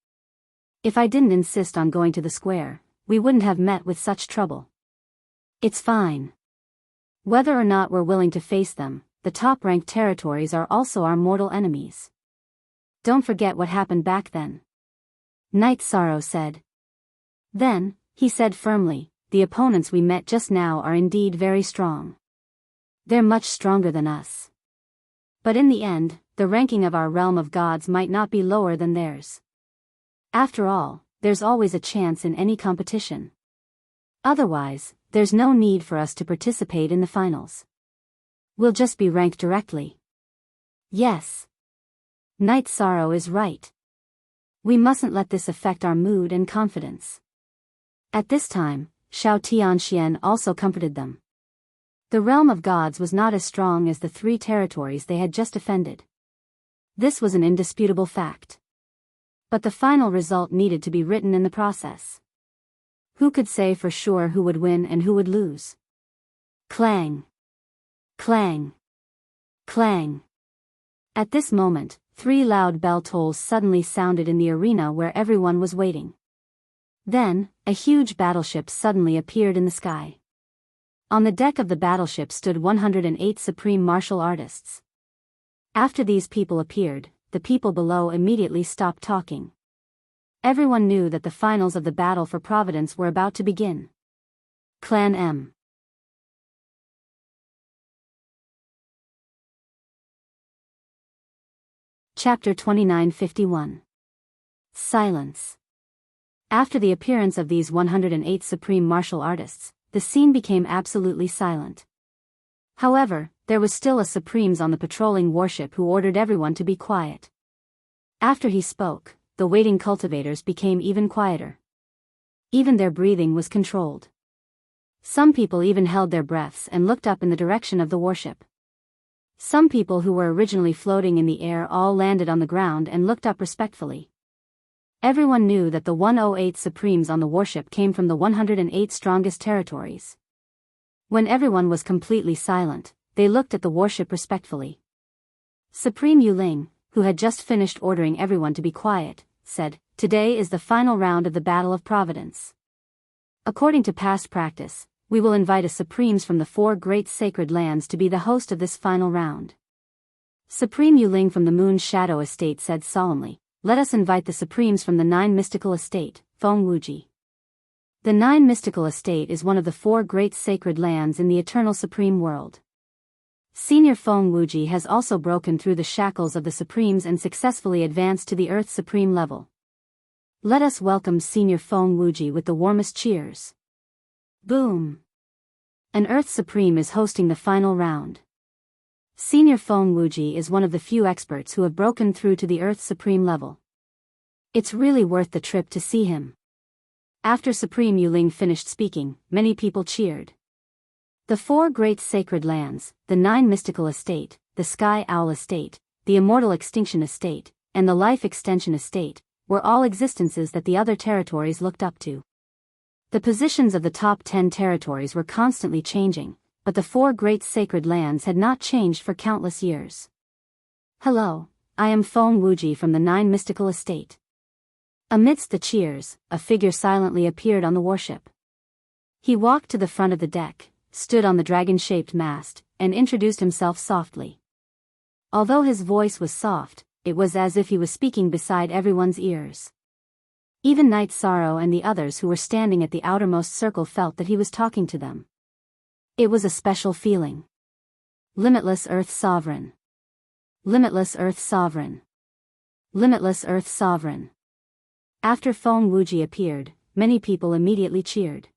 If I didn't insist on going to the square, we wouldn't have met with such trouble. It's fine. Whether or not we're willing to face them, the top-ranked territories are also our mortal enemies. Don't forget what happened back then." Night Sorrow said. Then, he said firmly, "The opponents we met just now are indeed very strong. They're much stronger than us. But in the end, the ranking of our realm of gods might not be lower than theirs. After all, there's always a chance in any competition. Otherwise, there's no need for us to participate in the finals. We'll just be ranked directly." Yes. Night Sorrow is right. We mustn't let this affect our mood and confidence. At this time, Shao Tianxian also comforted them. The realm of gods was not as strong as the 3 territories they had just defended. This was an indisputable fact. But the final result needed to be written in the process. Who could say for sure who would win and who would lose? Clang! Clang! Clang! At this moment, 3 loud bell tolls suddenly sounded in the arena where everyone was waiting. Then, a huge battleship suddenly appeared in the sky. On the deck of the battleship stood 108 supreme martial artists. After these people appeared, the people below immediately stopped talking. Everyone knew that the finals of the battle for Providence were about to begin. Clan M. Chapter 2951. Silence. After the appearance of these 108 supreme martial artists, the scene became absolutely silent. However, there was still a Supremes on the patrolling warship who ordered everyone to be quiet. After he spoke, the waiting cultivators became even quieter. Even their breathing was controlled. Some people even held their breaths and looked up in the direction of the warship. Some people who were originally floating in the air all landed on the ground and looked up respectfully. Everyone knew that the 108 Supremes on the warship came from the 108 strongest territories. When everyone was completely silent, they looked at the warship respectfully. Supreme Yuling, who had just finished ordering everyone to be quiet, said, "Today is the final round of the Battle of Providence. According to past practice, we will invite a Supremes from the 4 great sacred lands to be the host of this final round." Supreme Yuling from the Moon's Shadow Estate said solemnly, "Let us invite the Supremes from the 9 Mystical Estate, Feng Wuji." The 9 Mystical Estate is one of the 4 great sacred lands in the Eternal Supreme World. Senior Feng Wuji has also broken through the shackles of the Supremes and successfully advanced to the Earth Supreme level. Let us welcome Senior Feng Wuji with the warmest cheers. Boom! An Earth Supreme is hosting the final round. Senior Feng Wuji is one of the few experts who have broken through to the Earth Supreme level. It's really worth the trip to see him. After Supreme Yuling finished speaking, many people cheered. The 4 great sacred lands, the 9 Mystical Estate, the Sky Owl Estate, the Immortal Extinction Estate, and the Life Extension Estate, were all existences that the other territories looked up to. The positions of the top 10 territories were constantly changing, but the 4 great sacred lands had not changed for countless years. Hello, I am Feng Wuji from the 9 Mystical Estate. Amidst the cheers, a figure silently appeared on the warship. He walked to the front of the deck, stood on the dragon-shaped mast, and introduced himself softly. Although his voice was soft, it was as if he was speaking beside everyone's ears. Even Night Sorrow and the others who were standing at the outermost circle felt that he was talking to them. It was a special feeling. Limitless Earth Sovereign. Limitless Earth Sovereign. Limitless Earth Sovereign. After Feng Wuji appeared, many people immediately cheered.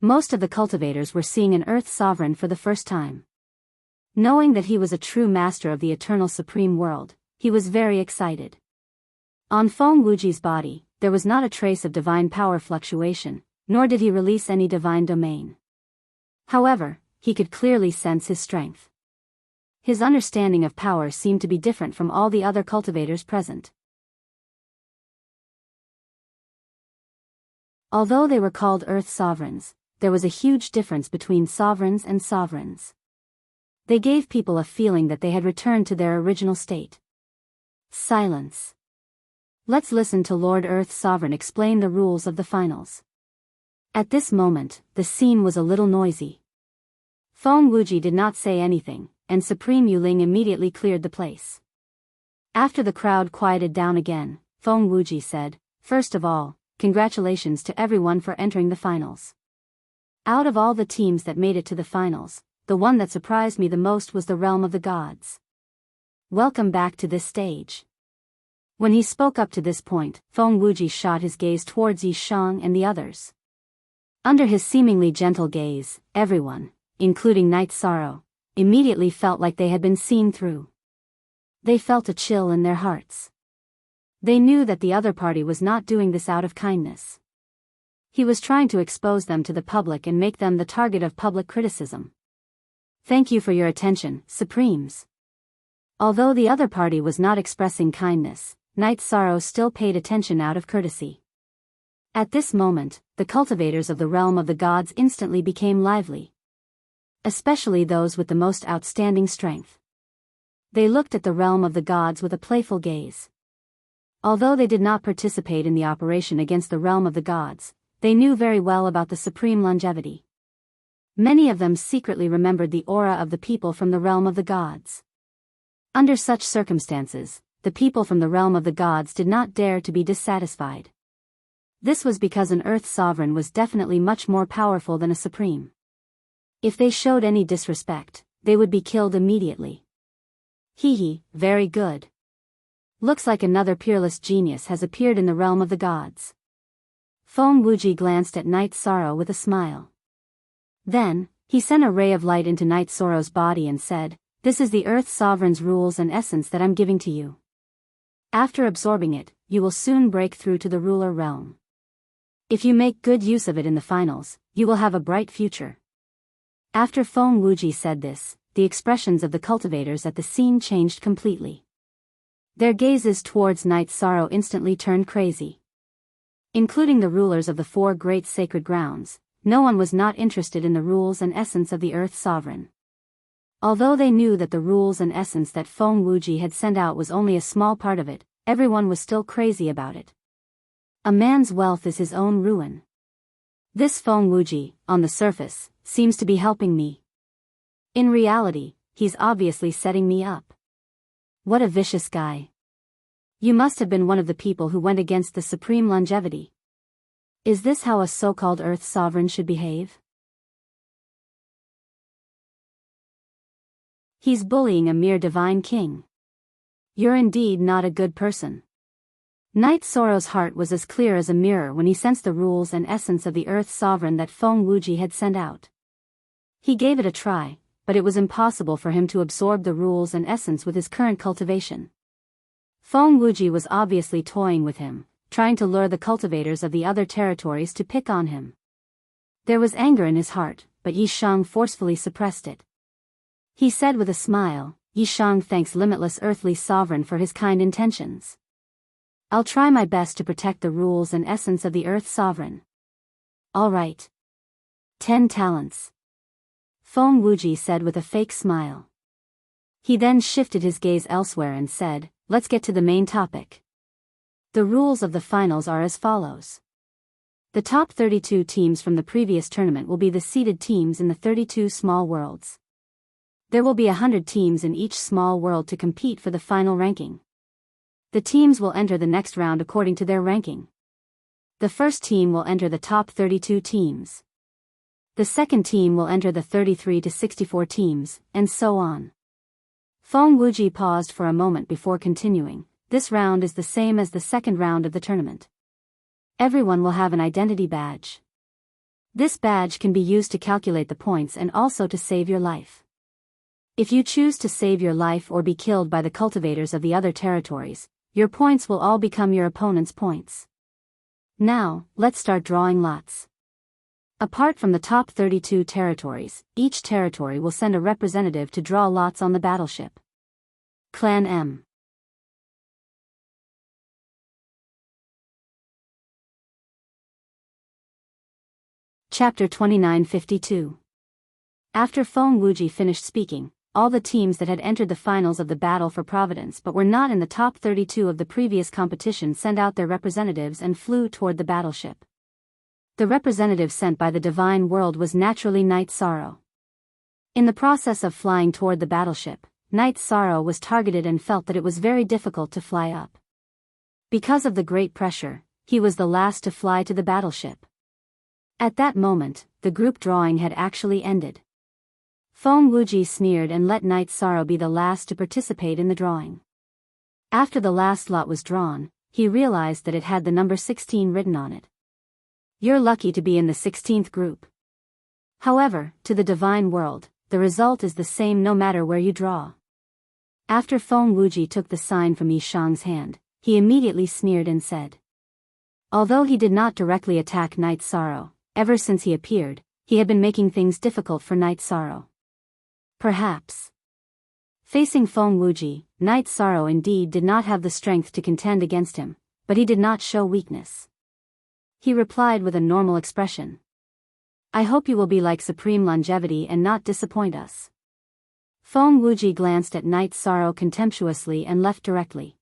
Most of the cultivators were seeing an Earth Sovereign for the first time. Knowing that he was a true master of the Eternal Supreme World, he was very excited. On Feng Wuji's body, there was not a trace of divine power fluctuation, nor did he release any divine domain. However, he could clearly sense his strength. His understanding of power seemed to be different from all the other cultivators present. Although they were called Earth Sovereigns, there was a huge difference between sovereigns and sovereigns. They gave people a feeling that they had returned to their original state. Silence. Let's listen to Lord Earth Sovereign explain the rules of the finals. At this moment, the scene was a little noisy. Feng Wuji did not say anything, and Supreme Yuling immediately cleared the place. After the crowd quieted down again, Feng Wuji said, "First of all, congratulations to everyone for entering the finals. Out of all the teams that made it to the finals, the one that surprised me the most was the Realm of the Gods. Welcome back to this stage." When he spoke up to this point, Feng Wuji shot his gaze towards Yi Shang and the others. Under his seemingly gentle gaze, everyone, including Night Sorrow, immediately felt like they had been seen through. They felt a chill in their hearts. They knew that the other party was not doing this out of kindness. He was trying to expose them to the public and make them the target of public criticism. Thank you for your attention, Supremes. Although the other party was not expressing kindness, Night Sorrow still paid attention out of courtesy. At this moment, the cultivators of the realm of the gods instantly became lively. Especially those with the most outstanding strength. They looked at the realm of the gods with a playful gaze. Although they did not participate in the operation against the realm of the gods, they knew very well about the supreme longevity. Many of them secretly remembered the aura of the people from the realm of the gods. Under such circumstances, the people from the realm of the gods did not dare to be dissatisfied. This was because an earth sovereign was definitely much more powerful than a supreme. If they showed any disrespect, they would be killed immediately. Hee, very good. Looks like another peerless genius has appeared in the realm of the gods. Feng Wuji glanced at Night Sorrow with a smile. Then, he sent a ray of light into Night Sorrow's body and said, "This is the Earth Sovereign's rules and essence that I'm giving to you. After absorbing it, you will soon break through to the ruler realm. If you make good use of it in the finals, you will have a bright future." After Feng Wuji said this, the expressions of the cultivators at the scene changed completely. Their gazes towards Night Sorrow instantly turned crazy. Including the rulers of the 4 great sacred grounds, no one was not interested in the rules and essence of the Earth Sovereign. Although they knew that the rules and essence that Feng Wuji had sent out was only a small part of it, everyone was still crazy about it. A man's wealth is his own ruin. This Feng Wuji, on the surface, seems to be helping me. In reality, he's obviously setting me up. What a vicious guy. You must have been one of the people who went against the supreme longevity. Is this how a so-called Earth Sovereign should behave? He's bullying a mere divine king. You're indeed not a good person. Night Sorrow's heart was as clear as a mirror when he sensed the rules and essence of the Earth Sovereign that Feng Wuji had sent out. He gave it a try, but it was impossible for him to absorb the rules and essence with his current cultivation. Feng Wuji was obviously toying with him, trying to lure the cultivators of the other territories to pick on him. There was anger in his heart, but Yi Shang forcefully suppressed it. He said with a smile, "Yi Shang thanks limitless earthly sovereign for his kind intentions. I'll try my best to protect the rules and essence of the Earth Sovereign." "All right. 10 talents. Feng Wuji said with a fake smile. He then shifted his gaze elsewhere and said, "Let's get to the main topic. The rules of the finals are as follows. The top 32 teams from the previous tournament will be the seeded teams in the 32 small worlds. There will be 100 teams in each small world to compete for the final ranking. The teams will enter the next round according to their ranking. The first team will enter the top 32 teams. The second team will enter the 33 to 64 teams, and so on." Feng Wuji paused for a moment before continuing. This round is the same as the second round of the tournament. Everyone will have an identity badge. This badge can be used to calculate the points and also to save your life. If you choose to save your life or be killed by the cultivators of the other territories, your points will all become your opponent's points. Now, let's start drawing lots. Apart from the top 32 territories, each territory will send a representative to draw lots on the battleship. Clan M. Chapter 2952. After Feng Wuji finished speaking, all the teams that had entered the finals of the Battle for Providence but were not in the top 32 of the previous competition sent out their representatives and flew toward the battleship. The representative sent by the divine world was naturally Night Sorrow. In the process of flying toward the battleship, Night Sorrow was targeted and felt that it was very difficult to fly up. Because of the great pressure, he was the last to fly to the battleship. At that moment, the group drawing had actually ended. Feng Wuji sneered and let Night Sorrow be the last to participate in the drawing. After the last lot was drawn, he realized that it had the number 16 written on it. You're lucky to be in the 16th group. However, to the divine world, the result is the same no matter where you draw. After Feng Wuji took the sign from Yi Shang's hand, he immediately sneered and said. Although he did not directly attack Night Sorrow, ever since he appeared, he had been making things difficult for Night Sorrow. Perhaps. Facing Feng Wuji, Knight Sorrow indeed did not have the strength to contend against him, but he did not show weakness. He replied with a normal expression. I hope you will be like supreme longevity and not disappoint us. Feng Wuji glanced at Knight Sorrow contemptuously and left directly.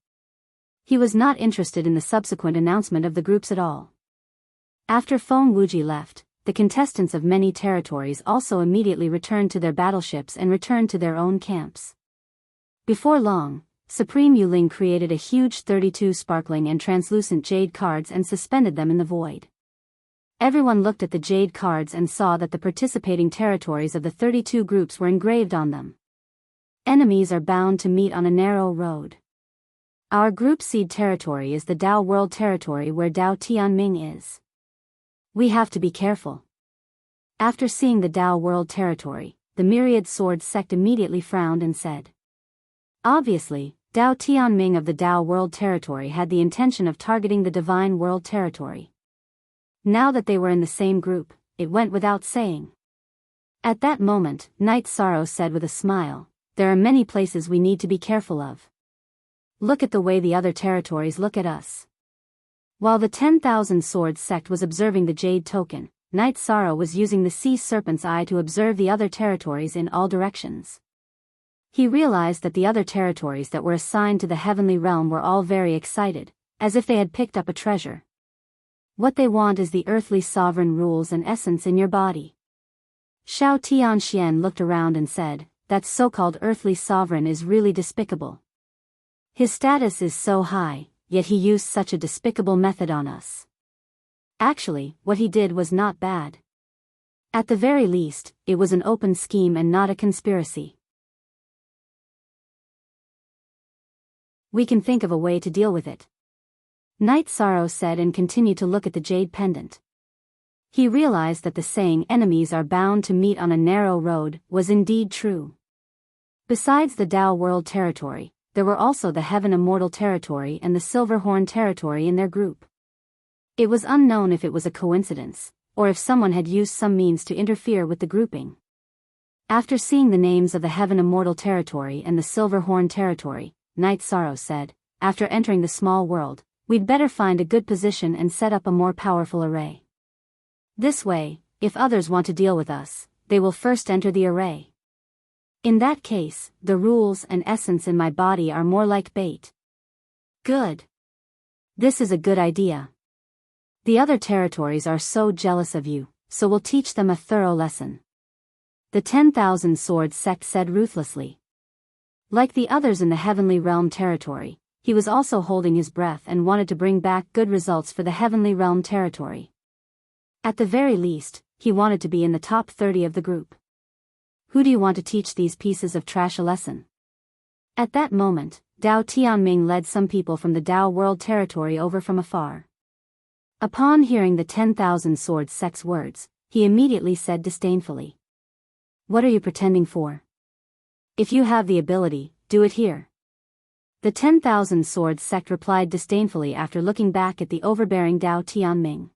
He was not interested in the subsequent announcement of the groups at all. After Feng Wuji left, the contestants of many territories also immediately returned to their battleships and returned to their own camps. Before long, Supreme Yuling created a huge 32 sparkling and translucent jade cards and suspended them in the void. Everyone looked at the jade cards and saw that the participating territories of the 32 groups were engraved on them. Enemies are bound to meet on a narrow road. Our group seed territory is the Dao World territory where Dao Tianming is. We have to be careful. After seeing the Dao World territory, the Myriad Sword sect immediately frowned and said. Obviously, Dao Tianming of the Dao World territory had the intention of targeting the Divine World territory. Now that they were in the same group, it went without saying. At that moment, Knight Sorrow said with a smile, there are many places we need to be careful of. Look at the way the other territories look at us. While the 10,000 Swords sect was observing the Jade token, Knight Sorrow was using the Sea Serpent's Eye to observe the other territories in all directions. He realized that the other territories that were assigned to the heavenly realm were all very excited, as if they had picked up a treasure. What they want is the earthly sovereign rules and essence in your body. Xiao Tianxian looked around and said, that so-called earthly sovereign is really despicable. His status is so high, yet he used such a despicable method on us. Actually, what he did was not bad. At the very least, it was an open scheme and not a conspiracy. We can think of a way to deal with it. Knight Sorrow said and continued to look at the jade pendant. He realized that the saying enemies are bound to meet on a narrow road was indeed true. Besides the Dao World territory, there were also the Heaven Immortal territory and the Silverhorn territory in their group. It was unknown if it was a coincidence, or if someone had used some means to interfere with the grouping. After seeing the names of the Heaven Immortal territory and the Silverhorn territory, Knight Sorrow said, after entering the small world, we'd better find a good position and set up a more powerful array. This way, if others want to deal with us, they will first enter the array. In that case, the rules and essence in my body are more like bait. Good. This is a good idea. The other territories are so jealous of you, so we'll teach them a thorough lesson. The 10,000 Swords sect said ruthlessly. Like the others in the Heavenly Realm territory, he was also holding his breath and wanted to bring back good results for the Heavenly Realm territory. At the very least, he wanted to be in the top 30 of the group. Who do you want to teach these pieces of trash a lesson? At that moment, Dao Tianming led some people from the Dao World territory over from afar. Upon hearing the 10,000 Swords sect's words, he immediately said disdainfully. What are you pretending for? If you have the ability, do it here. The 10,000 Swords sect replied disdainfully after looking back at the overbearing Dao Tianming.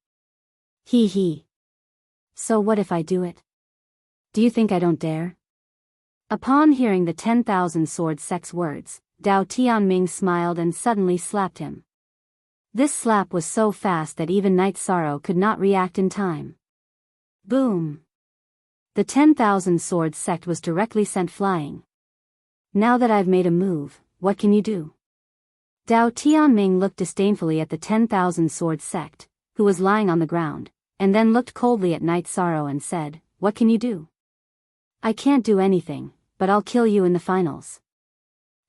He. So what if I do it? Do you think I don't dare? Upon hearing the 10,000 Swords sect's words, Dao Tianming smiled and suddenly slapped him. This slap was so fast that even Knight Sorrow could not react in time. Boom! The 10,000 Swords sect was directly sent flying. Now that I've made a move, what can you do? Dao Tianming looked disdainfully at the 10,000 Swords sect, who was lying on the ground, and then looked coldly at Knight Sorrow and said, what can you do? I can't do anything, but I'll kill you in the finals.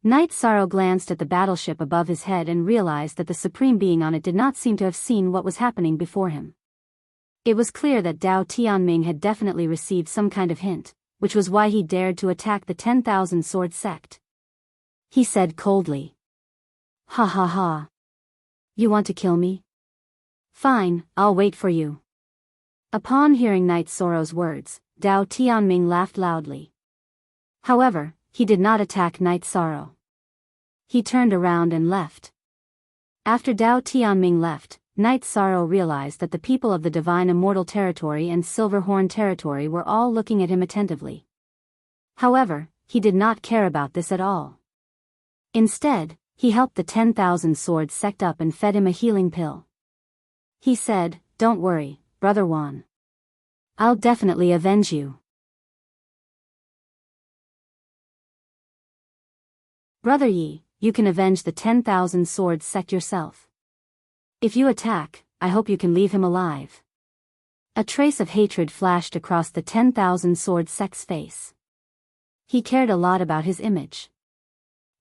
Knight Sorrow glanced at the battleship above his head and realized that the Supreme Being on it did not seem to have seen what was happening before him. It was clear that Dao Tianming had definitely received some kind of hint, which was why he dared to attack the 10,000 Swords sect. He said coldly. Ha ha ha. You want to kill me? Fine, I'll wait for you. Upon hearing Knight Sorrow's words, Dao Tianming laughed loudly. However, he did not attack Knight Sorrow. He turned around and left. After Dao Tianming left, Knight Sorrow realized that the people of the Divine Immortal territory and Silverhorn territory were all looking at him attentively. However, he did not care about this at all. Instead, he helped the 10,000 sword sect up and fed him a healing pill. He said, "Don't worry, Brother Juan. I'll definitely avenge you. Brother Yi, you can avenge the 10,000 sword sect yourself. If you attack, I hope you can leave him alive." A trace of hatred flashed across the 10,000 sword sect's face. He cared a lot about his image.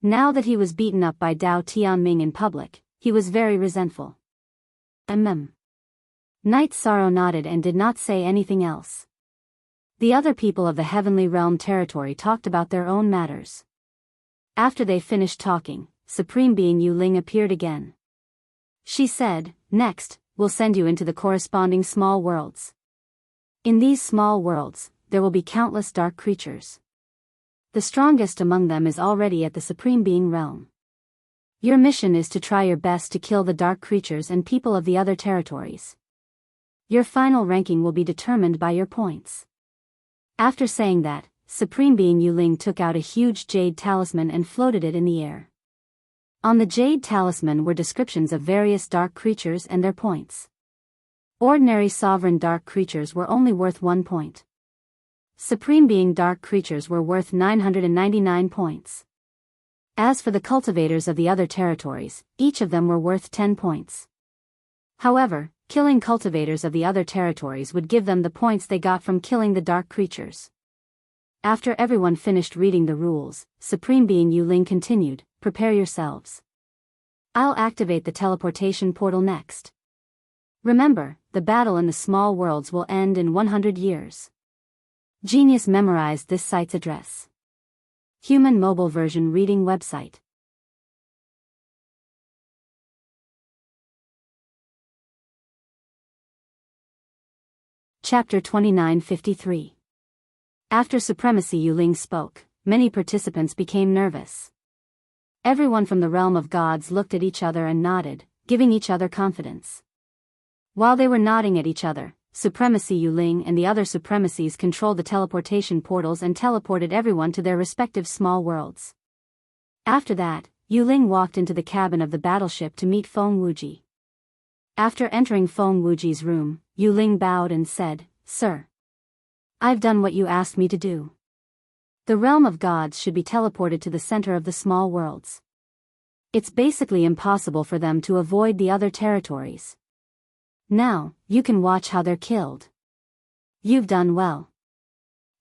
Now that he was beaten up by Dao Tianming in public, he was very resentful. Knight Sorrow nodded and did not say anything else. The other people of the Heavenly Realm territory talked about their own matters. After they finished talking, Supreme Being Yu Ling appeared again. She said, "Next, we'll send you into the corresponding small worlds. In these small worlds, there will be countless dark creatures. The strongest among them is already at the Supreme Being realm. Your mission is to try your best to kill the dark creatures and people of the other territories. Your final ranking will be determined by your points." After saying that, Supreme Being Yu Ling took out a huge jade talisman and floated it in the air. On the jade talisman were descriptions of various dark creatures and their points. Ordinary sovereign dark creatures were only worth 1 point. Supreme Being dark creatures were worth 999 points. As for the cultivators of the other territories, each of them were worth 10 points. However, killing cultivators of the other territories would give them the points they got from killing the dark creatures. After everyone finished reading the rules, Supreme Being Yu Ling continued, "Prepare yourselves. I'll activate the teleportation portal next. Remember, the battle in the small worlds will end in 100 years. Genius memorized this site's address. Human mobile version reading website. Chapter 2953. After Supremacy Yu Ling spoke, many participants became nervous. Everyone from the realm of gods looked at each other and nodded, giving each other confidence. While they were nodding at each other, Supremacy Yu Ling and the other supremacies controlled the teleportation portals and teleported everyone to their respective small worlds. After that, Yu Ling walked into the cabin of the battleship to meet Feng Wuji. After entering Feng Wuji's room, Yu Ling bowed and said, "Sir, I've done what you asked me to do. The realm of gods should be teleported to the center of the small worlds. It's basically impossible for them to avoid the other territories. Now, you can watch how they're killed. You've done well."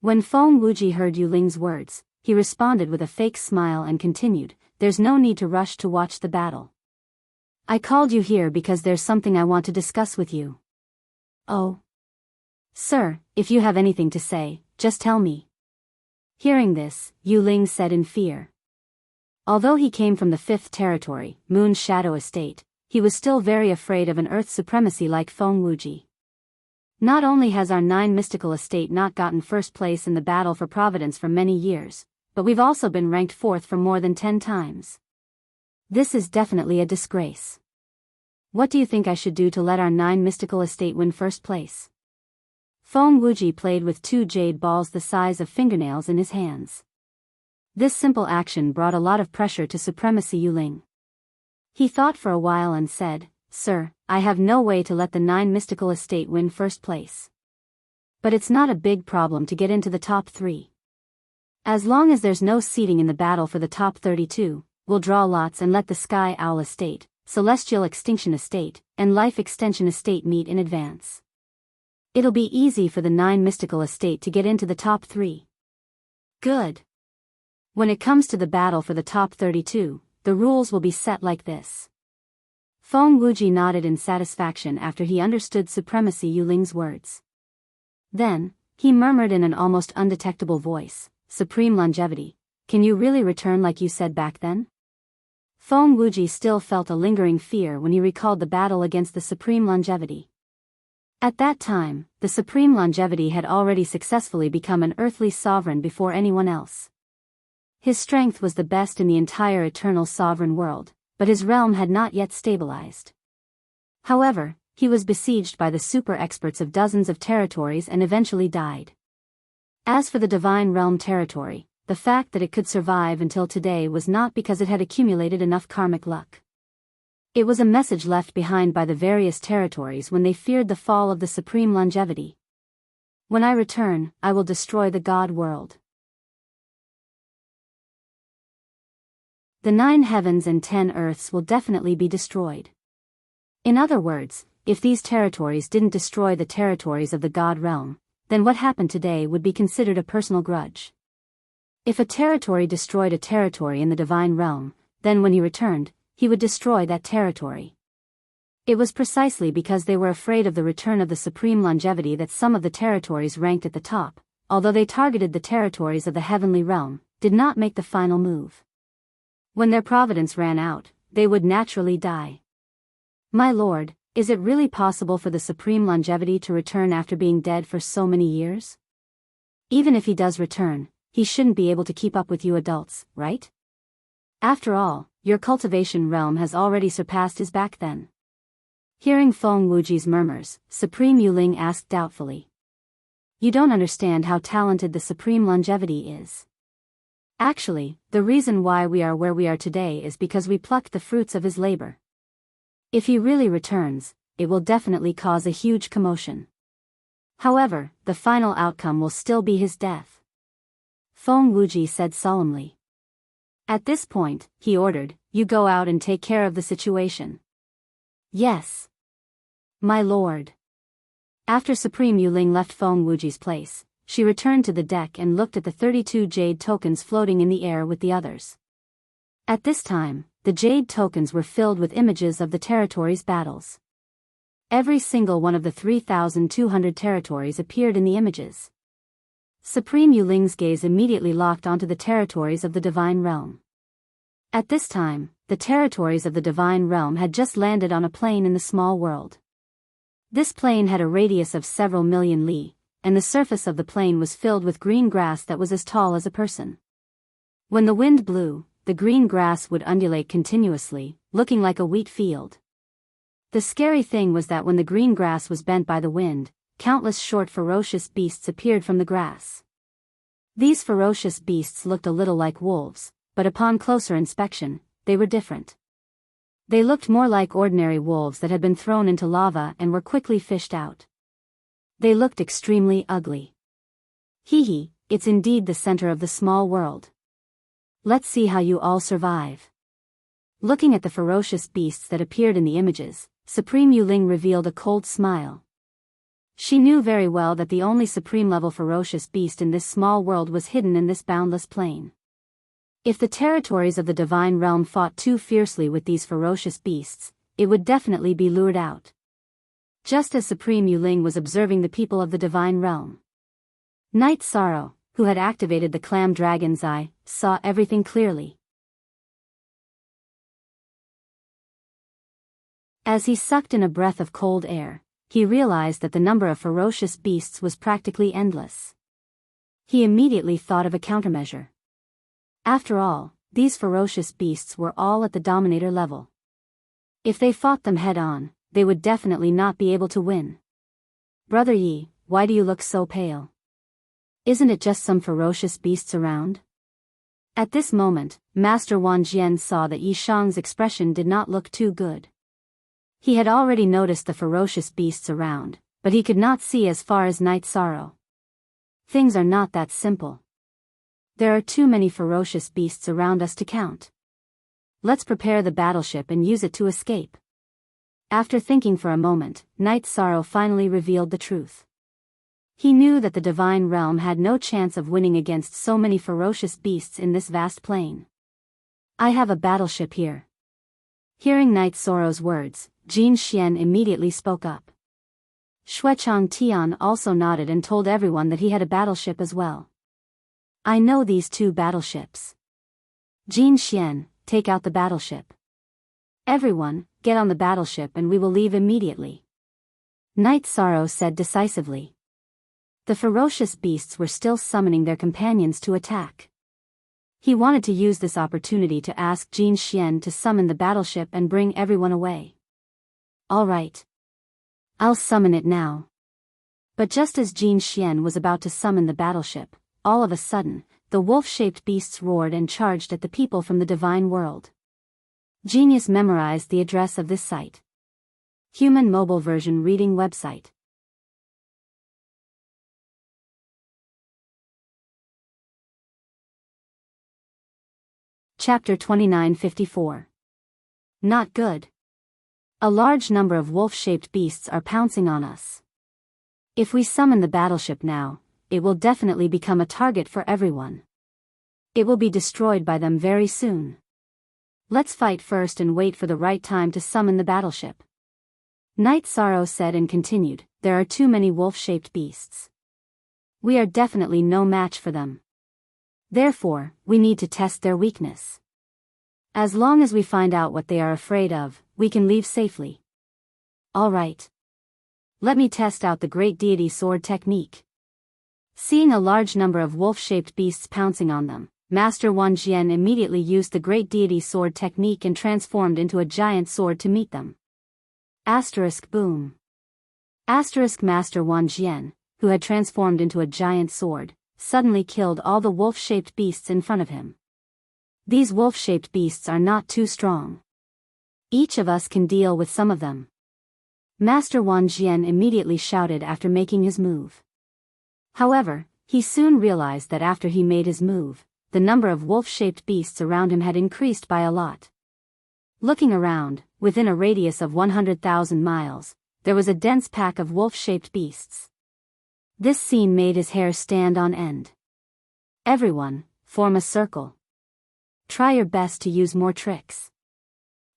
When Feng Wuji heard Yu Ling's words, he responded with a fake smile and continued, "There's no need to rush to watch the battle. I called you here because there's something I want to discuss with you." "Oh? Sir, if you have anything to say, just tell me." Hearing this, Yu Ling said in fear. Although he came from the 5th territory, Moon's Shadow Estate, he was still very afraid of an Earth supremacy like Feng Wuji. Not only has our 9 mystical estate not gotten first place in the battle for Providence for many years, but we've also been ranked 4th for more than 10 times. This is definitely a disgrace. What do you think I should do to let our 9 mystical estate win first place? Feng Wuji played with 2 jade balls the size of fingernails in his hands. This simple action brought a lot of pressure to Supremacy Yu Ling. He thought for a while and said, "Sir, I have no way to let the 9 mystical estate win first place. But it's not a big problem to get into the top 3. As long as there's no seeding in the battle for the top 32, we'll draw lots and let the Sky Owl Estate, Celestial Extinction Estate, and Life Extension Estate meet in advance. It'll be easy for the 9 mystical estate to get into the top 3. Good. When it comes to the battle for the top 32, the rules will be set like this." Feng Wuji nodded in satisfaction after he understood Supremacy Yu Ling's words. Then, he murmured in an almost undetectable voice, "Supreme Longevity, can you really return like you said back then?" Feng Wuji still felt a lingering fear when he recalled the battle against the Supreme Longevity. At that time, the Supreme Longevity had already successfully become an earthly sovereign before anyone else. His strength was the best in the entire eternal sovereign world, but his realm had not yet stabilized. However, he was besieged by the super experts of dozens of territories and eventually died. As for the Divine Realm territory, the fact that it could survive until today was not because it had accumulated enough karmic luck. It was a message left behind by the various territories when they feared the fall of the supreme longevity. When I return, I will destroy the God world. The 9 heavens and 10 earths will definitely be destroyed. In other words, if these territories didn't destroy the territories of the God realm, then what happened today would be considered a personal grudge. If a territory destroyed a territory in the divine realm, then when he returned, he would destroy that territory. It was precisely because they were afraid of the return of the supreme longevity that some of the territories ranked at the top, although they targeted the territories of the heavenly realm, did not make the final move. When their providence ran out, they would naturally die. My lord, is it really possible for the supreme longevity to return after being dead for so many years? Even if he does return, he shouldn't be able to keep up with you adults, right? After all, your cultivation realm has already surpassed his back then. Hearing Feng Wuji's murmurs, Supreme Yuling asked doubtfully. You don't understand how talented the supreme longevity is. Actually, the reason why we are where we are today is because we plucked the fruits of his labor. If he really returns, it will definitely cause a huge commotion. However, the final outcome will still be his death. Feng Wuji said solemnly. At this point, he ordered, you go out and take care of the situation. Yes. My lord. After Supreme Yuling left Feng Wuji's place, she returned to the deck and looked at the 32 jade tokens floating in the air with the others. At this time, the jade tokens were filled with images of the territories' battles. Every single one of the 3,200 territories appeared in the images. Supreme Yuling's gaze immediately locked onto the territories of the divine realm. At this time, the territories of the divine realm had just landed on a plane in the small world. This plane had a radius of several million li, and the surface of the plane was filled with green grass that was as tall as a person. When the wind blew, the green grass would undulate continuously, looking like a wheat field. The scary thing was that when the green grass was bent by the wind, countless short ferocious beasts appeared from the grass. These ferocious beasts looked a little like wolves, but upon closer inspection, they were different. They looked more like ordinary wolves that had been thrown into lava and were quickly fished out. They looked extremely ugly. Hee, it's indeed the center of the small world. Let's see how you all survive. Looking at the ferocious beasts that appeared in the images, Supreme Yuling revealed a cold smile. She knew very well that the only supreme-level ferocious beast in this small world was hidden in this boundless plain. If the territories of the divine realm fought too fiercely with these ferocious beasts, it would definitely be lured out. Just as Supreme Yuling was observing the people of the divine realm, Night Sorrow, who had activated the clam dragon's eye, saw everything clearly. As he sucked in a breath of cold air, he realized that the number of ferocious beasts was practically endless. He immediately thought of a countermeasure. After all, these ferocious beasts were all at the Dominator level. If they fought them head-on, they would definitely not be able to win. Brother Yi, why do you look so pale? Isn't it just some ferocious beasts around? At this moment, Master Wan Jian saw that Yi Shang's expression did not look too good. He had already noticed the ferocious beasts around, but he could not see as far as Night Sorrow. Things are not that simple. There are too many ferocious beasts around us to count. Let's prepare the battleship and use it to escape. After thinking for a moment, Night Sorrow finally revealed the truth. He knew that the divine realm had no chance of winning against so many ferocious beasts in this vast plain. I have a battleship here. Hearing Night Sorrow's words, Jin Xian immediately spoke up. Xuechang Tian also nodded and told everyone that he had a battleship as well. I know these 2 battleships. Jin Xian, take out the battleship. Everyone, get on the battleship and we will leave immediately. Night Sorrow said decisively. The ferocious beasts were still summoning their companions to attack. He wanted to use this opportunity to ask Jin Xian to summon the battleship and bring everyone away. All right. I'll summon it now. But just as Jin Xian was about to summon the battleship, all of a sudden, the wolf-shaped beasts roared and charged at the people from the divine world. Genius memorized the address of this site. Human mobile version reading website. Chapter 2954. Not good. A large number of wolf-shaped beasts are pouncing on us. If we summon the battleship now, it will definitely become a target for everyone. It will be destroyed by them very soon. Let's fight first and wait for the right time to summon the battleship. Night Sorrow said and continued, there are too many wolf-shaped beasts. We are definitely no match for them. Therefore, we need to test their weakness. As long as we find out what they are afraid of, we can leave safely. All right. Let me test out the Great Deity Sword technique. Seeing a large number of wolf-shaped beasts pouncing on them, Master Wan Jian immediately used the Great Deity Sword technique and transformed into a giant sword to meet them. Boom. Master Wan Jian, who had transformed into a giant sword, suddenly killed all the wolf-shaped beasts in front of him. These wolf-shaped beasts are not too strong. Each of us can deal with some of them. Master Wan Jian immediately shouted after making his move. However, he soon realized that after he made his move, the number of wolf-shaped beasts around him had increased by a lot. Looking around, within a radius of 100,000 miles, there was a dense pack of wolf-shaped beasts. This scene made his hair stand on end. Everyone, form a circle. Try your best to use more tricks.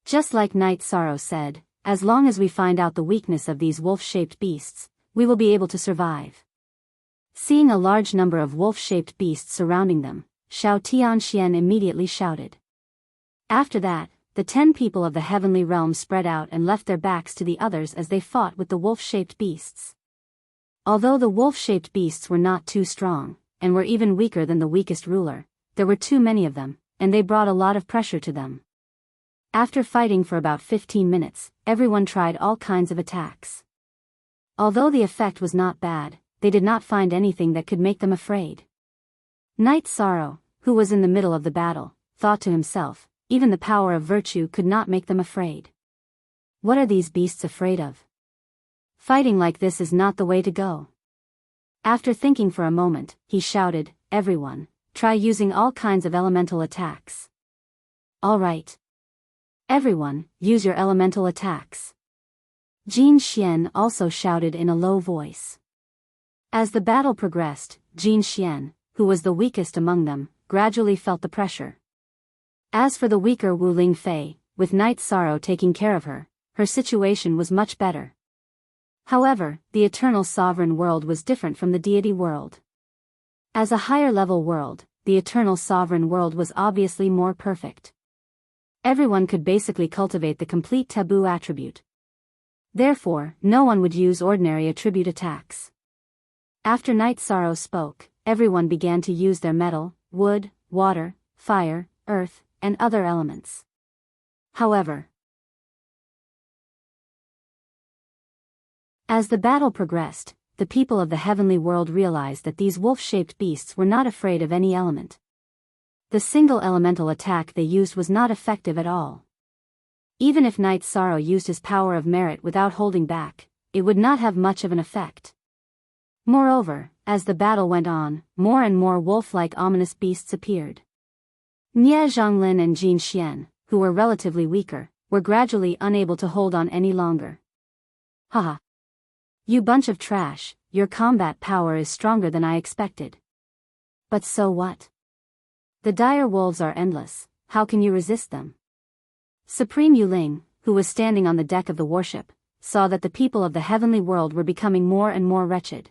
Just like Night Sorrow said, as long as we find out the weakness of these wolf-shaped beasts, we will be able to survive. Seeing a large number of wolf-shaped beasts surrounding them, Xiao Tianxian immediately shouted. After that, the 10 people of the heavenly realm spread out and left their backs to the others as they fought with the wolf-shaped beasts. Although the wolf-shaped beasts were not too strong, and were even weaker than the weakest ruler, there were too many of them, and they brought a lot of pressure to them. After fighting for about 15 minutes, everyone tried all kinds of attacks. Although the effect was not bad, they did not find anything that could make them afraid. Night Sorrow, who was in the middle of the battle, thought to himself, even the power of virtue could not make them afraid. What are these beasts afraid of? Fighting like this is not the way to go. After thinking for a moment, he shouted, everyone, try using all kinds of elemental attacks. All right. Everyone, use your elemental attacks. Jin Xian also shouted in a low voice. As the battle progressed, Jin Xian, who was the weakest among them, gradually felt the pressure. As for the weaker Wu Lingfei, with Night Sorrow taking care of her, her situation was much better. However, the eternal sovereign world was different from the deity world. As a higher-level world, the eternal sovereign world was obviously more perfect. Everyone could basically cultivate the complete taboo attribute. Therefore, no one would use ordinary attribute attacks. After Night Sorrow spoke, everyone began to use their metal, wood, water, fire, earth, and other elements. However, as the battle progressed, the people of the heavenly world realized that these wolf-shaped beasts were not afraid of any element. The single elemental attack they used was not effective at all. Even if Night Sorrow used his power of merit without holding back, it would not have much of an effect. Moreover, as the battle went on, more and more wolf-like ominous beasts appeared. Nie Zhonglin and Jin Xian, who were relatively weaker, were gradually unable to hold on any longer. Haha. You bunch of trash, your combat power is stronger than I expected. But so what? The dire wolves are endless, how can you resist them? Supreme Yuling, who was standing on the deck of the warship, saw that the people of the heavenly world were becoming more and more wretched.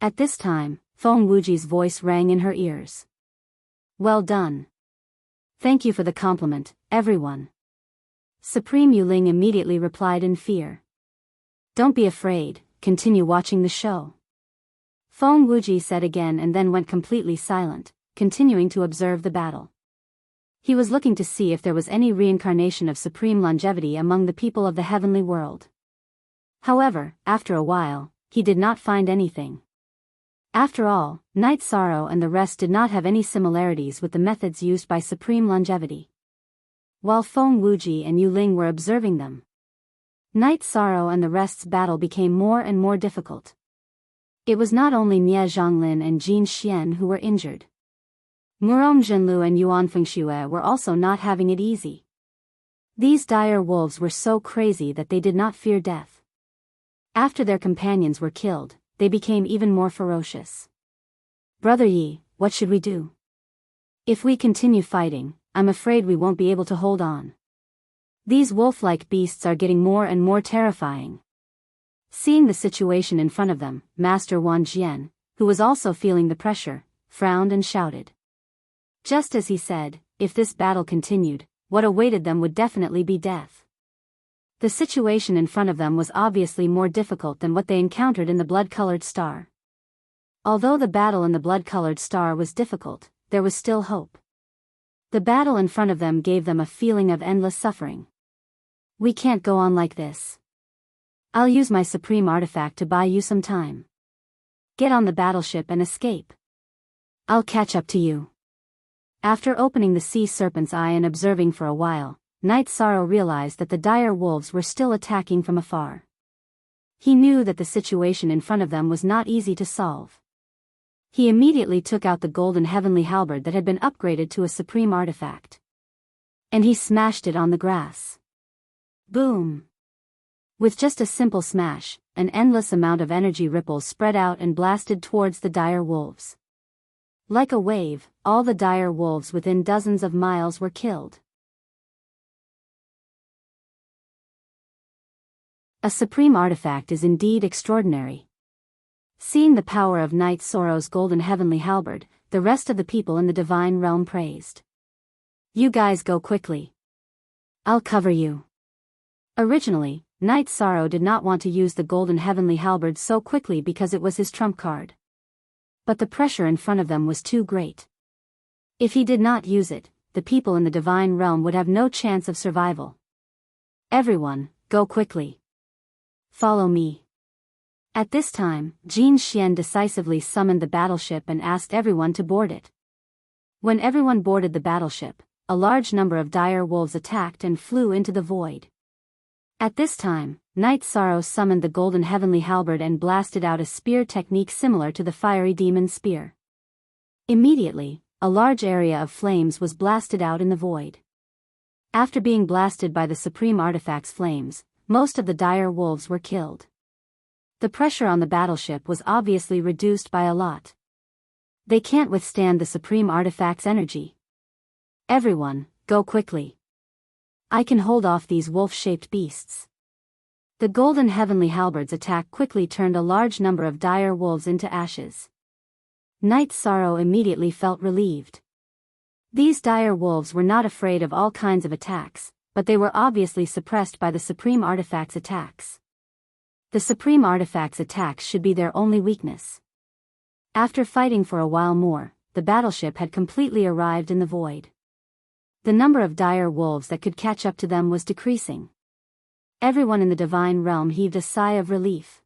At this time, Feng Wuji's voice rang in her ears. Well done. Thank you for the compliment, everyone. Supreme Yuling immediately replied in fear. Don't be afraid, continue watching the show. Feng Wuji said again and then went completely silent, continuing to observe the battle. He was looking to see if there was any reincarnation of supreme longevity among the people of the heavenly world. However, after a while, he did not find anything. After all, Night Sorrow and the rest did not have any similarities with the methods used by Supreme Longevity. While Feng Wuji and Yu Ling were observing them, Night Sorrow and the rest's battle became more and more difficult. It was not only Nie Zhonglin and Jin Xian who were injured. Murom Zhenlu and Yuan Fengxue were also not having it easy. These dire wolves were so crazy that they did not fear death. After their companions were killed, they became even more ferocious. Brother Yi, what should we do? If we continue fighting, I'm afraid we won't be able to hold on. These wolf-like beasts are getting more and more terrifying. Seeing the situation in front of them, Master Wan Jian, who was also feeling the pressure, frowned and shouted. Just as he said, if this battle continued, what awaited them would definitely be death. The situation in front of them was obviously more difficult than what they encountered in the blood-colored star. Although the battle in the blood-colored star was difficult, there was still hope. The battle in front of them gave them a feeling of endless suffering. We can't go on like this. I'll use my supreme artifact to buy you some time. Get on the battleship and escape. I'll catch up to you. After opening the sea serpent's eye and observing for a while, Night Sorrow realized that the dire wolves were still attacking from afar. He knew that the situation in front of them was not easy to solve. He immediately took out the golden heavenly halberd that had been upgraded to a supreme artifact. And he smashed it on the grass. Boom! With just a simple smash, an endless amount of energy ripples spread out and blasted towards the dire wolves. Like a wave, all the dire wolves within dozens of miles were killed. A supreme artifact is indeed extraordinary. Seeing the power of Night Sorrow's golden heavenly halberd, the rest of the people in the divine realm praised. You guys go quickly. I'll cover you. Originally, Night Sorrow did not want to use the golden heavenly halberd so quickly because it was his trump card. But the pressure in front of them was too great. If he did not use it, the people in the divine realm would have no chance of survival. Everyone, go quickly. Follow me. At this time, Jin Xian decisively summoned the battleship and asked everyone to board it. When everyone boarded the battleship, a large number of dire wolves attacked and flew into the void. At this time, Night Sorrow summoned the golden heavenly halberd and blasted out a spear technique similar to the fiery demon spear. Immediately, a large area of flames was blasted out in the void. After being blasted by the supreme artifact's flames, most of the dire wolves were killed. The pressure on the battleship was obviously reduced by a lot. They can't withstand the supreme artifact's energy. Everyone, go quickly. I can hold off these wolf-shaped beasts. The golden heavenly halberd's attack quickly turned a large number of dire wolves into ashes. Night Sorrow immediately felt relieved. These dire wolves were not afraid of all kinds of attacks, but they were obviously suppressed by the supreme artifact's attacks. The supreme artifact's attacks should be their only weakness. After fighting for a while more, the battleship had completely arrived in the void. The number of dire wolves that could catch up to them was decreasing. Everyone in the divine realm heaved a sigh of relief.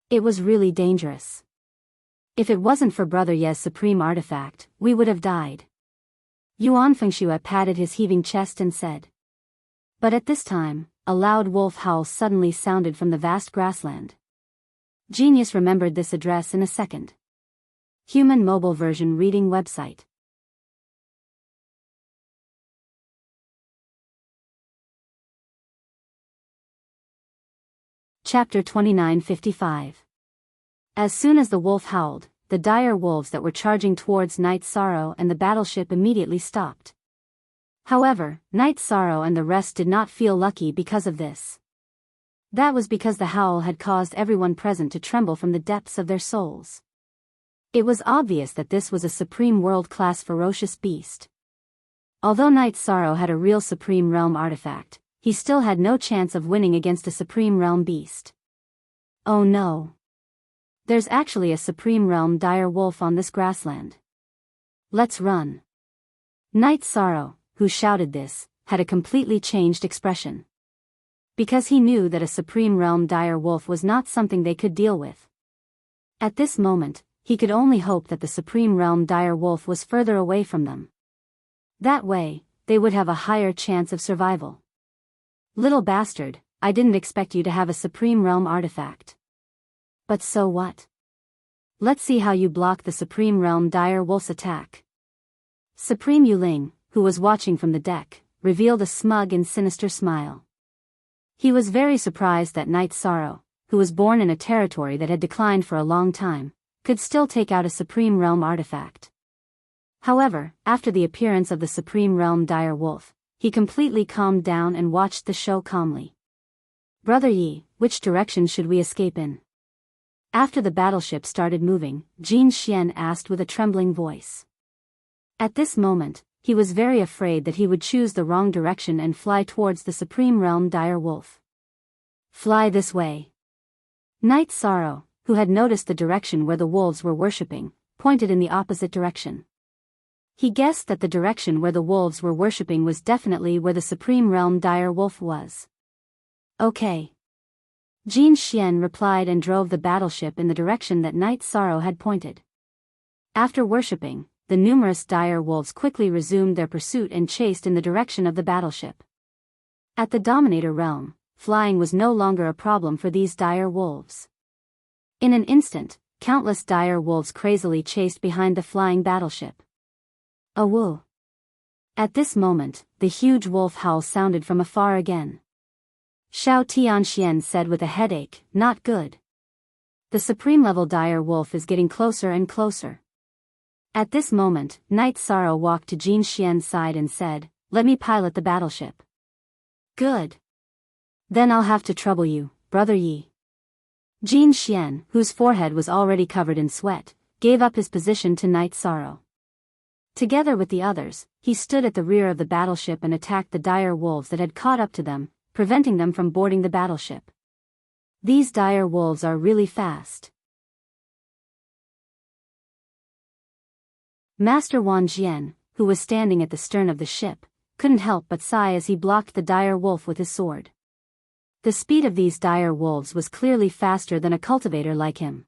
It was really dangerous. If it wasn't for Brother Ye's supreme artifact, we would have died. Yuan Fengxue patted his heaving chest and said. But at this time, a loud wolf howl suddenly sounded from the vast grassland. Genius remembered this address in a second. Human mobile version reading website. Chapter 2955. As soon as the wolf howled, the dire wolves that were charging towards Night Sorrow and the battleship immediately stopped. However, Night Sorrow and the rest did not feel lucky because of this. That was because the howl had caused everyone present to tremble from the depths of their souls. It was obvious that this was a supreme world-class ferocious beast. Although Night Sorrow had a real supreme realm artifact, he still had no chance of winning against a supreme realm beast. Oh no. There's actually a supreme realm dire wolf on this grassland. Let's run. Night Sorrow, who shouted this, had a completely changed expression. Because he knew that a supreme realm dire wolf was not something they could deal with. At this moment, he could only hope that the Supreme Realm dire wolf was further away from them. That way, they would have a higher chance of survival. Little bastard, I didn't expect you to have a Supreme Realm artifact. But so what? Let's see how you block the Supreme Realm dire wolf's attack. Supreme Yuling, who was watching from the deck, revealed a smug and sinister smile. He was very surprised that Night Sorrow, who was born in a territory that had declined for a long time, could still take out a Supreme Realm artifact. However, after the appearance of the Supreme Realm dire wolf, he completely calmed down and watched the show calmly. Brother Yi, which direction should we escape in? After the battleship started moving, Jin Xian asked with a trembling voice. At this moment, he was very afraid that he would choose the wrong direction and fly towards the Supreme Realm dire wolf. Fly this way. Night Sorrow, who had noticed the direction where the wolves were worshipping, pointed in the opposite direction. He guessed that the direction where the wolves were worshipping was definitely where the Supreme Realm dire wolf was. Okay. Jin Xian replied and drove the battleship in the direction that Night Sorrow had pointed. After worshipping, the numerous dire wolves quickly resumed their pursuit and chased in the direction of the battleship. At the Dominator realm, flying was no longer a problem for these dire wolves. In an instant, countless dire wolves crazily chased behind the flying battleship. A woo! At this moment, the huge wolf howl sounded from afar again. Xiao Tianxian said with a headache, not good. The supreme level dire wolf is getting closer and closer. At this moment, Night Sorrow walked to Jin Xian's side and said, let me pilot the battleship. Good. Then I'll have to trouble you, Brother Yi. Jin Xian, whose forehead was already covered in sweat, gave up his position to Night Sorrow. Together with the others, he stood at the rear of the battleship and attacked the dire wolves that had caught up to them, preventing them from boarding the battleship. These dire wolves are really fast. Master Wan Jian, who was standing at the stern of the ship, couldn't help but sigh as he blocked the dire wolf with his sword. The speed of these dire wolves was clearly faster than a cultivator like him.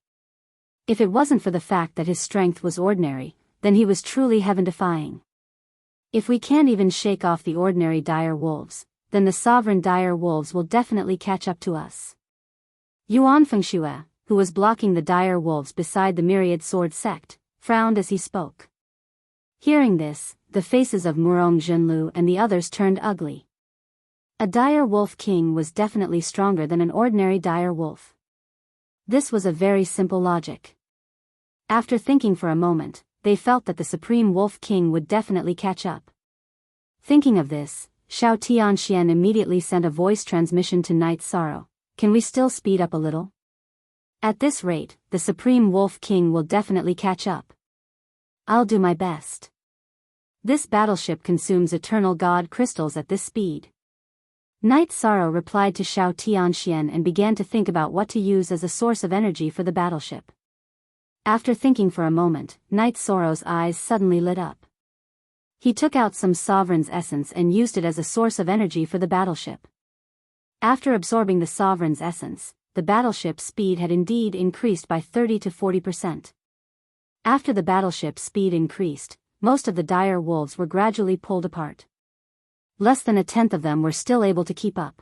If it wasn't for the fact that his strength was ordinary, then he was truly heaven-defying. If we can't even shake off the ordinary dire wolves, then the sovereign dire wolves will definitely catch up to us. Yuan Fengxue, who was blocking the dire wolves beside the myriad sword sect, frowned as he spoke. Hearing this, the faces of Murong Zhenlu and the others turned ugly. A dire wolf king was definitely stronger than an ordinary dire wolf. This was a very simple logic. After thinking for a moment, they felt that the Supreme Wolf King would definitely catch up. Thinking of this, Xiao Tianxian immediately sent a voice transmission to Night Sorrow. Can we still speed up a little? At this rate, the Supreme Wolf King will definitely catch up. I'll do my best. This battleship consumes eternal god crystals at this speed. Night Sorrow replied to Xiao Tianxian and began to think about what to use as a source of energy for the battleship. After thinking for a moment, Night Sorrow's eyes suddenly lit up. He took out some Sovereign's essence and used it as a source of energy for the battleship. After absorbing the Sovereign's essence, the battleship's speed had indeed increased by 30 to 40%. After the battleship's speed increased, most of the dire wolves were gradually pulled apart. Less than a tenth of them were still able to keep up.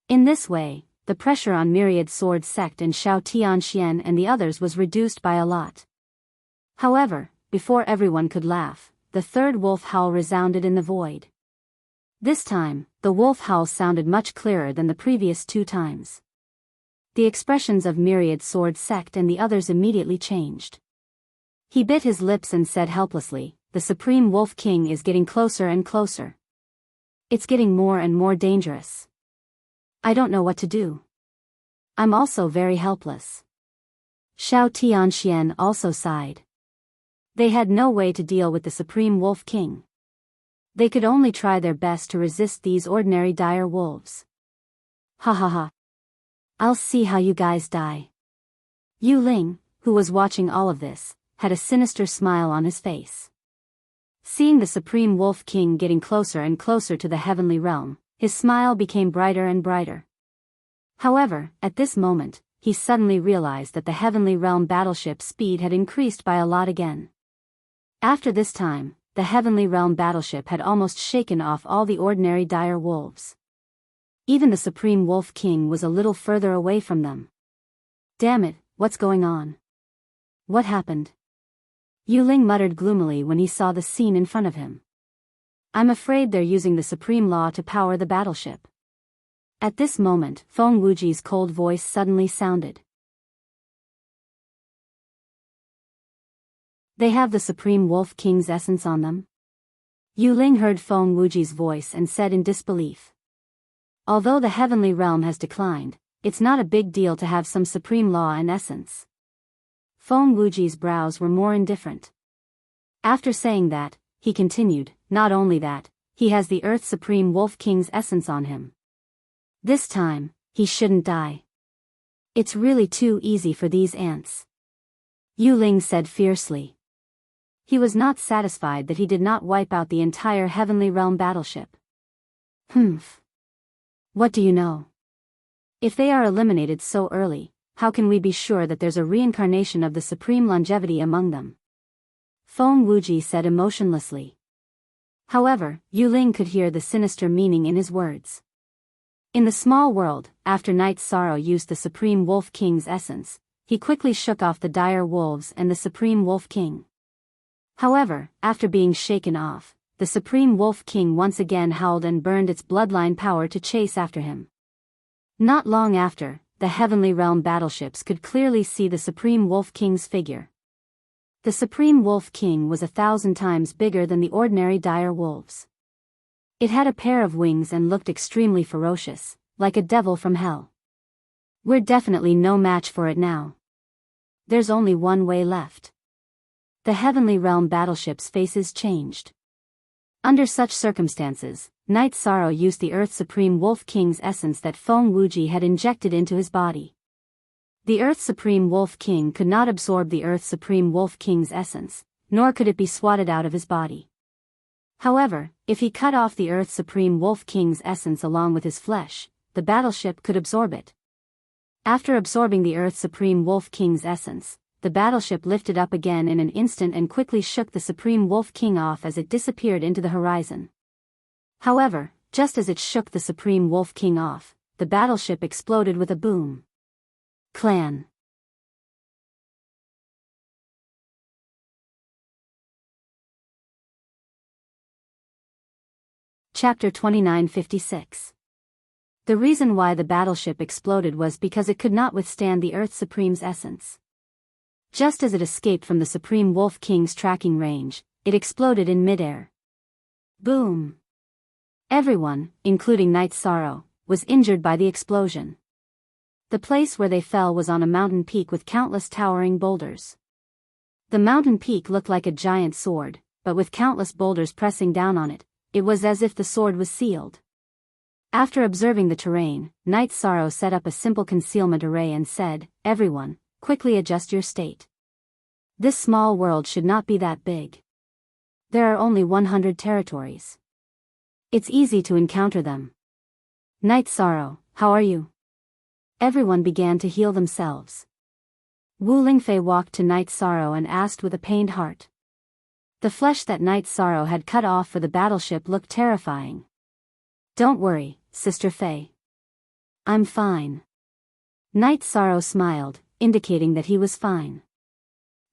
In this way, the pressure on Myriad Sword Sect and Xiao Tianxian and the others was reduced by a lot. However, before everyone could laugh, the third wolf howl resounded in the void. This time, the wolf howl sounded much clearer than the previous 2 times. The expressions of Myriad Sword Sect and the others immediately changed. He bit his lips and said helplessly, the Supreme Wolf King is getting closer and closer. It's getting more and more dangerous. I don't know what to do. I'm also very helpless. Xiao Tianxian also sighed. They had no way to deal with the Supreme Wolf King. They could only try their best to resist these ordinary dire wolves. Ha ha ha. I'll see how you guys die. Yu Ling, who was watching all of this, had a sinister smile on his face. Seeing the Supreme Wolf King getting closer and closer to the heavenly realm, his smile became brighter and brighter. However, at this moment, he suddenly realized that the Heavenly Realm battleship's speed had increased by a lot again. After this time, the Heavenly Realm battleship had almost shaken off all the ordinary dire wolves. Even the Supreme Wolf King was a little further away from them. Damn it, what's going on? What happened? Yu Ling muttered gloomily when he saw the scene in front of him. I'm afraid they're using the Supreme Law to power the battleship. At this moment, Feng Wuji's cold voice suddenly sounded. They have the Supreme Wolf King's essence on them? Yu Ling heard Feng Wuji's voice and said in disbelief. Although the Heavenly Realm has declined, it's not a big deal to have some Supreme Law and essence. Feng Wuji's brows were more indifferent. After saying that, he continued, not only that, he has the Earth Supreme Wolf King's essence on him. This time, he shouldn't die. It's really too easy for these ants. Yu Ling said fiercely. He was not satisfied that he did not wipe out the entire Heavenly Realm battleship. Humph. What do you know? If they are eliminated so early, how can we be sure that there's a reincarnation of the supreme longevity among them? Feng Wuji said emotionlessly. However, Yu Ling could hear the sinister meaning in his words. In the small world, after Night Sorrow used the Supreme Wolf King's essence, he quickly shook off the dire wolves and the Supreme Wolf King. However, after being shaken off, the Supreme Wolf King once again howled and burned its bloodline power to chase after him. Not long after, the Heavenly Realm battleships could clearly see the Supreme Wolf King's figure. The Supreme Wolf King was 1,000 times bigger than the ordinary dire wolves. It had a pair of wings and looked extremely ferocious, like a devil from hell. We're definitely no match for it now. There's only one way left. The Heavenly Realm battleship's faces changed. Under such circumstances, Night Sorrow used the Earth Supreme Wolf King's essence that Feng Wuji had injected into his body. The Earth Supreme Wolf King could not absorb the Earth Supreme Wolf King's essence, nor could it be swatted out of his body. However, if he cut off the Earth Supreme Wolf King's essence along with his flesh, the battleship could absorb it. After absorbing the Earth Supreme Wolf King's essence, the battleship lifted up again in an instant and quickly shook the Supreme Wolf King off as it disappeared into the horizon. However, just as it shook the Supreme Wolf King off, the battleship exploded with a boom. Clan. Chapter 2956. The reason why the battleship exploded was because it could not withstand the Earth Supreme's essence. Just as it escaped from the Supreme Wolf King's tracking range, it exploded in midair. Boom! Everyone, including Night Sorrow, was injured by the explosion. The place where they fell was on a mountain peak with countless towering boulders. The mountain peak looked like a giant sword, but with countless boulders pressing down on it, it was as if the sword was sealed. After observing the terrain, Night Sorrow set up a simple concealment array and said, "Everyone, quickly adjust your state. This small world should not be that big. There are only 100 territories. It's easy to encounter them. Night Sorrow, how are you?" Everyone began to heal themselves. Wu Lingfei walked to Night Sorrow and asked with a pained heart. The flesh that Night Sorrow had cut off for the battleship looked terrifying. "Don't worry, Sister Fei. I'm fine." Night Sorrow smiled, indicating that he was fine.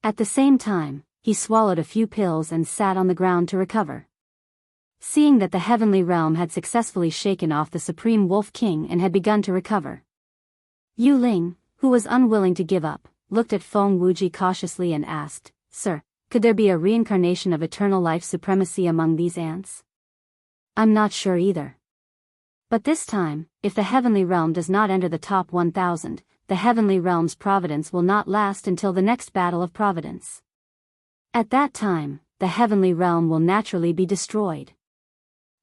At the same time, he swallowed a few pills and sat on the ground to recover. Seeing that the Heavenly Realm had successfully shaken off the Supreme Wolf King and had begun to recover, Yu Ling, who was unwilling to give up, looked at Feng Wuji cautiously and asked, "Sir, could there be a reincarnation of eternal life supremacy among these ants?" "I'm not sure either. But this time, if the Heavenly Realm does not enter the top 1,000, the Heavenly Realm's providence will not last until the next battle of providence. At that time, the Heavenly Realm will naturally be destroyed.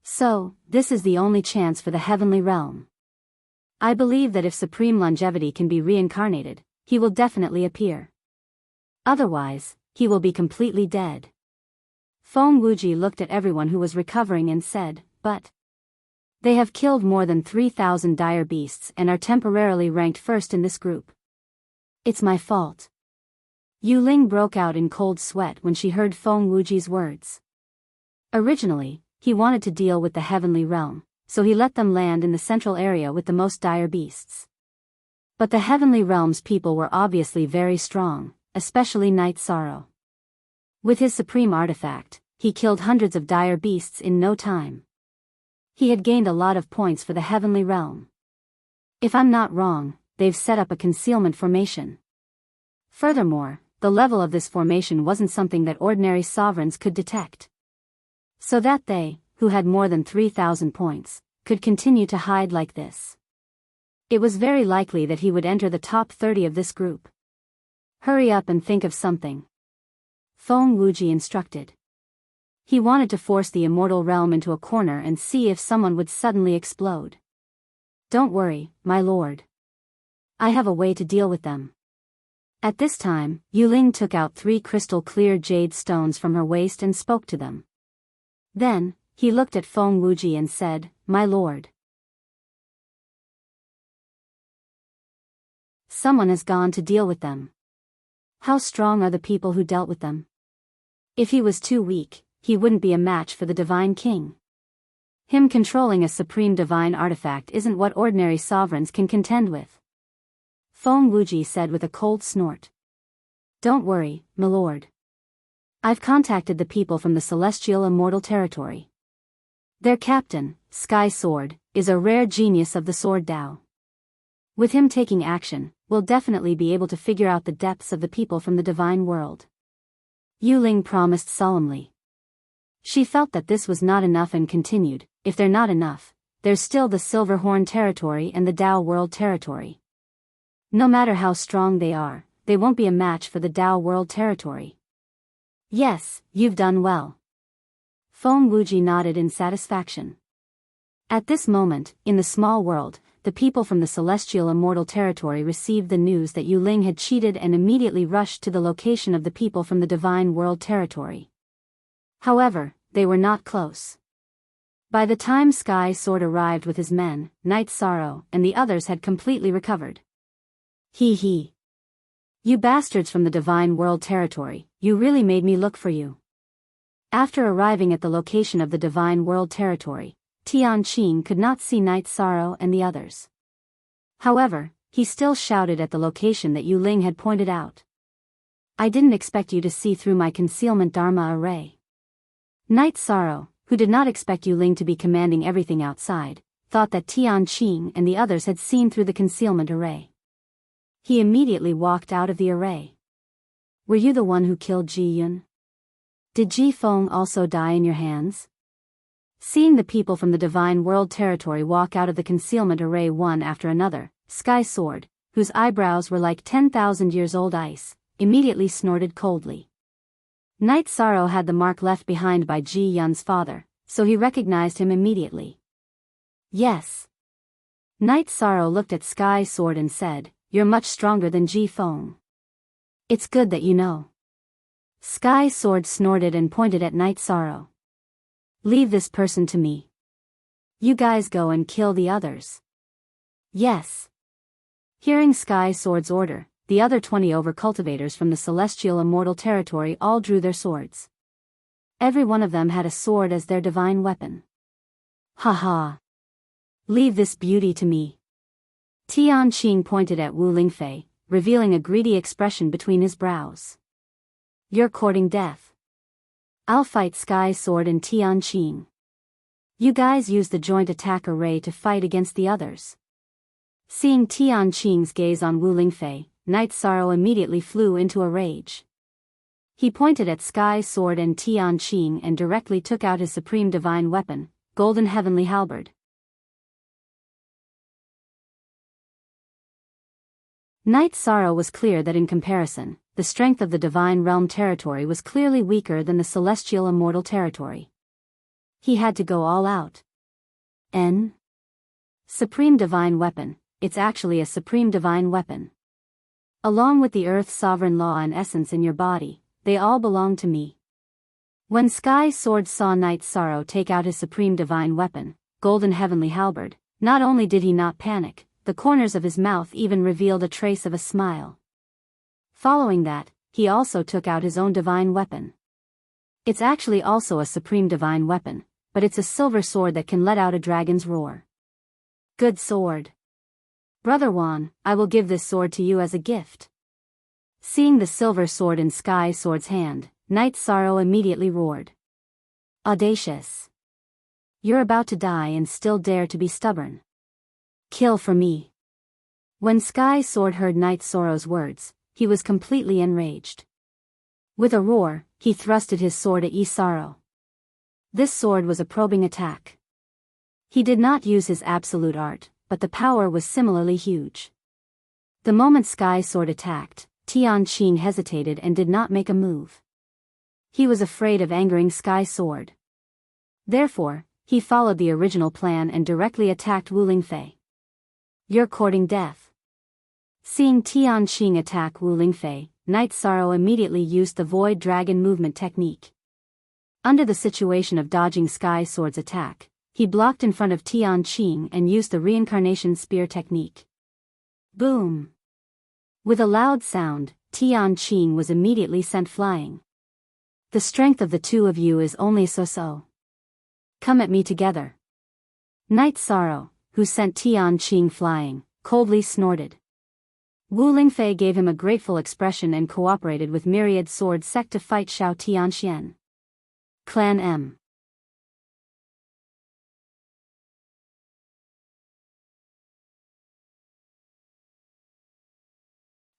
So, this is the only chance for the Heavenly Realm. I believe that if Supreme Longevity can be reincarnated, he will definitely appear. Otherwise, he will be completely dead." Feng Wuji looked at everyone who was recovering and said, "But they have killed more than 3,000 dire beasts and are temporarily ranked first in this group. It's my fault. Yu Ling broke out in cold sweat when she heard Feng Wuji's words. Originally, he wanted to deal with the heavenly realm, so he let them land in the central area with the most dire beasts. But the heavenly realm's people were obviously very strong, especially Night Sorrow. With his supreme artifact, he killed hundreds of dire beasts in no time. He had gained a lot of points for the heavenly realm. If I'm not wrong, they've set up a concealment formation. Furthermore, the level of this formation wasn't something that ordinary sovereigns could detect. So that they, who had more than 3,000 points, could continue to hide like this. It was very likely that he would enter the top 30 of this group. Hurry up and think of something, Feng Wuji instructed. He wanted to force the immortal realm into a corner and see if someone would suddenly explode. Don't worry, my lord. I have a way to deal with them. At this time, Yu Ling took out 3 crystal-clear jade stones from her waist and spoke to them. Then, he looked at Feng Wuji and said, My lord. Someone has gone to deal with them. How strong are the people who dealt with them? If he was too weak, he wouldn't be a match for the Divine King. Him controlling a supreme divine artifact isn't what ordinary sovereigns can contend with. Feng Wuji said with a cold snort. Don't worry, my lord. I've contacted the people from the celestial immortal territory. Their captain, Sky Sword, is a rare genius of the Sword Tao. With him taking action, we'll definitely be able to figure out the depths of the people from the divine world. Yu Ling promised solemnly. She felt that this was not enough and continued, if they're not enough, there's still the Silverhorn territory and the Tao World territory. No matter how strong they are, they won't be a match for the Tao World territory. Yes, you've done well. Feng Wuji nodded in satisfaction. At this moment, in the small world, the people from the celestial immortal territory received the news that Yu Ling had cheated and immediately rushed to the location of the people from the divine world territory. However, they were not close. By the time Sky Sword arrived with his men, Night Sorrow and the others had completely recovered. Hee. You bastards from the divine world territory, you really made me look for you. After arriving at the location of the divine world territory, Tianqing could not see Night Sorrow and the others. However, he still shouted at the location that Yu Ling had pointed out. I didn't expect you to see through my concealment Dharma array. Night Sorrow, who did not expect Yu Ling to be commanding everything outside, thought that Tianqing and the others had seen through the concealment array. He immediately walked out of the array. Were you the one who killed Ji Yun? Did Ji Feng also die in your hands? Seeing the people from the divine world territory walk out of the concealment array one after another, Sky Sword, whose eyebrows were like 10,000 years old ice, immediately snorted coldly. Night Sorrow had the mark left behind by Ji Yun's father, so he recognized him immediately. Yes. Night Sorrow looked at Sky Sword and said, You're much stronger than Ji Feng. It's good that you know. Sky Sword snorted and pointed at Night Sorrow. Leave this person to me. You guys go and kill the others. Yes. Hearing Sky Sword's order, the other 20 overcultivators from the celestial immortal territory all drew their swords. Every one of them had a sword as their divine weapon. Ha. Leave this beauty to me. Tianqing pointed at Wu Lingfei, revealing a greedy expression between his brows. You're courting death. I'll fight Sky Sword and Tianqing. You guys use the joint attack array to fight against the others. Seeing Tianqing's gaze on Wu Lingfei, Night Sorrow immediately flew into a rage. He pointed at Sky Sword and Tianqing and directly took out his supreme divine weapon, Golden Heavenly Halberd. Night Sorrow was clear that in comparison, the strength of the divine realm territory was clearly weaker than the celestial immortal territory. He had to go all out. Supreme divine weapon, it's actually a supreme divine weapon. Along with the Earth's sovereign law and essence in your body, they all belong to me. When Sky Sword saw Night Sorrow take out his supreme divine weapon, Golden Heavenly Halberd, not only did he not panic, the corners of his mouth even revealed a trace of a smile. Following that, he also took out his own divine weapon. It's actually also a supreme divine weapon, but it's a silver sword that can let out a dragon's roar. Good sword. Brother Juan, I will give this sword to you as a gift. Seeing the silver sword in Sky Sword's hand, Knight Sorrow immediately roared. Audacious. You're about to die and still dare to be stubborn. Kill for me. When Sky Sword heard Knight Sorrow's words, he was completely enraged. With a roar, he thrusted his sword at Sorrow. This sword was a probing attack. He did not use his absolute art, but the power was similarly huge. The moment Sky Sword attacked, Tianqing hesitated and did not make a move. He was afraid of angering Sky Sword. Therefore, he followed the original plan and directly attacked Wu Lingfei. You're courting death. Seeing Tianqing attack Wu Lingfei, Knight Sorrow immediately used the Void Dragon movement technique. Under the situation of dodging Sky Sword's attack, he blocked in front of Tianqing and used the Reincarnation Spear technique. Boom! With a loud sound, Tianqing was immediately sent flying. The strength of the two of you is only so-so. Come at me together. Knight Sorrow, who sent Tianqing flying, coldly snorted. Wu Lingfei gave him a grateful expression and cooperated with Myriad Sword Sect to fight Xiao Tianxian. Clan M.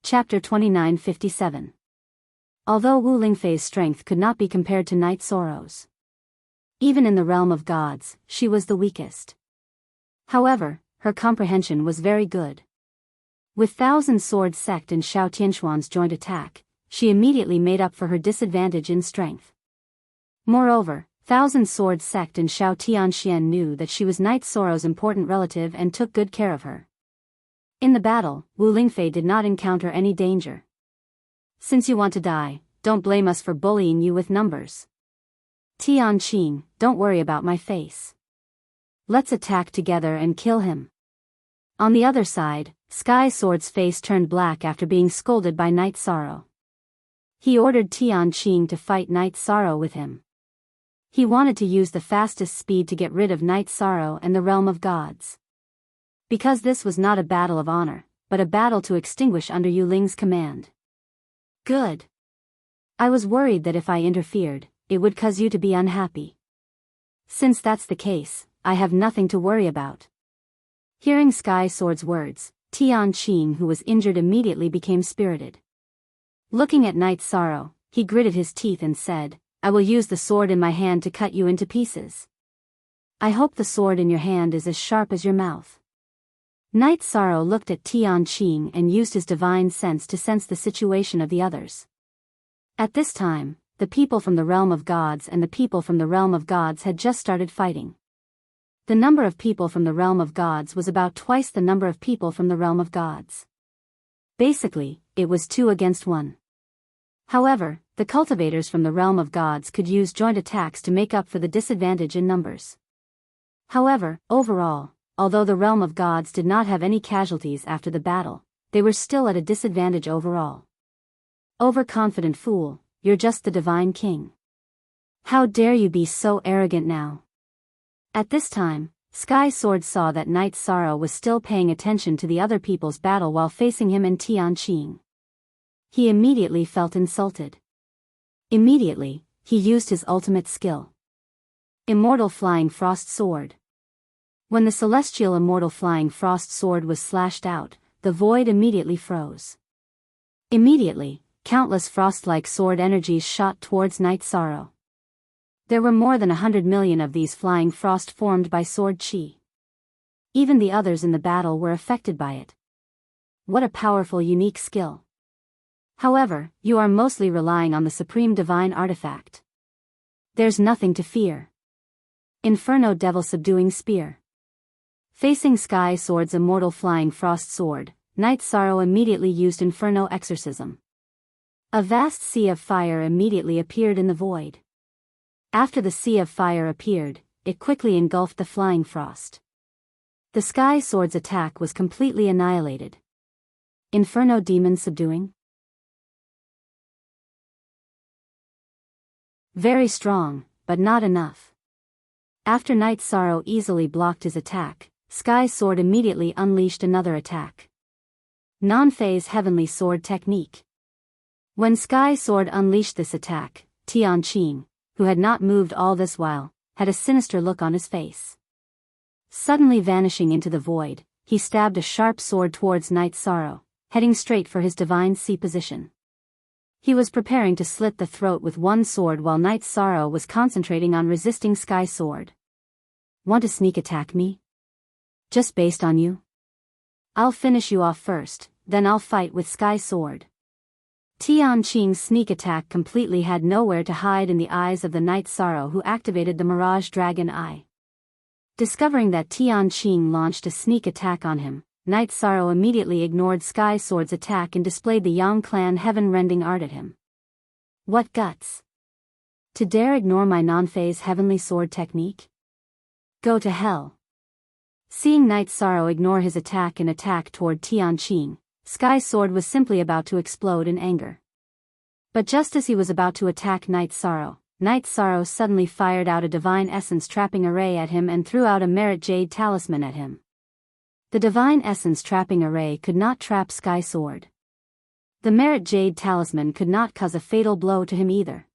Chapter 2957. Although Wu Lingfei's strength could not be compared to Knight Sorrow's. Even in the realm of gods, she was the weakest. However, her comprehension was very good. With Thousand Sword Sect and Xiao Tianxuan's joint attack, she immediately made up for her disadvantage in strength. Moreover, Thousand Sword Sect and Xiao Tianxian knew that she was Knight Sorrow's important relative and took good care of her. In the battle, Wu Lingfei did not encounter any danger. Since you want to die, don't blame us for bullying you with numbers. Tianqing, don't worry about my face. Let's attack together and kill him. On the other side, Sky Sword's face turned black after being scolded by Knight Sorrow. He ordered Tianqing to fight Knight Sorrow with him. He wanted to use the fastest speed to get rid of Knight Sorrow and the realm of gods. Because this was not a battle of honor, but a battle to extinguish under Yu Ling's command. Good. I was worried that if I interfered, it would cause you to be unhappy. Since that's the case, I have nothing to worry about. Hearing Sky Sword's words, Tianqing, who was injured, immediately became spirited. Looking at Knight Sorrow, he gritted his teeth and said, I will use the sword in my hand to cut you into pieces. I hope the sword in your hand is as sharp as your mouth. Knight Sorrow looked at Tianqing and used his divine sense to sense the situation of the others. At this time, the people from the realm of gods and the people from the realm of gods had just started fighting. The number of people from the realm of gods was about twice the number of people from the realm of gods. Basically, it was 2 against 1. However, the cultivators from the realm of gods could use joint attacks to make up for the disadvantage in numbers. However, overall, although the realm of gods did not have any casualties after the battle, they were still at a disadvantage overall. Overconfident fool, you're just the divine king. How dare you be so arrogant now? At this time, Sky Sword saw that Knight Sorrow was still paying attention to the other people's battle while facing him and Tianqing. He immediately felt insulted. Immediately, he used his ultimate skill. Immortal Flying Frost Sword. When the celestial immortal flying frost sword was slashed out, the void immediately froze. Immediately, countless frost-like sword energies shot towards Knight Sorrow. There were more than 100 million of these flying frost formed by sword chi. Even the others in the battle were affected by it. What a powerful unique skill. However, you are mostly relying on the supreme divine artifact. There's nothing to fear. Inferno Devil Subduing Spear. Facing Sky Sword's immortal flying frost sword, Knight Sorrow immediately used Inferno Exorcism. A vast sea of fire immediately appeared in the void. After the sea of fire appeared, it quickly engulfed the flying frost. The Sky Sword's attack was completely annihilated. Inferno Demon Subduing. Very strong, but not enough. After Night Sorrow easily blocked his attack, Sky Sword immediately unleashed another attack. Non-phase Heavenly Sword Technique. When Sky Sword unleashed this attack, Tianqing, who had not moved all this while, had a sinister look on his face. Suddenly vanishing into the void, he stabbed a sharp sword towards Night Sorrow, heading straight for his Divine C position. He was preparing to slit the throat with one sword while Night Sorrow was concentrating on resisting Sky Sword. Want to sneak attack me? Just based on you? I'll finish you off first, then I'll fight with Sky Sword. Tianqing's sneak attack completely had nowhere to hide in the eyes of the Night Sorrow, who activated the Mirage Dragon Eye. Discovering that Tianqing launched a sneak attack on him, Night Sorrow immediately ignored Sky Sword's attack and displayed the Yang Clan heaven-rending art at him. What guts! To dare ignore my non-phase Heavenly Sword technique? Go to hell. Seeing Night Sorrow ignore his attack and attack toward Tianqing, Sky Sword was simply about to explode in anger. But just as he was about to attack Night Sorrow suddenly fired out a Divine Essence trapping array at him and threw out a Merit Jade Talisman at him. The Divine Essence trapping array could not trap Sky Sword. The Merit Jade Talisman could not cause a fatal blow to him either.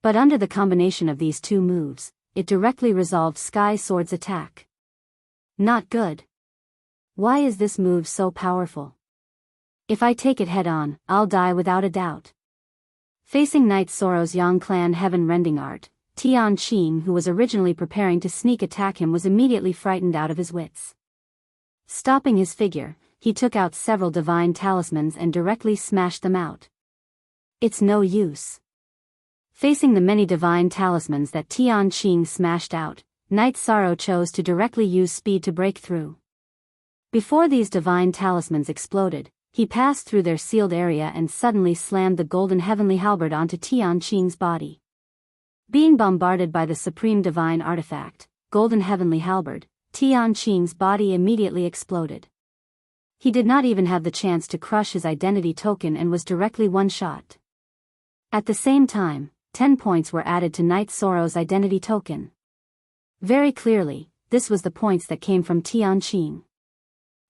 But under the combination of these two moves, it directly resolved Sky Sword's attack. Not good. Why is this move so powerful? If I take it head-on, I'll die without a doubt. Facing Night Sorrow's Yang Clan heaven-rending art, Tianqing, who was originally preparing to sneak attack him, was immediately frightened out of his wits. Stopping his figure, he took out several divine talismans and directly smashed them out. It's no use. Facing the many divine talismans that Tianqing smashed out, Night Sorrow chose to directly use speed to break through. Before these divine talismans exploded, he passed through their sealed area and suddenly slammed the golden heavenly halberd onto Tianqing's body. Being bombarded by the supreme divine artifact, golden heavenly halberd, Tianqing's body immediately exploded. He did not even have the chance to crush his identity token and was directly one-shot. At the same time, 10 points were added to Night Sorrow's identity token. Very clearly, this was the points that came from Tianqing.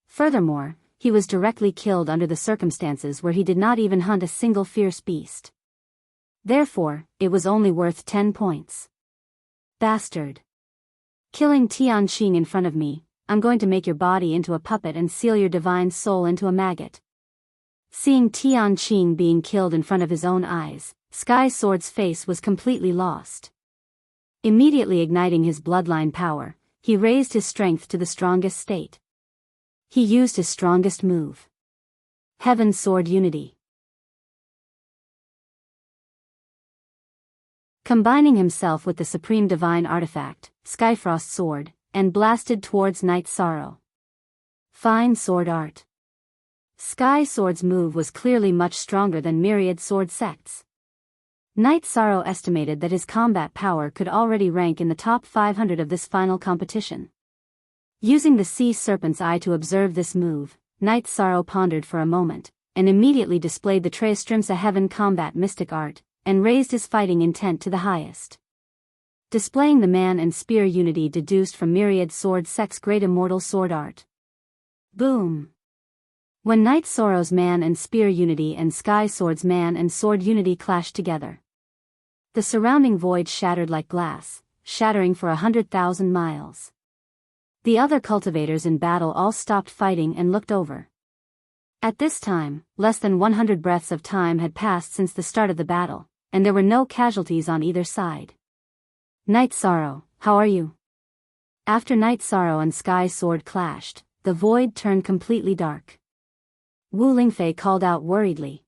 Furthermore, he was directly killed under the circumstances where he did not even hunt a single fierce beast. Therefore, it was only worth 10 points. Bastard. Killing Tianqing in front of me, I'm going to make your body into a puppet and seal your divine soul into a maggot. Seeing Tianqing being killed in front of his own eyes, Sky Sword's face was completely lost. Immediately igniting his bloodline power, he raised his strength to the strongest state. He used his strongest move. Heaven Sword Unity. Combining himself with the supreme divine artifact, Skyfrost Sword, and blasted towards Night Sorrow. Fine sword art. Sky Sword's move was clearly much stronger than myriad sword sects. Night Sorrow estimated that his combat power could already rank in the top 500 of this final competition. Using the Sea Serpent's Eye to observe this move, Night Sorrow pondered for a moment, and immediately displayed the Treistrimsa Heaven Combat Mystic Art, and raised his fighting intent to the highest. Displaying the Man and Spear Unity deduced from Myriad Sword Sect's Great Immortal Sword Art. Boom! When Night Sorrow's Man and Spear Unity and Sky Sword's Man and Sword Unity clashed together, the surrounding void shattered like glass, shattering for 100,000 miles. The other cultivators in battle all stopped fighting and looked over. At this time, less than 100 breaths of time had passed since the start of the battle, and there were no casualties on either side. Night Sorrow, how are you? After Night Sorrow and Sky Sword clashed, the void turned completely dark. Wu Lingfei called out worriedly.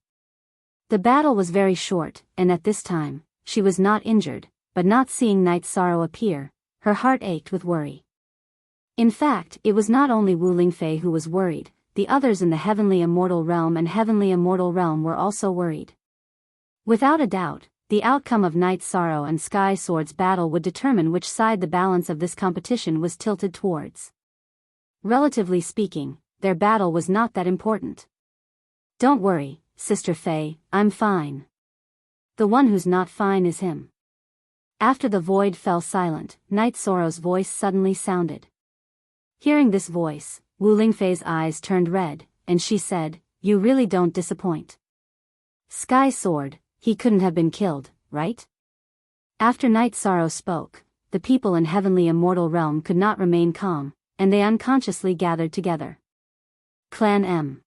The battle was very short, and at this time, she was not injured, but not seeing Night Sorrow appear, her heart ached with worry. In fact, it was not only Wu Lingfei who was worried, the others in the Heavenly Immortal Realm and Heavenly Immortal Realm were also worried. Without a doubt, the outcome of Night Sorrow and Sky Sword's battle would determine which side the balance of this competition was tilted towards. Relatively speaking, their battle was not that important. Don't worry, Sister Fei, I'm fine. The one who's not fine is him. After the void fell silent, Night Sorrow's voice suddenly sounded. Hearing this voice, Wu Lingfei's eyes turned red, and she said, "You really don't disappoint. Sky Sword, he couldn't have been killed, right?" After Night Sorrow spoke, the people in Heavenly Immortal Realm could not remain calm, and they unconsciously gathered together. Clan M.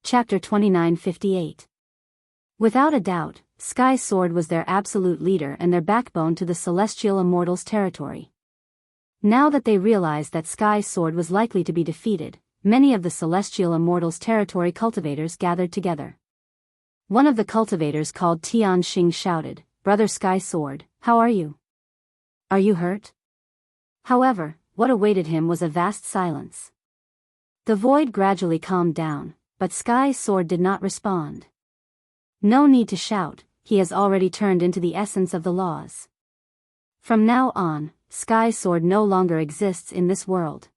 Chapter 2958. Without a doubt, Sky Sword was their absolute leader and their backbone to the Celestial Immortals' territory. Now that they realized that Sky Sword was likely to be defeated, many of the Celestial Immortals' territory cultivators gathered together. One of the cultivators called Tian Xing shouted, "Brother Sky Sword, how are you? Are you hurt?" However, what awaited him was a vast silence. The void gradually calmed down, but Sky Sword did not respond. No need to shout, he has already turned into the essence of the laws. From now on, Sky Sword no longer exists in this world.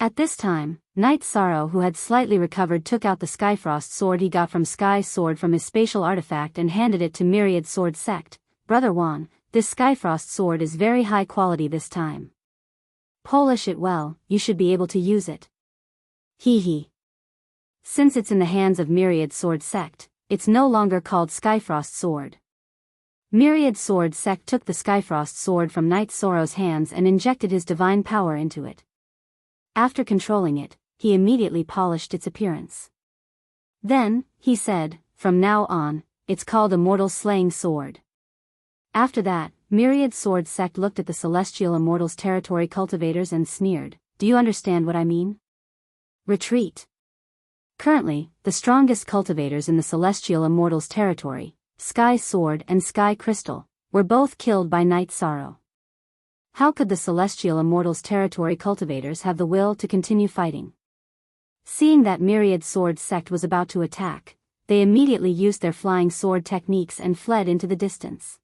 At this time, Night Sorrow, who had slightly recovered, took out the Skyfrost sword he got from Sky Sword from his spatial artifact and handed it to Myriad Sword Sect. "Brother Wan, this Skyfrost sword is very high quality this time. Polish it well, you should be able to use it." Hee hee. Since it's in the hands of Myriad Sword Sect, it's no longer called Skyfrost Sword. Myriad Sword Sect took the Skyfrost sword from Night Sorrow's hands and injected his divine power into it. After controlling it, he immediately polished its appearance. Then, he said, "From now on, it's called Immortal Slaying Sword." After that, Myriad Sword Sect looked at the Celestial Immortals territory cultivators and sneered, "Do you understand what I mean? Retreat." Currently, the strongest cultivators in the Celestial Immortals territory, Sky Sword and Sky Crystal, were both killed by Night Sorrow. How could the Celestial Immortals territory cultivators have the will to continue fighting? Seeing that Myriad Sword Sect was about to attack, they immediately used their flying sword techniques and fled into the distance.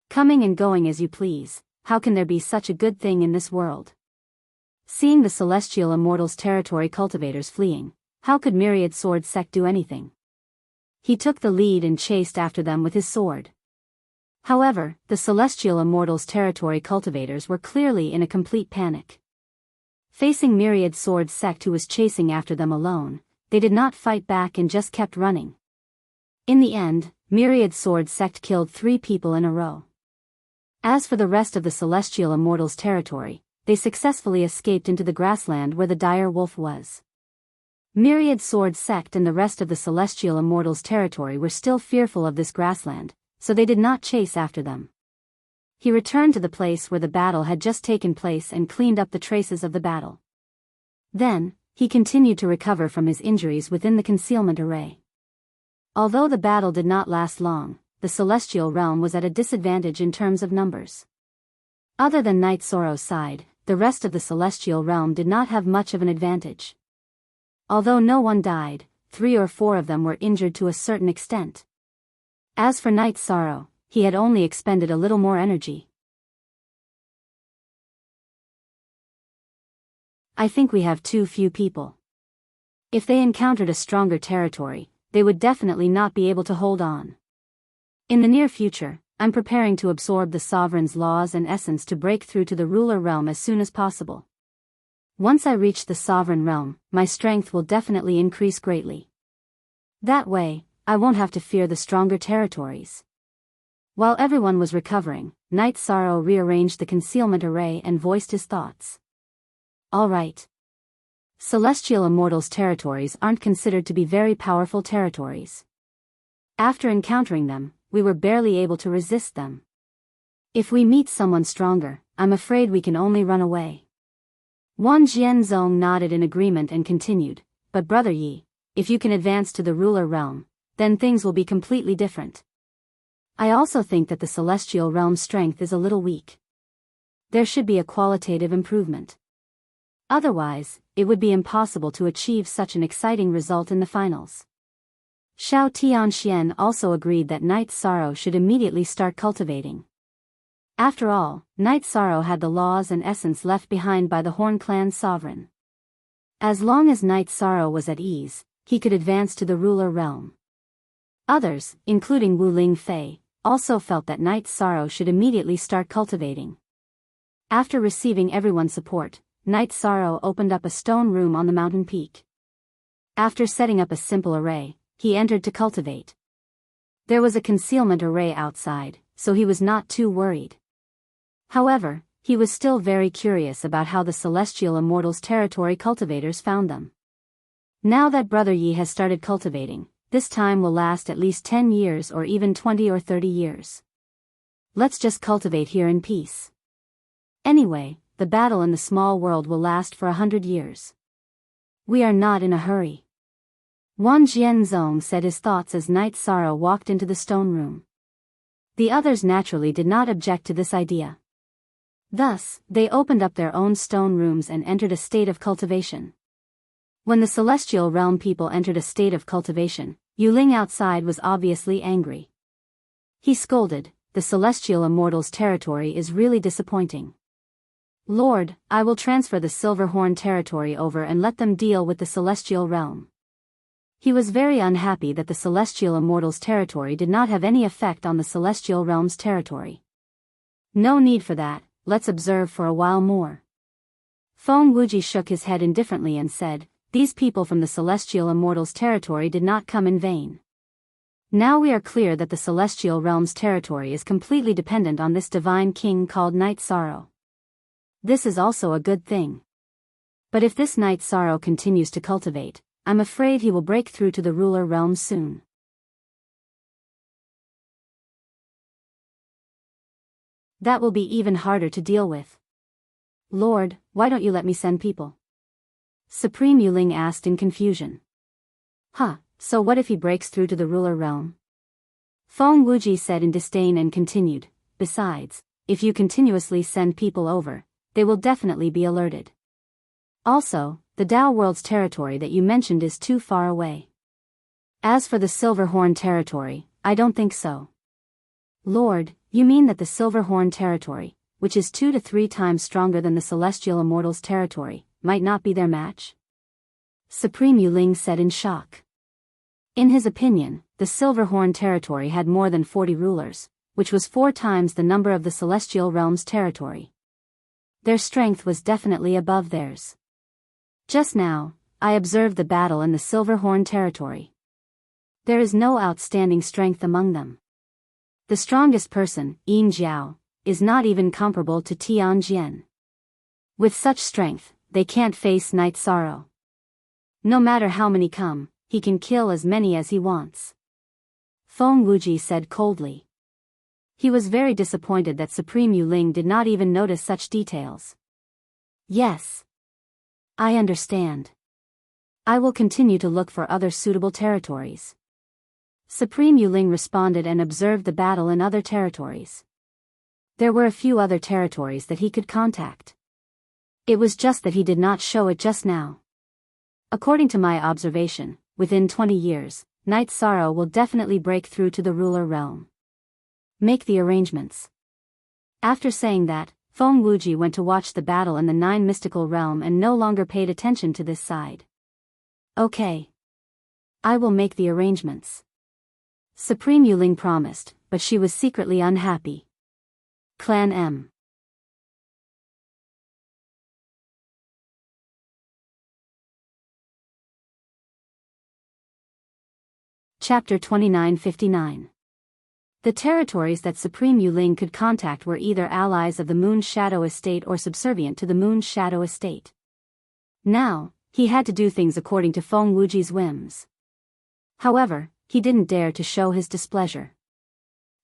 Coming and going as you please, how can there be such a good thing in this world? Seeing the Celestial Immortals territory cultivators fleeing, how could Myriad Sword Sect do anything? He took the lead and chased after them with his sword. However, the Celestial Immortals territory cultivators were clearly in a complete panic. Facing Myriad Sword Sect, who was chasing after them alone, they did not fight back and just kept running. In the end, Myriad Sword Sect killed 3 people in a row. As for the rest of the Celestial Immortals territory, they successfully escaped into the grassland where the dire wolf was. Myriad Sword Sect and the rest of the Celestial Immortals territory were still fearful of this grassland, so they did not chase after them. He returned to the place where the battle had just taken place and cleaned up the traces of the battle. Then, he continued to recover from his injuries within the concealment array. Although the battle did not last long, the Celestial Realm was at a disadvantage in terms of numbers. Other than Night Sorrow's side, the rest of the Celestial Realm did not have much of an advantage. Although no one died, 3 or 4 of them were injured to a certain extent. As for Night Sorrow, he had only expended a little more energy. "I think we have too few people. If they encountered a stronger territory, they would definitely not be able to hold on. In the near future, I'm preparing to absorb the Sovereign's laws and essence to break through to the ruler realm as soon as possible. Once I reach the Sovereign Realm, my strength will definitely increase greatly. That way, I won't have to fear the stronger territories." While everyone was recovering, Night Sorrow rearranged the concealment array and voiced his thoughts. "All right. Celestial Immortals territories aren't considered to be very powerful territories. After encountering them, we were barely able to resist them. If we meet someone stronger, I'm afraid we can only run away." Wan Jianzong nodded in agreement and continued, "But Brother Yi, if you can advance to the ruler realm, then things will be completely different. I also think that the Celestial Realm's strength is a little weak. There should be a qualitative improvement. Otherwise, it would be impossible to achieve such an exciting result in the finals." Xiao Tianxian also agreed that Night Sorrow should immediately start cultivating. After all, Night Sorrow had the laws and essence left behind by the Horn Clan sovereign. As long as Night Sorrow was at ease, he could advance to the ruler realm. Others, including Wu Ling Fei, also felt that Night Sorrow should immediately start cultivating. After receiving everyone's support, Night Sorrow opened up a stone room on the mountain peak. After setting up a simple array, he entered to cultivate. There was a concealment array outside, so he was not too worried. However, he was still very curious about how the Celestial Immortals Territory cultivators found them. Now that Brother Yi has started cultivating, this time will last at least 10 years or even 20 or 30 years. Let's just cultivate here in peace. Anyway, the battle in the small world will last for 100 years. We are not in a hurry. Wan Jianzong said his thoughts as Night Sorrow walked into the stone room. The others naturally did not object to this idea. Thus, they opened up their own stone rooms and entered a state of cultivation. When the celestial realm people entered a state of cultivation, Yuling outside was obviously angry. He scolded, "The Celestial Immortals territory is really disappointing. Lord, I will transfer the Silverhorn territory over and let them deal with the Celestial realm." He was very unhappy that the Celestial Immortals territory did not have any effect on the Celestial realm's territory. No need for that, let's observe for a while more. Feng Wuji shook his head indifferently and said, "These people from the Celestial Immortals territory did not come in vain. Now we are clear that the Celestial realm's territory is completely dependent on this divine king called Night Sorrow. This is also a good thing. But if this Night Sorrow continues to cultivate, I'm afraid he will break through to the ruler realm soon. That will be even harder to deal with. Lord, why don't you let me send people?" Supreme Yuling asked in confusion. So what if he breaks through to the ruler realm? Feng Wuji said in disdain and continued, "Besides, if you continuously send people over, they will definitely be alerted. Also, the Dao World's territory that you mentioned is too far away. As for the Silverhorn territory, I don't think so." "Lord, you mean that the Silverhorn territory, which is 2 to 3 times stronger than the Celestial Immortals territory, might not be their match?" Supreme Yuling said in shock. In his opinion, the Silverhorn territory had more than 40 rulers, which was 4 times the number of the Celestial Realm's territory. Their strength was definitely above theirs. Just now, I observed the battle in the Silverhorn territory. There is no outstanding strength among them. The strongest person, Yin Jiao, is not even comparable to Tian Jian. With such strength, they can't face Night Sorrow. No matter how many come, he can kill as many as he wants. Feng Wuji said coldly. He was very disappointed that Supreme Yuling did not even notice such details. "Yes. I understand. I will continue to look for other suitable territories." Supreme Yuling responded and observed the battle in other territories. There were a few other territories that he could contact. It was just that he did not show it just now. According to my observation, within 20 years, Night Sorrow will definitely break through to the ruler realm. Make the arrangements. After saying that, Feng Wuji went to watch the battle in the 9 mystical realm and no longer paid attention to this side. "Okay. I will make the arrangements." Supreme Yuling promised, but she was secretly unhappy. Clan M. Chapter 2959. The territories that Supreme Yuling could contact were either allies of the Moon's Shadow Estate or subservient to the Moon's Shadow Estate. Now, he had to do things according to Feng Wuji's whims. However, he didn't dare to show his displeasure.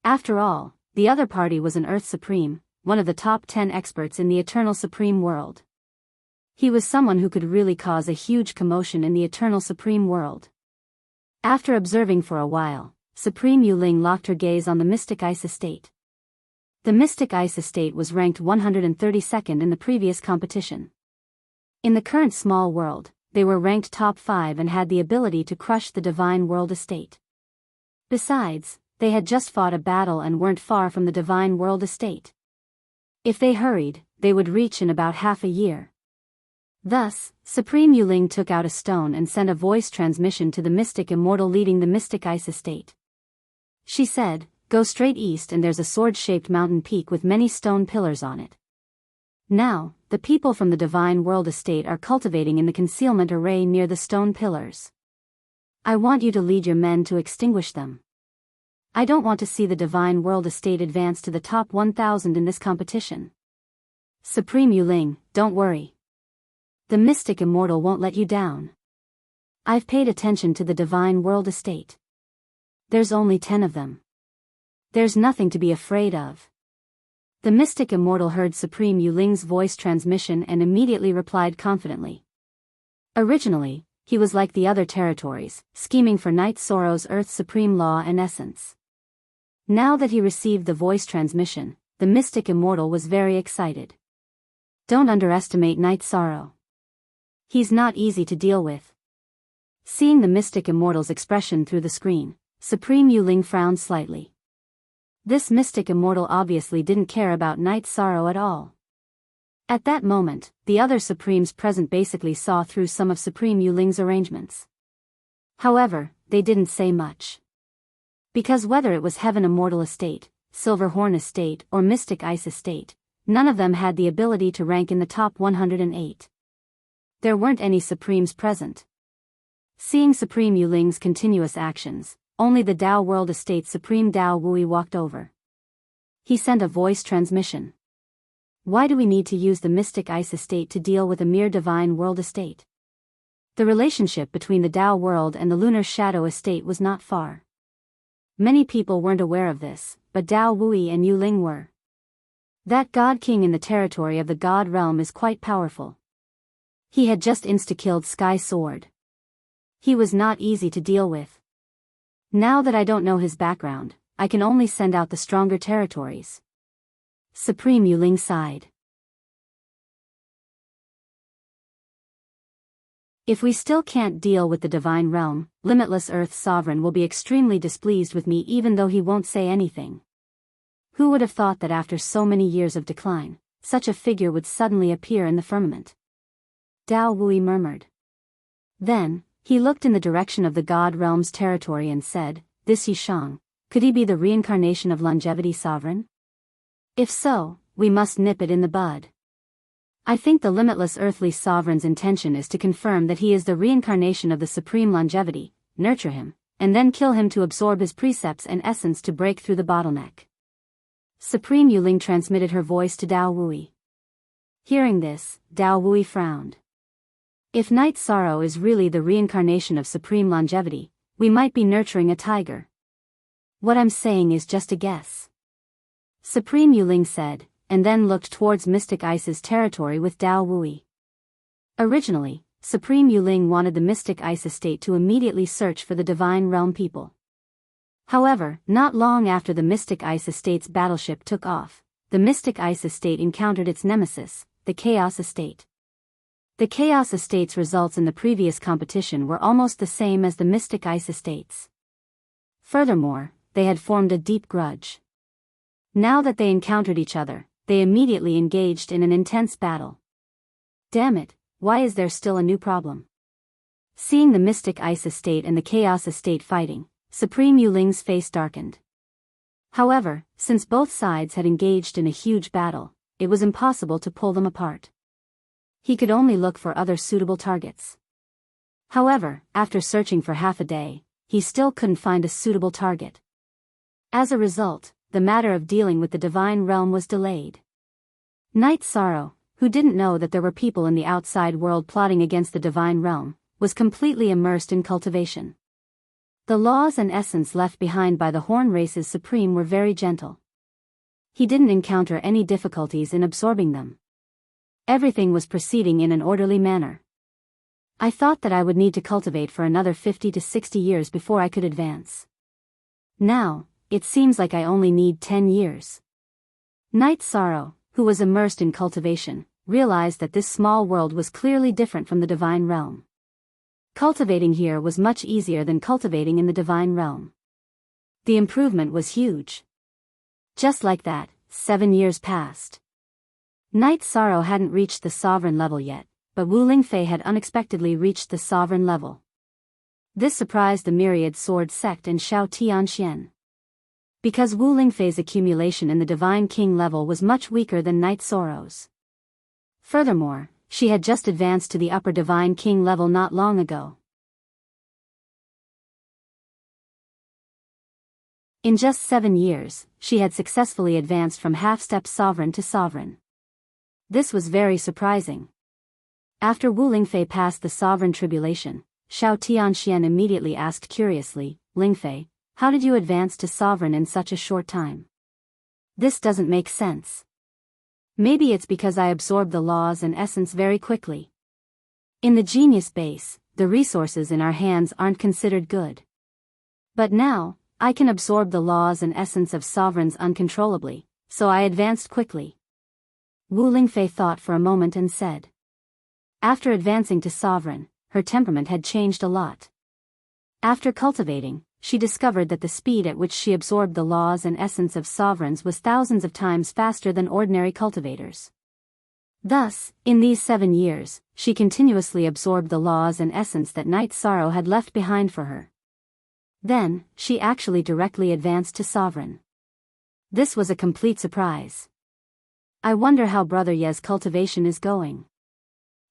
After all, the other party was an Earth Supreme, one of the top 10 experts in the Eternal Supreme World. He was someone who could really cause a huge commotion in the Eternal Supreme World. After observing for a while, Supreme Yuling locked her gaze on the Mystic Ice Estate. The Mystic Ice Estate was ranked 132nd in the previous competition. In the current small world, they were ranked top 5 and had the ability to crush the Divine World Estate. Besides, they had just fought a battle and weren't far from the Divine World Estate. If they hurried, they would reach in about half a year. Thus, Supreme Yuling took out a stone and sent a voice transmission to the mystic immortal leading the mystic ice estate. She said, "Go straight east and there's a sword-shaped mountain peak with many stone pillars on it. Now, the people from the Divine World Estate are cultivating in the concealment array near the stone pillars. I want you to lead your men to extinguish them. I don't want to see the Divine World Estate advance to the top 1,000 in this competition. Supreme Yuling, don't worry. The Mystic Immortal won't let you down. I've paid attention to the Divine World Estate. There's only 10 of them. There's nothing to be afraid of." The Mystic Immortal heard Supreme Yuling's voice transmission and immediately replied confidently. Originally, he was like the other territories, scheming for Night Sorrow's Earth's supreme law and essence. Now that he received the voice transmission, the Mystic Immortal was very excited. Don't underestimate Night Sorrow. He's not easy to deal with. Seeing the Mystic Immortal's expression through the screen, Supreme Yuling frowned slightly. This Mystic Immortal obviously didn't care about Night Sorrow at all. At that moment, the other Supremes present basically saw through some of Supreme Yuling's arrangements. However, they didn't say much. Because whether it was Heaven Immortal Estate, Silver Horn Estate or Mystic Ice Estate, none of them had the ability to rank in the top 108. There weren't any Supremes present. Seeing Supreme Yuling's continuous actions, only the Dao World Estate Supreme Dao Wui walked over. He sent a voice transmission. Why do we need to use the Mystic Ice Estate to deal with a mere Divine World Estate? The relationship between the Dao World and the Lunar Shadow Estate was not far. Many people weren't aware of this, but Dao Wui and Yuling were. That God King in the territory of the God Realm is quite powerful. He had just insta-killed Sky Sword. He was not easy to deal with. Now that I don't know his background, I can only send out the stronger territories. Supreme Yuling sighed. If we still can't deal with the Divine Realm, Limitless Earth's Sovereign will be extremely displeased with me even though he won't say anything. Who would have thought that after so many years of decline, such a figure would suddenly appear in the firmament? Dao Wui murmured. Then, he looked in the direction of the God Realm's territory and said, "This Yishang, could he be the reincarnation of Longevity Sovereign? If so, we must nip it in the bud. I think the Limitless Earthly Sovereign's intention is to confirm that he is the reincarnation of the Supreme Longevity, nurture him, and then kill him to absorb his precepts and essence to break through the bottleneck." Supreme Yuling transmitted her voice to Dao Wui. Hearing this, Dao Wui frowned. If Night Sorrow is really the reincarnation of Supreme Longevity, we might be nurturing a tiger. What I'm saying is just a guess. Supreme Yuling said, and then looked towards Mystic Ice's territory with Dao Wui. Originally, Supreme Yuling wanted the Mystic Ice Estate to immediately search for the Divine Realm people. However, not long after the Mystic Ice Estate's battleship took off, the Mystic Ice Estate encountered its nemesis, the Chaos Estate. The Chaos Estate's results in the previous competition were almost the same as the Mystic Ice Estate's. Furthermore, they had formed a deep grudge. Now that they encountered each other, they immediately engaged in an intense battle. Damn it, why is there still a new problem? Seeing the Mystic Ice Estate and the Chaos Estate fighting, Supreme Yuling's face darkened. However, since both sides had engaged in a huge battle, it was impossible to pull them apart. He could only look for other suitable targets. However, after searching for half a day, he still couldn't find a suitable target. As a result, the matter of dealing with the Divine Realm was delayed. Night Sorrow, who didn't know that there were people in the outside world plotting against the Divine Realm, was completely immersed in cultivation. The laws and essence left behind by the Horn Race's Supreme were very gentle. He didn't encounter any difficulties in absorbing them. Everything was proceeding in an orderly manner. I thought that I would need to cultivate for another 50 to 60 years before I could advance. Now, it seems like I only need 10 years. Night Sorrow, who was immersed in cultivation, realized that this small world was clearly different from the Divine Realm. Cultivating here was much easier than cultivating in the Divine Realm. The improvement was huge. Just like that, 7 years passed. Night Sorrow hadn't reached the sovereign level yet, but Wu Lingfei had unexpectedly reached the sovereign level. This surprised the myriad sword sect and Shao Tianxian. Because Wu Lingfei's accumulation in the Divine King level was much weaker than Night Sorrow's. Furthermore, she had just advanced to the upper Divine King level not long ago. In just 7 years, she had successfully advanced from half-step sovereign to sovereign. This was very surprising. After Wu Lingfei passed the sovereign tribulation, Shao Tianxian immediately asked curiously, "Lingfei, how did you advance to sovereign in such a short time? This doesn't make sense. Maybe it's because I absorbed the laws and essence very quickly. In the genius base, the resources in our hands aren't considered good. But now, I can absorb the laws and essence of sovereigns uncontrollably, so I advanced quickly." Wu Lingfei thought for a moment and said. After advancing to sovereign, her temperament had changed a lot. After cultivating, she discovered that the speed at which she absorbed the laws and essence of sovereigns was thousands of times faster than ordinary cultivators. Thus, in these 7 years, she continuously absorbed the laws and essence that Night Sorrow had left behind for her. Then, she actually directly advanced to sovereign. This was a complete surprise. I wonder how Brother Ye's cultivation is going.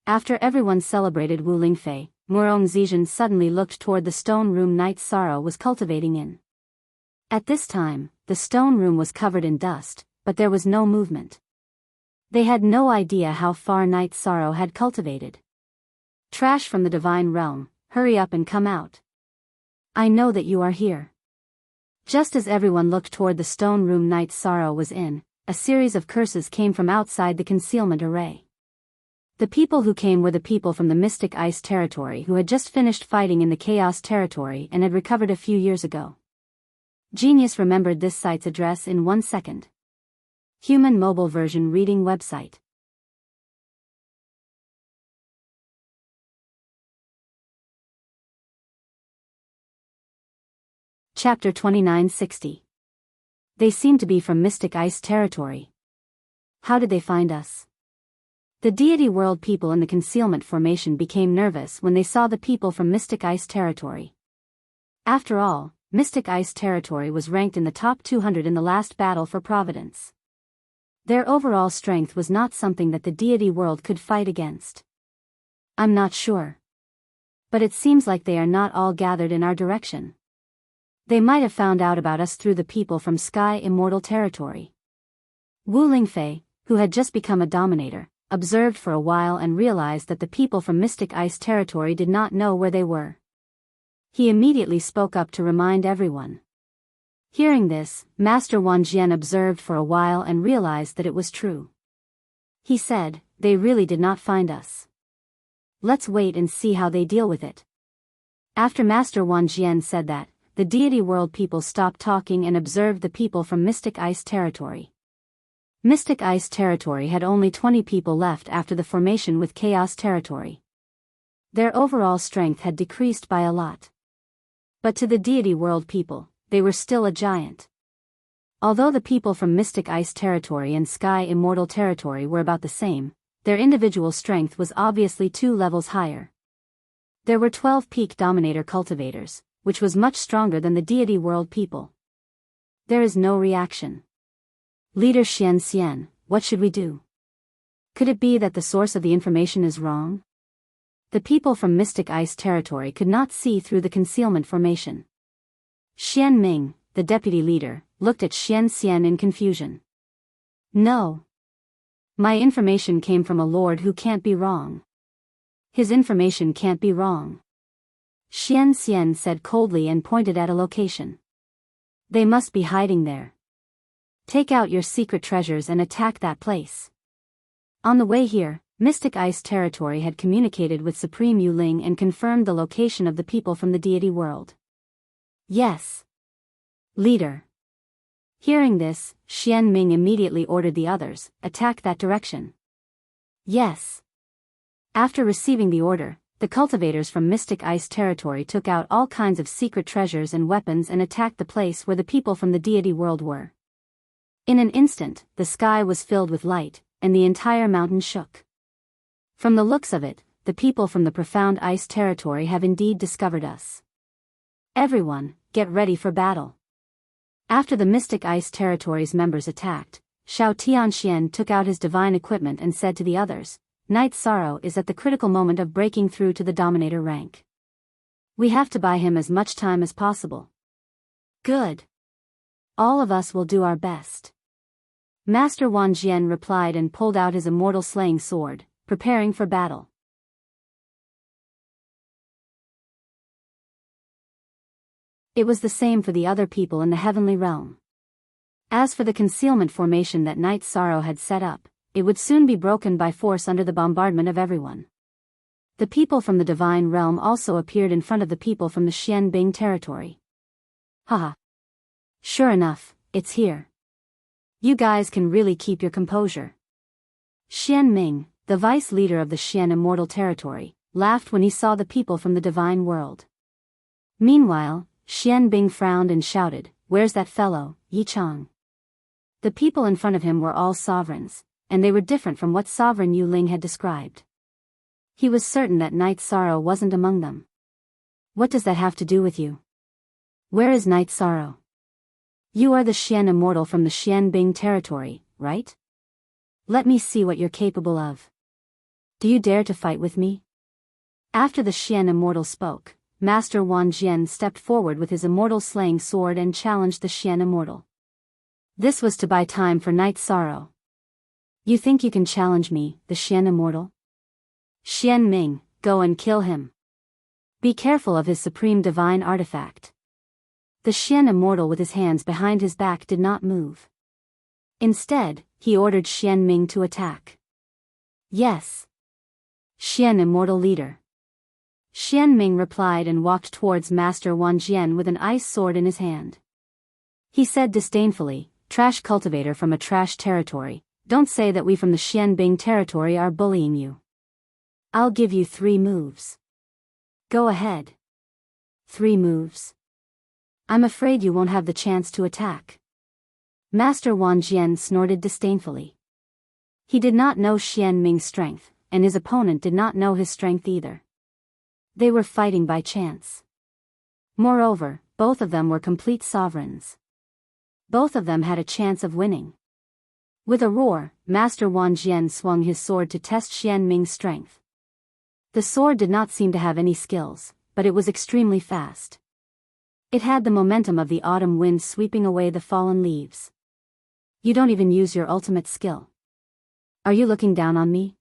After everyone celebrated Wu Lingfei, Murong Zizhen suddenly looked toward the stone room Night Sorrow was cultivating in. At this time, the stone room was covered in dust, but there was no movement. They had no idea how far Night Sorrow had cultivated. "Trash from the divine realm, hurry up and come out. I know that you are here." Just as everyone looked toward the stone room Night Sorrow was in, a series of curses came from outside the concealment array. The people who came were the people from the Mystic Ice territory who had just finished fighting in the Chaos territory and had recovered a few years ago. Genius remembered this site's address in 1 second. Human mobile version reading website. Chapter 2960. They seem to be from Mystic Ice territory. How did they find us? The Deity World people in the concealment formation became nervous when they saw the people from Mystic Ice territory. After all, Mystic Ice territory was ranked in the top 200 in the last battle for Providence. Their overall strength was not something that the Deity World could fight against. I'm not sure. But it seems like they are not all gathered in our direction. They might have found out about us through the people from Sky Immortal territory. Wu Lingfei, who had just become a dominator, observed for a while and realized that the people from Mystic Ice territory did not know where they were. He immediately spoke up to remind everyone. Hearing this, Master Wan Jian observed for a while and realized that it was true. He said, "They really did not find us. Let's wait and see how they deal with it." After Master Wan Jian said that, the Deity World people stopped talking and observed the people from Mystic Ice territory. Mystic Ice territory had only 20 people left after the formation with Chaos territory. Their overall strength had decreased by a lot. But to the Deity World people, they were still a giant. Although the people from Mystic Ice territory and Sky Immortal territory were about the same, their individual strength was obviously 2 levels higher. There were 12 peak dominator cultivators, which was much stronger than the Deity World people. There is no reaction. Leader Xian Xian, what should we do? Could it be that the source of the information is wrong? The people from Mystic Ice territory could not see through the concealment formation. Xian Ming, the deputy leader, looked at Xian Xian in confusion. No. My information came from a lord who can't be wrong. His information can't be wrong. Xian Xian said coldly and pointed at a location. They must be hiding there. Take out your secret treasures and attack that place. On the way here, Mystic Ice territory had communicated with Supreme Yu Ling and confirmed the location of the people from the Deity World. Yes. Leader. Hearing this, Xian Ming immediately ordered the others, attack that direction. Yes. After receiving the order, the cultivators from Mystic Ice territory took out all kinds of secret treasures and weapons and attacked the place where the people from the Deity World were. In an instant, the sky was filled with light, and the entire mountain shook. From the looks of it, the people from the profound ice territory have indeed discovered us. Everyone, get ready for battle. After the Mystic Ice Territory's members attacked, Xiao Tianxian took out his divine equipment and said to the others, Night Sorrow is at the critical moment of breaking through to the Dominator rank. We have to buy him as much time as possible. Good. All of us will do our best. Master Wan Jian replied and pulled out his immortal slaying sword, preparing for battle. It was the same for the other people in the heavenly realm. As for the concealment formation that Night Sorrow had set up, it would soon be broken by force under the bombardment of everyone. The people from the divine realm also appeared in front of the people from the Xianbing territory. Haha. Sure enough, it's here. You guys can really keep your composure. Xian Ming, the vice leader of the Xian immortal territory, laughed when he saw the people from the divine world. Meanwhile, Xian Bing frowned and shouted, Where's that fellow, Yi Chang? The people in front of him were all sovereigns, and they were different from what Sovereign Yu Ling had described. He was certain that Night Sorrow wasn't among them. What does that have to do with you? Where is Night Sorrow? You are the Xian immortal from the Xianbing territory, right? Let me see what you're capable of. Do you dare to fight with me? After the Xian immortal spoke, Master Wan Jian stepped forward with his immortal slaying sword and challenged the Xian immortal. This was to buy time for Night Sorrow. You think you can challenge me, the Xian immortal? Xian Ming, go and kill him. Be careful of his supreme divine artifact. The Xian immortal with his hands behind his back did not move. Instead, he ordered Xian Ming to attack. Yes. Xian immortal leader. Xian Ming replied and walked towards Master Wan Jian with an ice sword in his hand. He said disdainfully, Trash cultivator from a trash territory, don't say that we from the Xianbing territory are bullying you. I'll give you 3 moves. Go ahead. 3 moves. I'm afraid you won't have the chance to attack. Master Wan Jian snorted disdainfully. He did not know Xian Ming's strength, and his opponent did not know his strength either. They were fighting by chance. Moreover, both of them were complete sovereigns. Both of them had a chance of winning. With a roar, Master Wan Jian swung his sword to test Xian Ming's strength. The sword did not seem to have any skills, but it was extremely fast. It had the momentum of the autumn wind sweeping away the fallen leaves. You don't even use your ultimate skill. Are you looking down on me?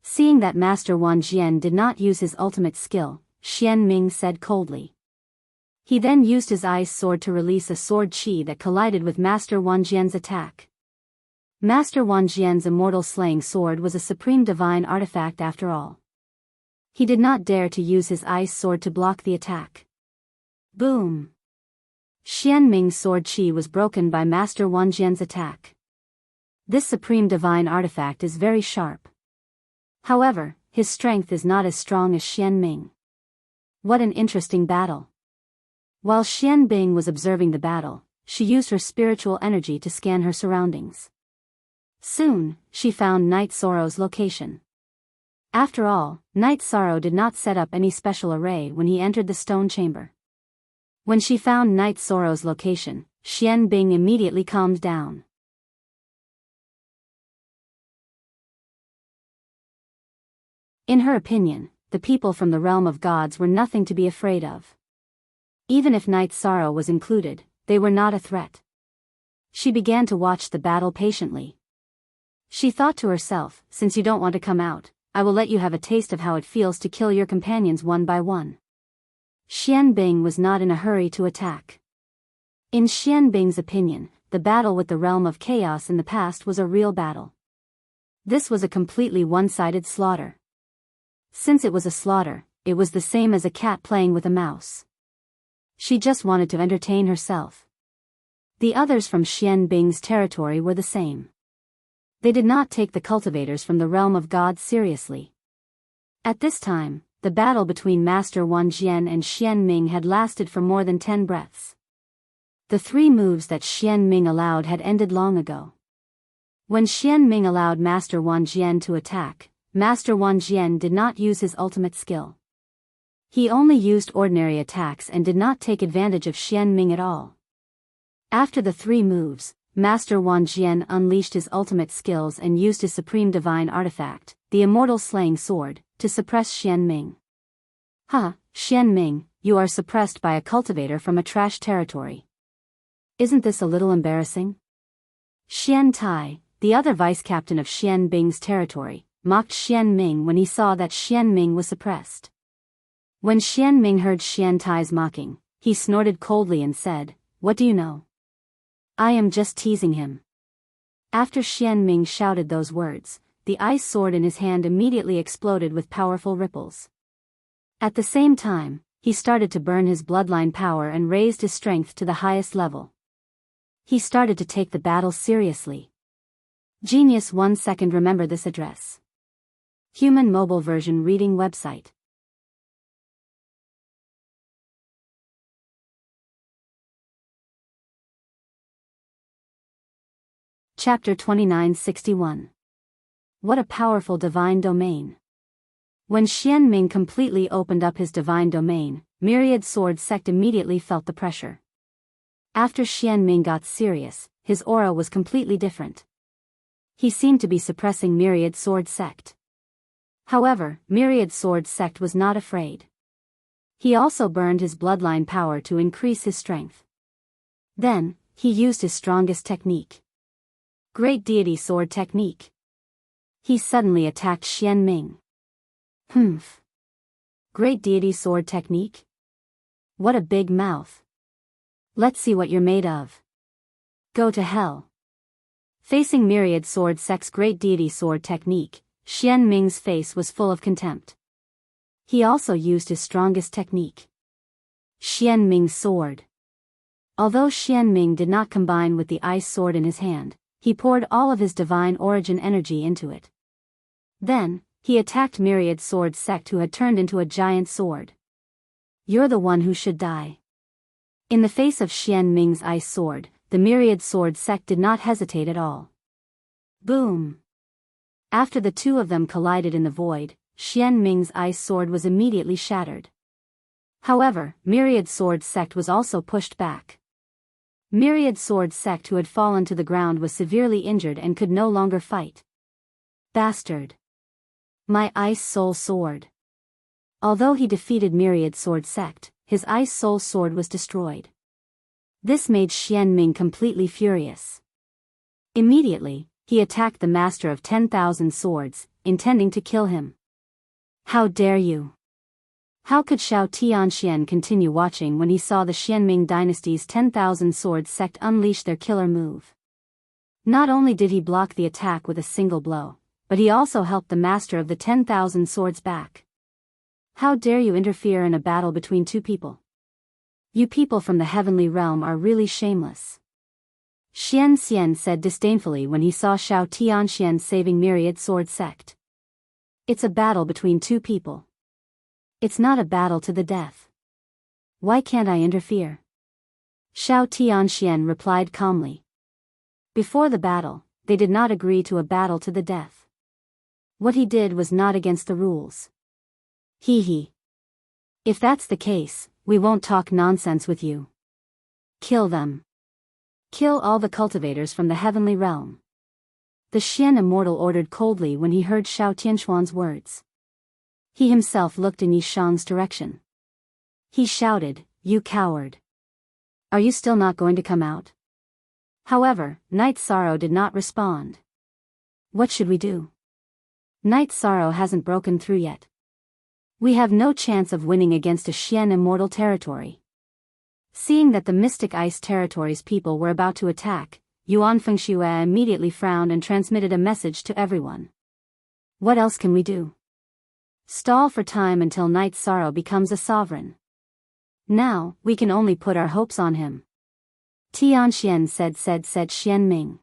Seeing that Master Wan Jian did not use his ultimate skill, Xian Ming said coldly. He then used his ice sword to release a sword chi that collided with Master Wan Jian's attack. Master Wan Jian's immortal slaying sword was a supreme divine artifact after all. He did not dare to use his ice sword to block the attack. Boom! Xian Ming's sword chi was broken by Master Wan Jian's attack. This supreme divine artifact is very sharp. However, his strength is not as strong as Xian Ming. What an interesting battle. While Xian Bing was observing the battle, she used her spiritual energy to scan her surroundings. Soon, she found Night Sorrow's location. After all, Night Sorrow did not set up any special array when he entered the stone chamber. When she found Night Sorrow's location, Xian Bing immediately calmed down. In her opinion, the people from the realm of gods were nothing to be afraid of. Even if Night Sorrow was included, they were not a threat. She began to watch the battle patiently. She thought to herself, since you don't want to come out, I will let you have a taste of how it feels to kill your companions one by one. Xian Bing was not in a hurry to attack. In Xian Bing's opinion, the battle with the realm of chaos in the past was a real battle. This was a completely one-sided slaughter. Since it was a slaughter, it was the same as a cat playing with a mouse. She just wanted to entertain herself. The others from Xian Bing's territory were the same. They did not take the cultivators from the realm of gods seriously. At this time, the battle between Master Wan Jian and Xian Ming had lasted for more than 10 breaths. The 3 moves that Xian Ming allowed had ended long ago. When Xian Ming allowed Master Wan Jian to attack, Master Wan Jian did not use his ultimate skill. He only used ordinary attacks and did not take advantage of Xian Ming at all. After the 3 moves, Master Wan Jian unleashed his ultimate skills and used his supreme divine artifact, the immortal slaying sword, to suppress Xian Ming. Ha, Xian Ming, you are suppressed by a cultivator from a trash territory. Isn't this a little embarrassing? Xian Tai, the other vice-captain of Xian Bing's territory, mocked Xian Ming when he saw that Xian Ming was suppressed. When Xian Ming heard Xian Tai's mocking, he snorted coldly and said, "What do you know? I am just teasing him." After Xian Ming shouted those words, the ice sword in his hand immediately exploded with powerful ripples. At the same time, he started to burn his bloodline power and raised his strength to the highest level. He started to take the battle seriously. Genius 1 second. Remember this address. Human mobile version reading website. Chapter 2961. What a powerful divine domain. When Xian Ming completely opened up his divine domain, Myriad Sword Sect immediately felt the pressure. After Xian Ming got serious, his aura was completely different. He seemed to be suppressing Myriad Sword Sect. However, Myriad Sword Sect was not afraid. He also burned his bloodline power to increase his strength. Then, he used his strongest technique. Great Deity Sword Technique. He suddenly attacked Xian Ming. Humph. Great Deity Sword Technique? What a big mouth. Let's see what you're made of. Go to hell. Facing Myriad Sword Sect's Great Deity Sword Technique, Xian Ming's face was full of contempt. He also used his strongest technique. Xian Ming's sword. Although Xian Ming did not combine with the ice sword in his hand, he poured all of his divine origin energy into it. Then, he attacked Myriad Sword Sect, who had turned into a giant sword. You're the one who should die. In the face of Xian Ming's ice sword, the Myriad Sword Sect did not hesitate at all. Boom! After the 2 of them collided in the void, Xian Ming's ice sword was immediately shattered. However, Myriad Sword Sect was also pushed back. Myriad Sword Sect, who had fallen to the ground, was severely injured and could no longer fight. Bastard! My Ice Soul Sword. Although he defeated Myriad Sword Sect, his Ice Soul Sword was destroyed. This made Xian Ming completely furious. Immediately, he attacked the Master of 10,000 Swords, intending to kill him. How dare you! How could Xiao Tianxian continue watching when he saw the Xianming dynasty's 10,000 Swords Sect unleash their killer move? Not only did he block the attack with a single blow, but he also helped the Master of the 10,000 Swords back. How dare you interfere in a battle between 2 people? You people from the heavenly realm are really shameless. Xian Xian said disdainfully when he saw Xiao Tianxian saving Myriad Sword Sect. It's a battle between 2 people. It's not a battle to the death. Why can't I interfere? Xiao Tianxian replied calmly. Before the battle, they did not agree to a battle to the death. What he did was not against the rules. Hee. If that's the case, we won't talk nonsense with you. Kill them. Kill all the cultivators from the heavenly realm. The Xian Immortal ordered coldly when he heard Xiao Tianxuan's words. He himself looked in Yishang's direction. He shouted, "You coward! Are you still not going to come out?" However, Night Sorrow did not respond. What should we do? Night Sorrow hasn't broken through yet. We have no chance of winning against a Xian Immortal territory. Seeing that the Mystic Ice Territory's people were about to attack, Yuan Fengxue immediately frowned and transmitted a message to everyone. What else can we do? Stall for time until Night Sorrow becomes a sovereign. Now, we can only put our hopes on him. Tianxian said Xian Ming.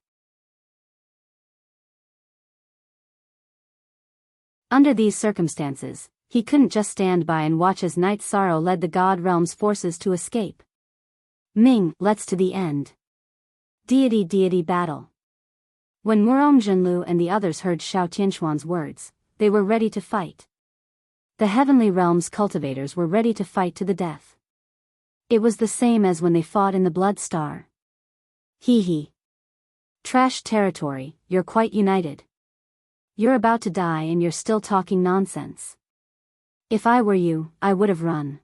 Under these circumstances, he couldn't just stand by and watch as Night Sorrow led the God Realm's forces to escape. Ming, let's to the end. Deity battle. When Murong Zhenlu and the others heard Xiao Tianxuan's words, they were ready to fight. The Heavenly Realms cultivators were ready to fight to the death. It was the same as when they fought in the Blood Star. Hee hee. Trash territory, you're quite united. You're about to die and you're still talking nonsense. If I were you, I would have run.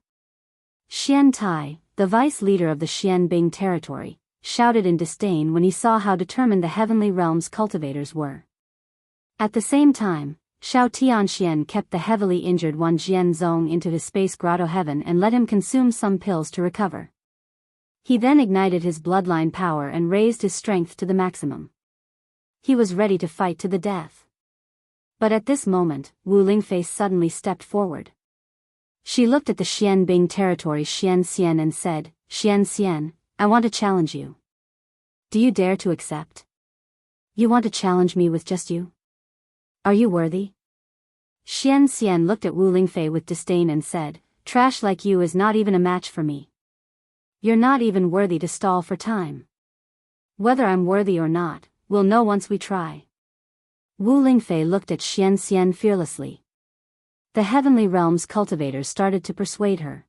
Xian Tai, the vice leader of the Xianbing territory, shouted in disdain when he saw how determined the Heavenly Realms cultivators were. At the same time, Xiao Tianxian kept the heavily injured Wan Jianzong into his space grotto heaven and let him consume some pills to recover. He then ignited his bloodline power and raised his strength to the maximum. He was ready to fight to the death. But at this moment, Wu Lingfei suddenly stepped forward. She looked at the Xianbing territory Xian Xian and said, Xian Xian, I want to challenge you. Do you dare to accept? You want to challenge me with just you? Are you worthy? Xian Xian looked at Wu Lingfei with disdain and said, trash like you is not even a match for me. You're not even worthy to stall for time. Whether I'm worthy or not, we'll know once we try. Wu Lingfei looked at Xian Xian fearlessly. The Heavenly Realms cultivators started to persuade her.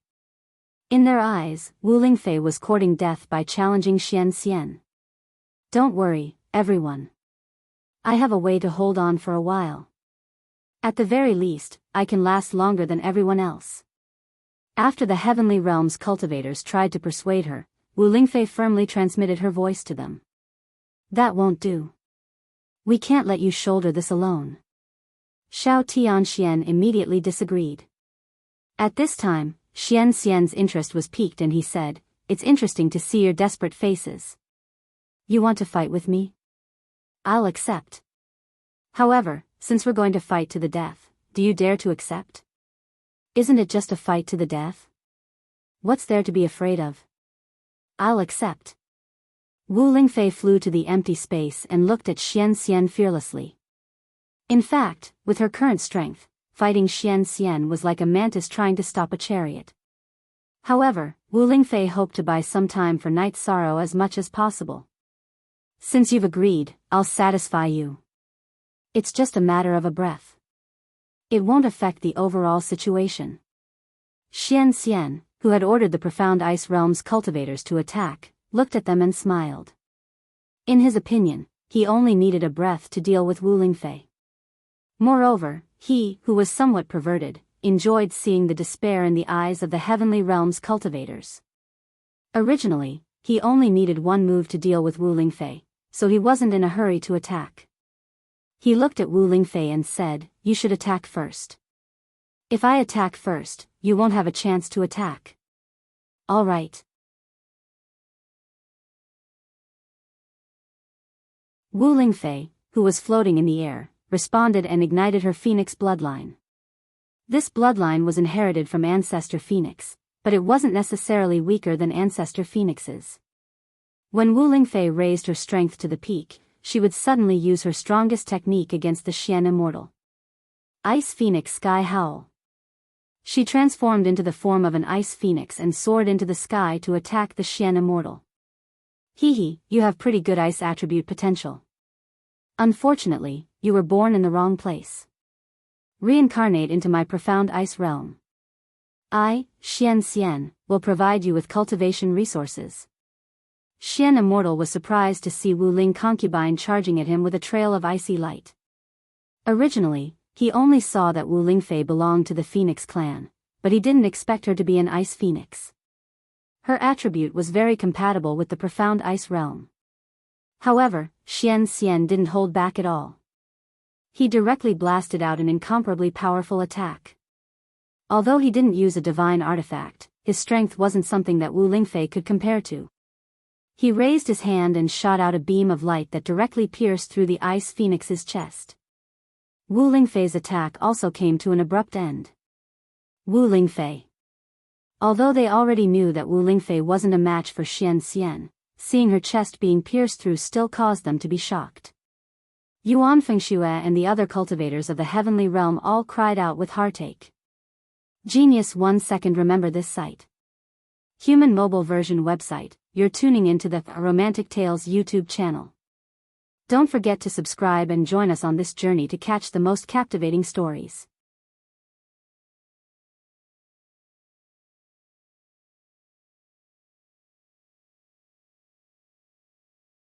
In their eyes, Wu Lingfei was courting death by challenging Xian Xian. Don't worry, everyone. I have a way to hold on for a while. At the very least, I can last longer than everyone else. After the Heavenly Realms cultivators tried to persuade her, Wu Lingfei firmly transmitted her voice to them. That won't do. We can't let you shoulder this alone. Xiao Tianxian immediately disagreed. At this time, Xian Xian's interest was piqued and he said, it's interesting to see your desperate faces. You want to fight with me? I'll accept. However, since we're going to fight to the death, do you dare to accept? Isn't it just a fight to the death? What's there to be afraid of? I'll accept. Wu Lingfei flew to the empty space and looked at Xian Xian fearlessly. In fact, with her current strength, fighting Xian Xian was like a mantis trying to stop a chariot. However, Wu Lingfei hoped to buy some time for Night Sorrow as much as possible. Since you've agreed, I'll satisfy you. It's just a matter of a breath. It won't affect the overall situation. Xian Xian, who had ordered the Profound Ice Realms cultivators to attack, looked at them and smiled. In his opinion, he only needed a breath to deal with Wu Lingfei. Moreover, he, who was somewhat perverted, enjoyed seeing the despair in the eyes of the Heavenly Realms cultivators. Originally, he only needed one move to deal with Wu Lingfei, so he wasn't in a hurry to attack. He looked at Wu Lingfei and said, you should attack first. If I attack first, you won't have a chance to attack. All right. Wu Lingfei, who was floating in the air, responded and ignited her phoenix bloodline. This bloodline was inherited from Ancestor Phoenix, but it wasn't necessarily weaker than Ancestor Phoenix's. When Wu Lingfei raised her strength to the peak, she would suddenly use her strongest technique against the Xian Immortal. Ice Phoenix Sky Howl. She transformed into the form of an ice phoenix and soared into the sky to attack the Xian Immortal. Hee hee, you have pretty good ice attribute potential. Unfortunately, you were born in the wrong place. Reincarnate into my profound ice realm. I, Xian Xian, will provide you with cultivation resources. Xian Immortal was surprised to see Wu Ling concubine charging at him with a trail of icy light. Originally, he only saw that Wu Lingfei belonged to the Phoenix clan, but he didn't expect her to be an ice phoenix. Her attribute was very compatible with the profound ice realm. However, Xian Xian didn't hold back at all. He directly blasted out an incomparably powerful attack. Although he didn't use a divine artifact, his strength wasn't something that Wu Lingfei could compare to. He raised his hand and shot out a beam of light that directly pierced through the ice phoenix's chest. Wu Lingfei's attack also came to an abrupt end. Wu Lingfei. Although they already knew that Wu Lingfei wasn't a match for Xian Xian, seeing her chest being pierced through still caused them to be shocked. Yuan Fengxue and the other cultivators of the heavenly realm all cried out with heartache. Genius 1 second. Remember this site. Human mobile version website. You're tuning into the Romantic Tales YouTube channel. Don't forget to subscribe and join us on this journey to catch the most captivating stories.